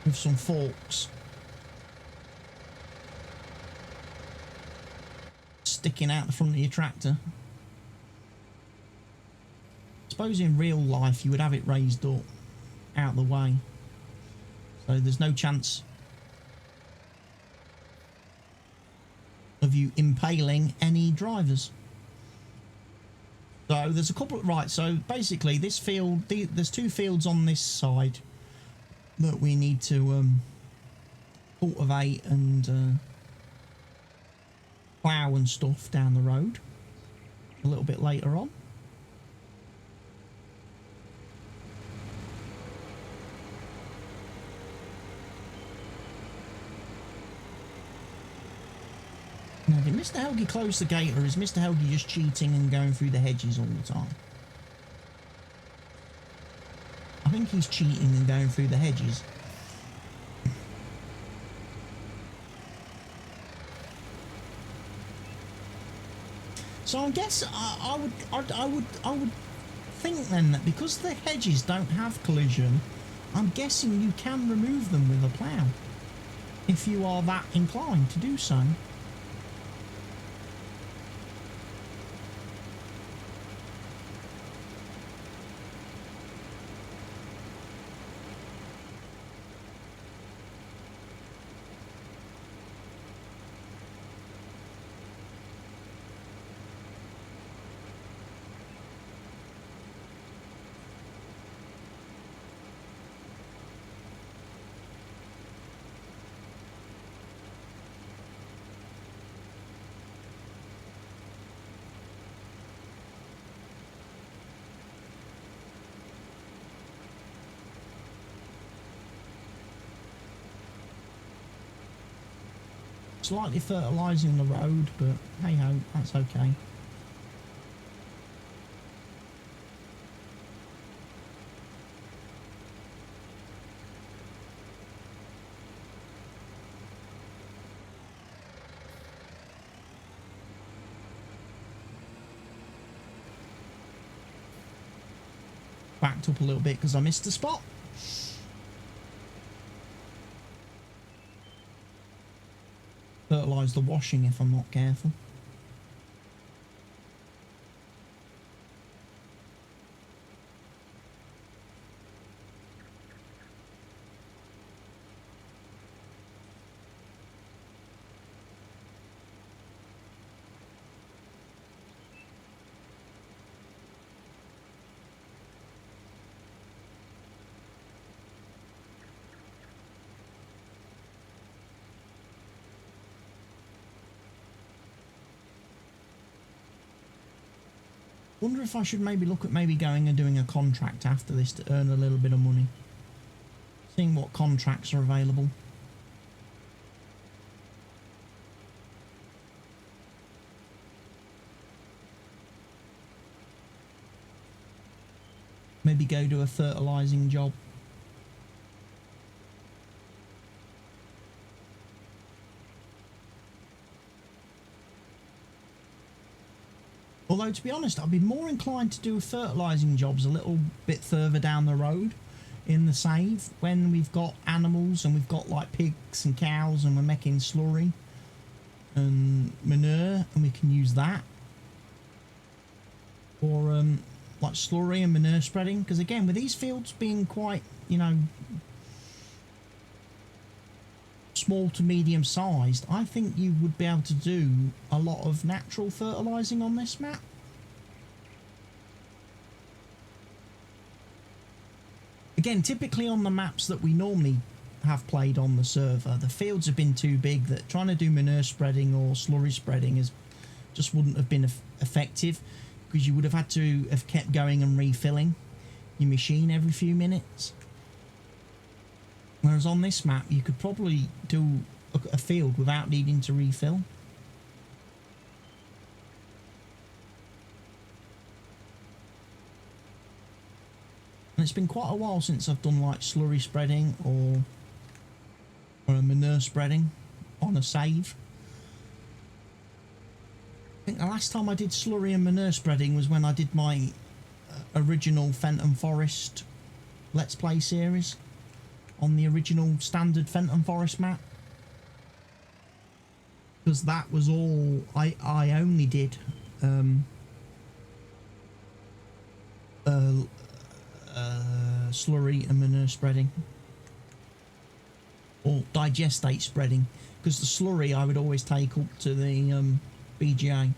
with some forks sticking out the front of your tractor. I suppose in real life you would have it raised up. out of the way. So there's no chance of you impaling any drivers. So there's a couple, right, so basically this field, there's 2 fields on this side that we need to cultivate and plough and stuff down the road a little bit later on. Now, did Mr. Helge close the gate, or is Mr. Helge just cheating and going through the hedges all the time? I think he's cheating and going through the hedges. So I guess I would think then that because the hedges don't have collision, I'm guessing you can remove them with a plough if you are that inclined to do so. Slightly fertilising the road, but hey ho, that's okay. Backed up a little bit because I missed the spot. Fertilise the washing if I'm not careful. Wonder if I should maybe look at maybe going and doing a contract after this to earn a little bit of money. Seeing what contracts are available. Maybe go do a fertilising job. Although, to be honest, I'd be more inclined to do fertilising jobs a little bit further down the road in the save when we've got animals and we've got like pigs and cows and we're making slurry and manure and we can use that. Or like slurry and manure spreading, because again, with these fields being quite, you know, small to medium sized, I think you would be able to do a lot of natural fertilising on this map. Again, typically on the maps that we normally have played on the server, the fields have been too big that trying to do manure spreading or slurry spreading just wouldn't have been effective, because you would have had to have kept going and refilling your machine every few minutes. Whereas on this map, you could probably do a field without needing to refill. And it's been quite a while since I've done like slurry spreading or a manure spreading on a save. I think the last time I did slurry and manure spreading was when I did my original Fenton Forest Let's Play series on the original standard Fenton Forest map, because that was all I only did slurry and manure spreading, or digestate spreading, because the slurry I would always take up to the BGA,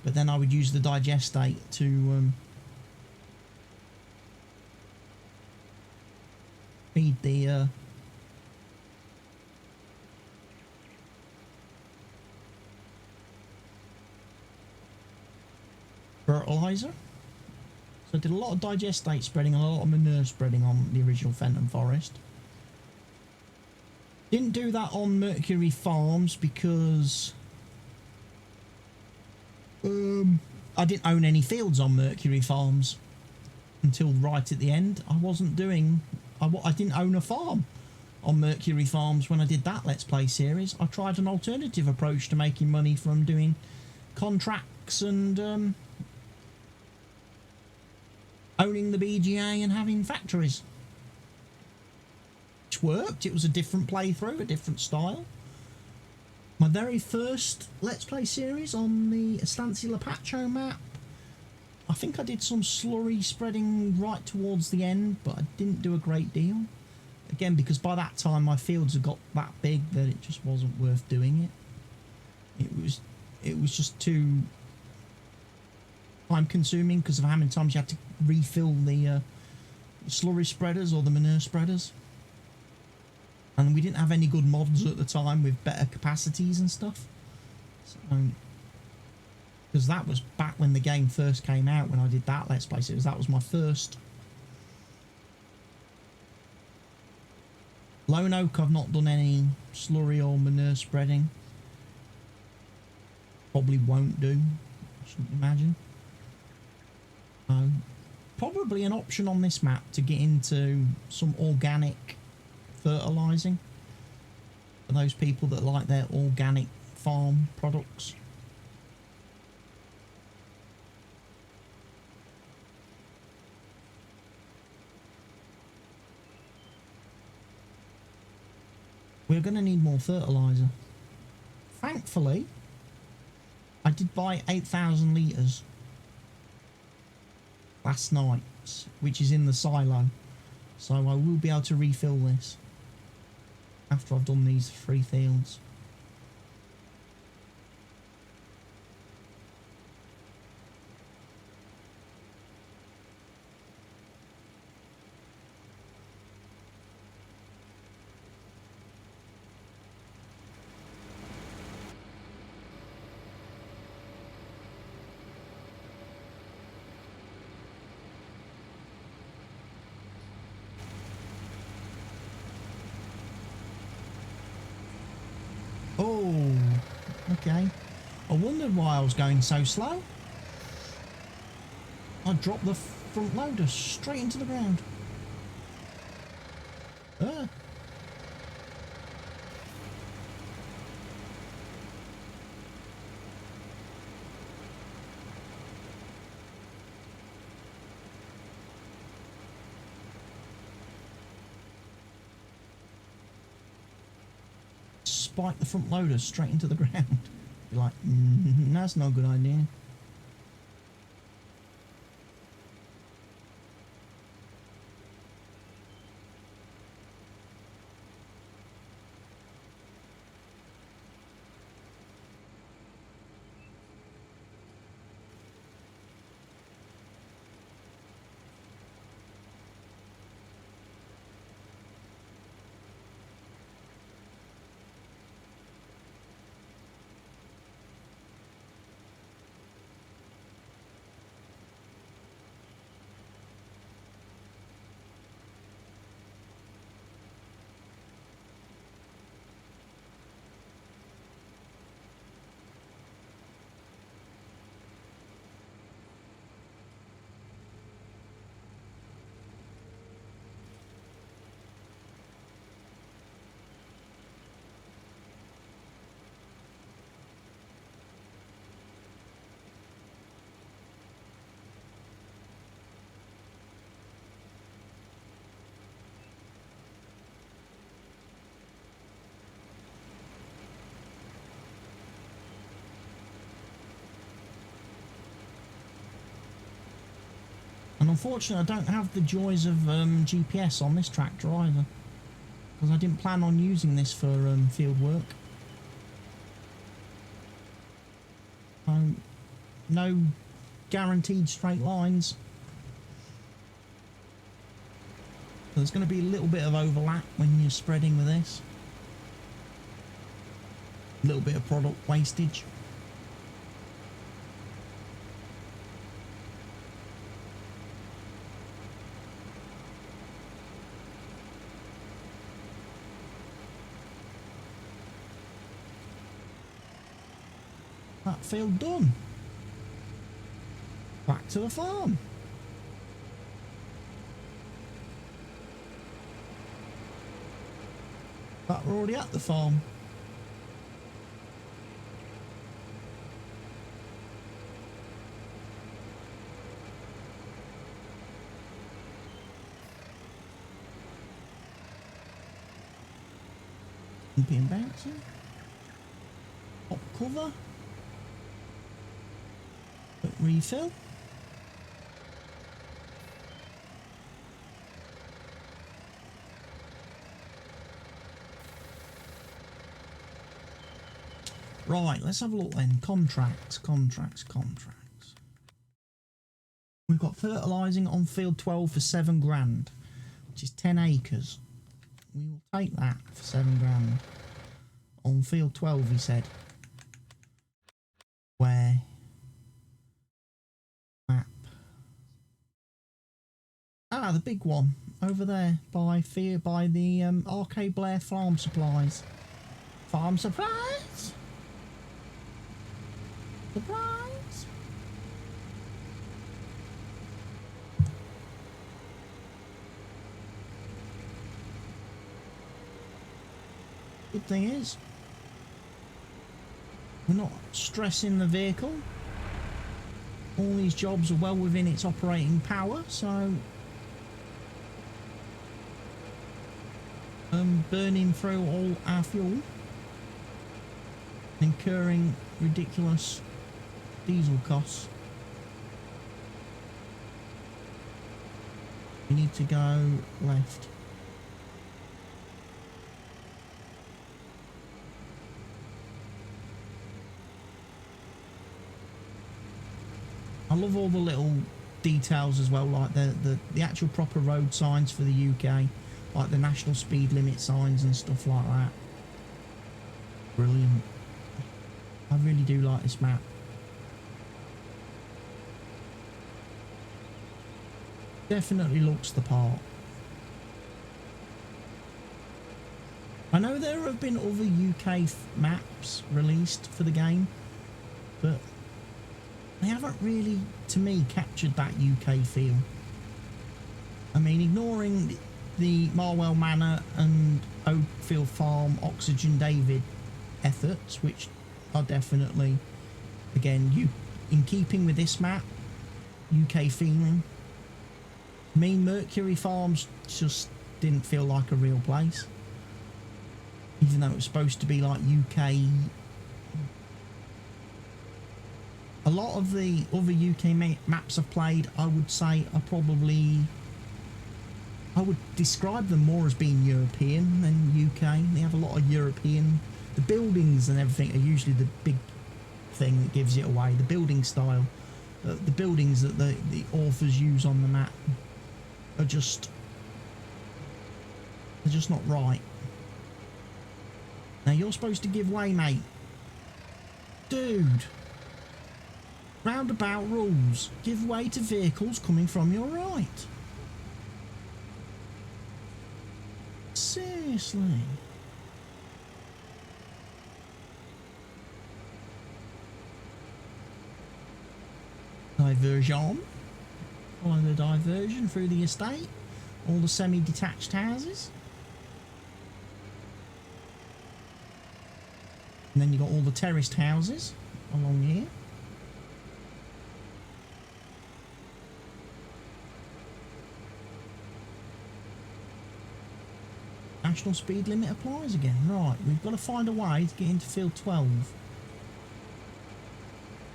but then I would use the digestate to feed the fertilizer. So I did a lot of digestate spreading and a lot of manure spreading on the original Fenton Forest. Didn't do that on Mercury Farms because I didn't own any fields on Mercury Farms until right at the end. I didn't own a farm on Mercury Farms when I did that Let's Play series. I tried an alternative approach to making money from doing contracts and owning the BGA and having factories. Which worked. It was a different playthrough, a different style. My very first Let's Play series on the Estancia Lapacho map, I think I did some slurry spreading right towards the end, but I didn't do a great deal. Again, because by that time my fields had got that big that it just wasn't worth doing it. It was just too time consuming because of how many times you had to refill the slurry spreaders or the manure spreaders. And we didn't have any good mods at the time with better capacities and stuff. So, because that was back when the game first came out, when I did that Let's Play series. That was my first. Lone Oak, I've not done any slurry or manure spreading. Probably won't do, I shouldn't imagine. Probably an option on this map to get into some organic fertilising for those people that like their organic farm products. We're going to need more fertiliser. Thankfully, I did buy 8,000 litres last night, which is in the silo, so I will be able to refill this after I've done these 3 fields. Oh, okay. I wondered why I was going so slow. I dropped the front loader straight into the ground. Spike the front loader straight into the ground. Be like, that's not a good idea. Unfortunately, I don't have the joys of GPS on this tractor either, because I didn't plan on using this for field work. No guaranteed straight lines. So there's going to be a little bit of overlap when you're spreading with this. A little bit of product wastage. That field done. Back to the farm. But we're already at the farm. Being bouncing. Pop cover. Quick refill. Right, let's have a look then. Contracts. We've got fertilising on field 12 for 7 grand, which is 10 acres. We will take that for 7 grand. On field 12, he said. Where? Map. Ah, the big one over there by the Arcade Blair Farm Supplies. Farm supplies. Surprise! Good thing is, we're not stressing the vehicle. All these jobs are well within its operating power, so burning through all our fuel, incurring ridiculous diesel costs. We need to go left. I love all the little details as well, like the actual proper road signs for the UK, like the national speed limit signs and stuff like that. Brilliant. I really do like this map. Definitely looks the part. I know there have been other UK maps released for the game, but they haven't really, to me, captured that UK feel. I mean, ignoring the Marwell Manor and Oakfield Farm Oxygen David efforts, which are definitely, again, in keeping with this map, UK feeling. Mean Mercury Farms just didn't feel like a real place, even though it was supposed to be like UK. A lot of the other UK maps I've played, I would say, are probably, I would describe them more as being European than UK. They have a lot of European. The buildings and everything are usually the big thing that gives it away. The building style, the buildings that the authors use on the map are just, they're just not right. Now you're supposed to give way, mate. Dude. Roundabout rules. Give way to vehicles coming from your right. Seriously. Diversion. Follow the diversion through the estate. All the semi-detached houses. And then you've got all the terraced houses along here. National speed limit applies again. Right, we've got to find a way to get into field 12.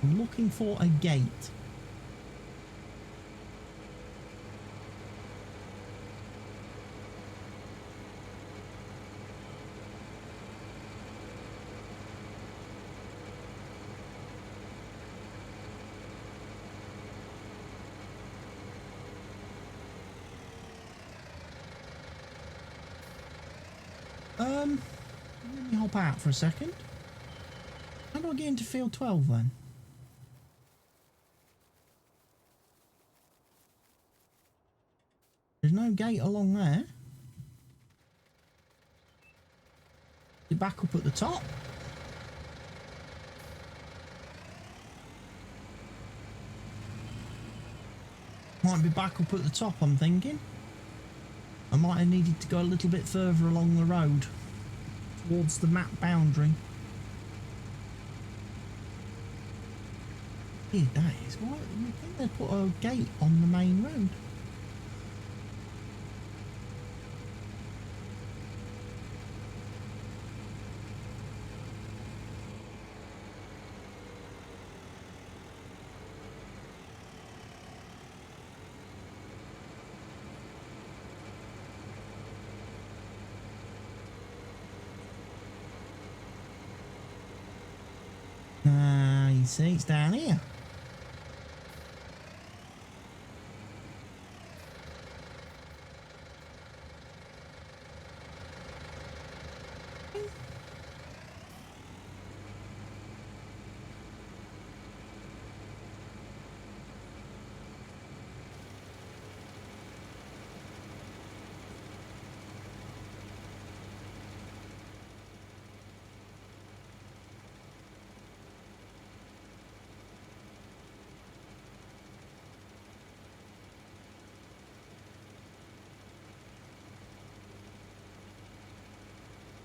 I'm looking for a gate. Let me hop out for a second. How do I get into field 12 then? There's no gate along there. You're back up at the top. Might be back up at the top, I'm thinking. I might have needed to go a little bit further along the road towards the map boundary. Here, that is. Why? You think they'd put a gate on the main road? You see, it's down here.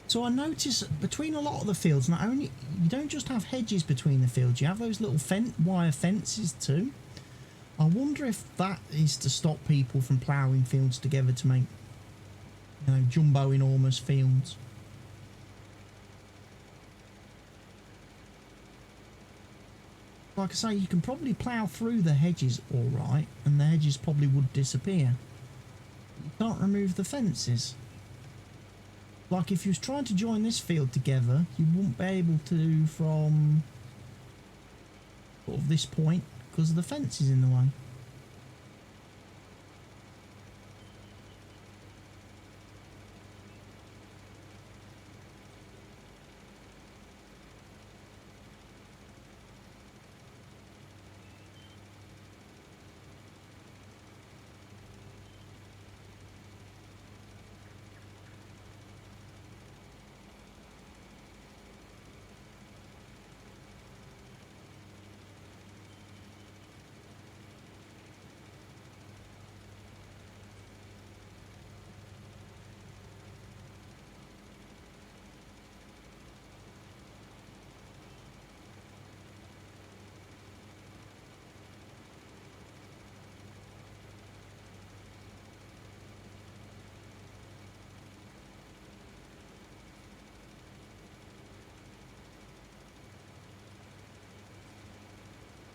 So I notice between a lot of the fields, not only you don't just have hedges between the fields, you have those little wire fences too. I wonder if that is to stop people from ploughing fields together to make, you know, jumbo enormous fields. Like I say, you can probably plough through the hedges all right, and the hedges probably would disappear. You can't remove the fences. Like if you was trying to join this field together, you wouldn't be able to from sort of this point because the fence is in the way.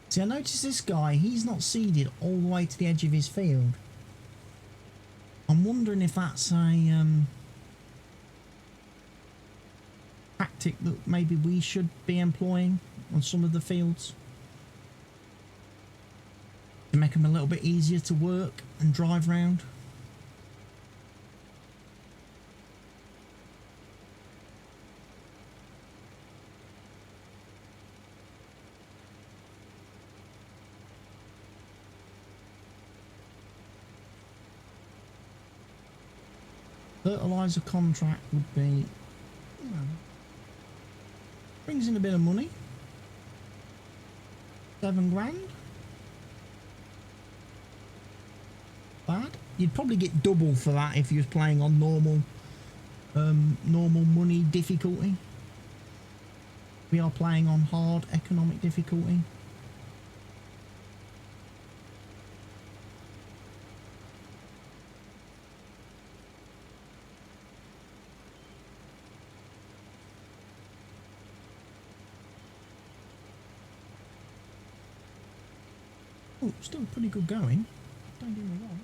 See, I noticed this guy, he's not seeded all the way to the edge of his field. I'm wondering if that's a tactic that maybe we should be employing on some of the fields to make them a little bit easier to work and drive round. Fertiliser contract would be, you know, brings in a bit of money. 7 grand. Bad. You'd probably get double for that if you was playing on normal money difficulty. We are playing on hard economic difficulty. Oh, still pretty good going. Don't get me wrong.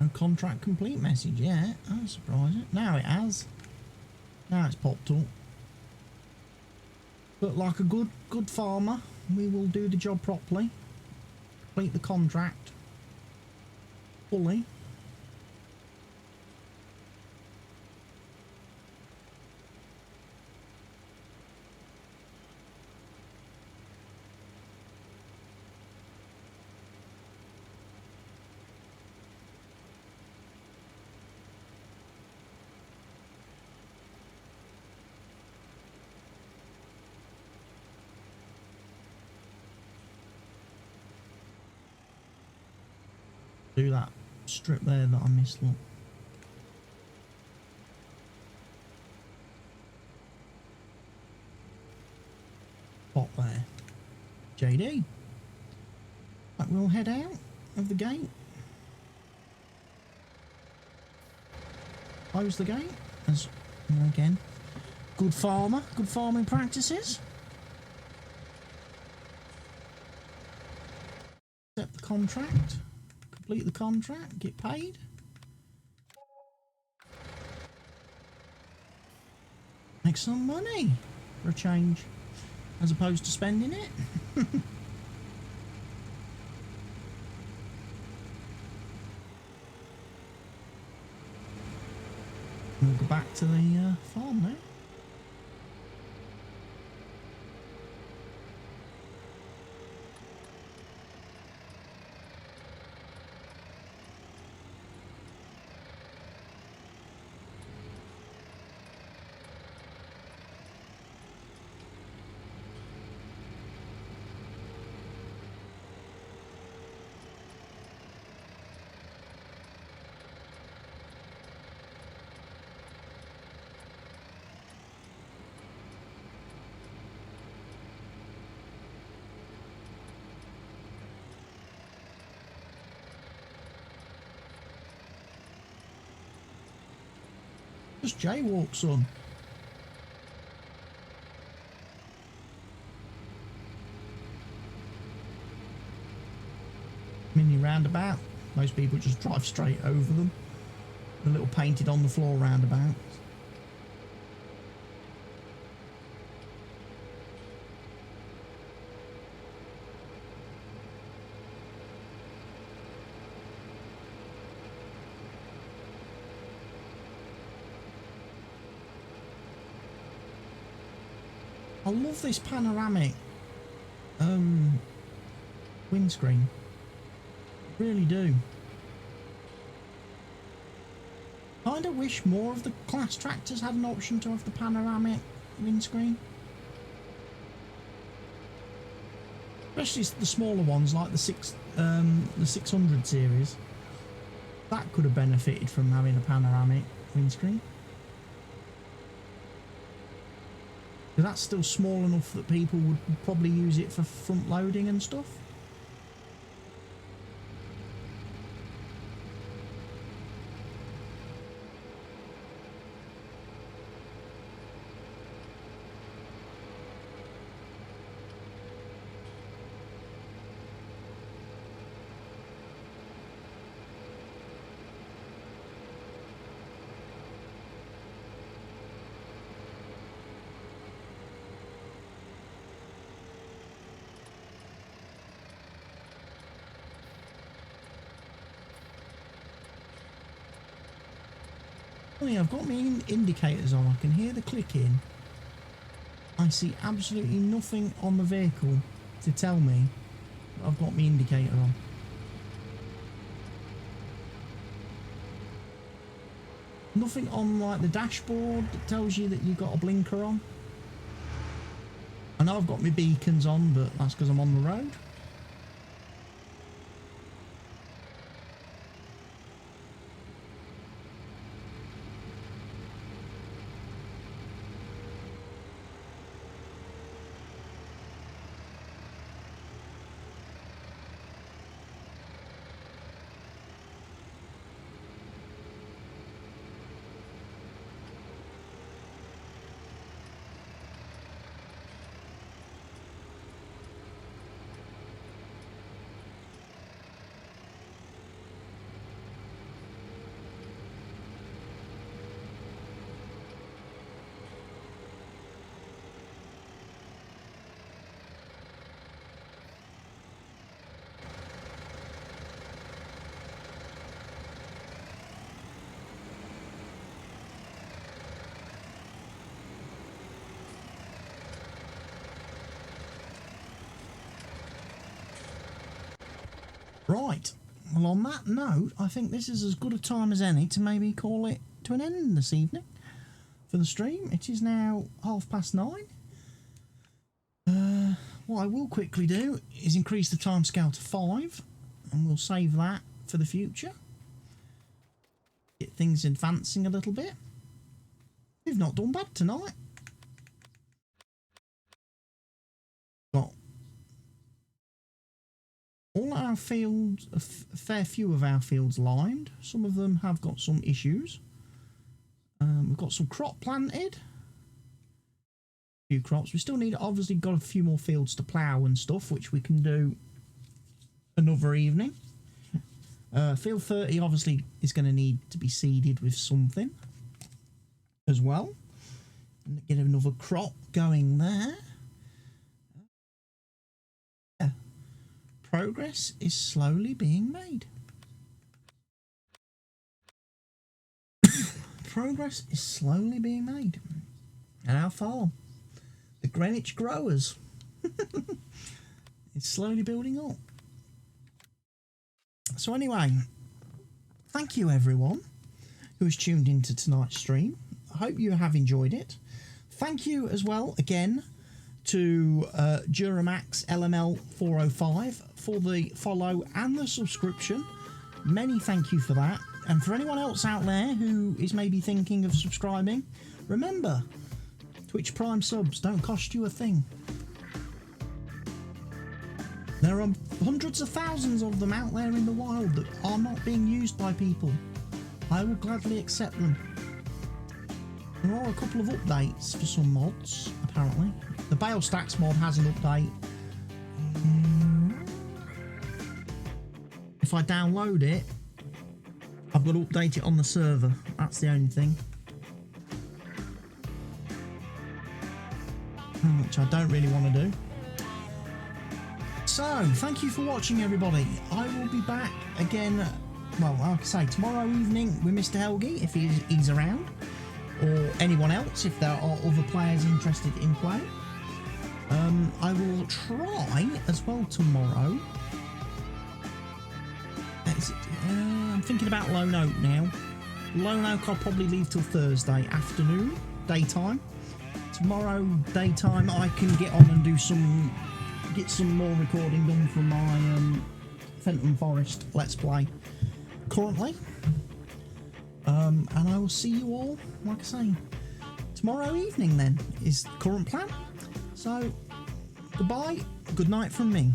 No contract complete message yet. That's surprising. Now it has. Now it's popped up. But like a good farmer, we will do the job properly. Complete the contract fully. Do that strip there that I missed, look. Pop there. JD. Right, we'll head out of the gate. Close the gate. As again, good farmer, good farming practices. Accept the contract. Complete the contract, get paid. Make some money for a change, as opposed to spending it. We'll go back to the farm now. Just jaywalk, son. Mini roundabout. Most people just drive straight over them. The little painted on the floor roundabout. I love this panoramic windscreen. Really do. Kinda wish more of the class tractors had an option to have the panoramic windscreen. Especially the smaller ones like the 600 series. That could have benefited from having a panoramic windscreen. That's still small enough that people would probably use it for front loading and stuff. I've got my indicators on. I can hear the clicking. I see absolutely nothing on the vehicle to tell me that I've got my indicator on. Nothing on like the dashboard that tells you that you've got a blinker on. I know I've got my beacons on, but that's because I'm on the road. Right, well on that note, I think this is as good a time as any to maybe call it to an end this evening for the stream. It is now 9:30. What I will quickly do is increase the timescale to 5, and we'll save that for the future. Get things advancing a little bit. We've not done bad tonight. Got all our fields, a fair few of our fields lined. Some of them have got some issues. We've got some crop planted. A few crops. We still need, obviously, got a few more fields to plough and stuff, which we can do another evening. Field 30 obviously is going to need to be seeded with something as well. And get another crop going there. Yeah. Progress is slowly being made. Progress is slowly being made. And our farm, the Greenwich growers, is slowly building up. So anyway, thank you everyone who has tuned into tonight's stream. I hope you have enjoyed it. Thank you as well again to Duramax LML 405 for the follow and the subscription. Many thank you for that. And for anyone else out there who is maybe thinking of subscribing, remember, Twitch Prime subs don't cost you a thing. There are hundreds of thousands of them out there in the wild that are not being used by people. I will gladly accept them. There are a couple of updates for some mods, apparently. The Bale Stacks mod has an update. If I download it, I've got to update it on the server. That's the only thing. Which I don't really want to do. So, thank you for watching, everybody. I will be back again, well, like I say, tomorrow evening with Mr. Helge, if he's around. Or anyone else, if there are other players interested in playing. I will try as well tomorrow. I'm thinking about Lone Oak now. Lone Oak I'll probably leave till Thursday afternoon, daytime. Tomorrow daytime I can get on and do get some more recording done for my Fenton Forest Let's Play currently. And I will see you all, like I say, tomorrow evening then is the current plan. So goodbye, good night from me.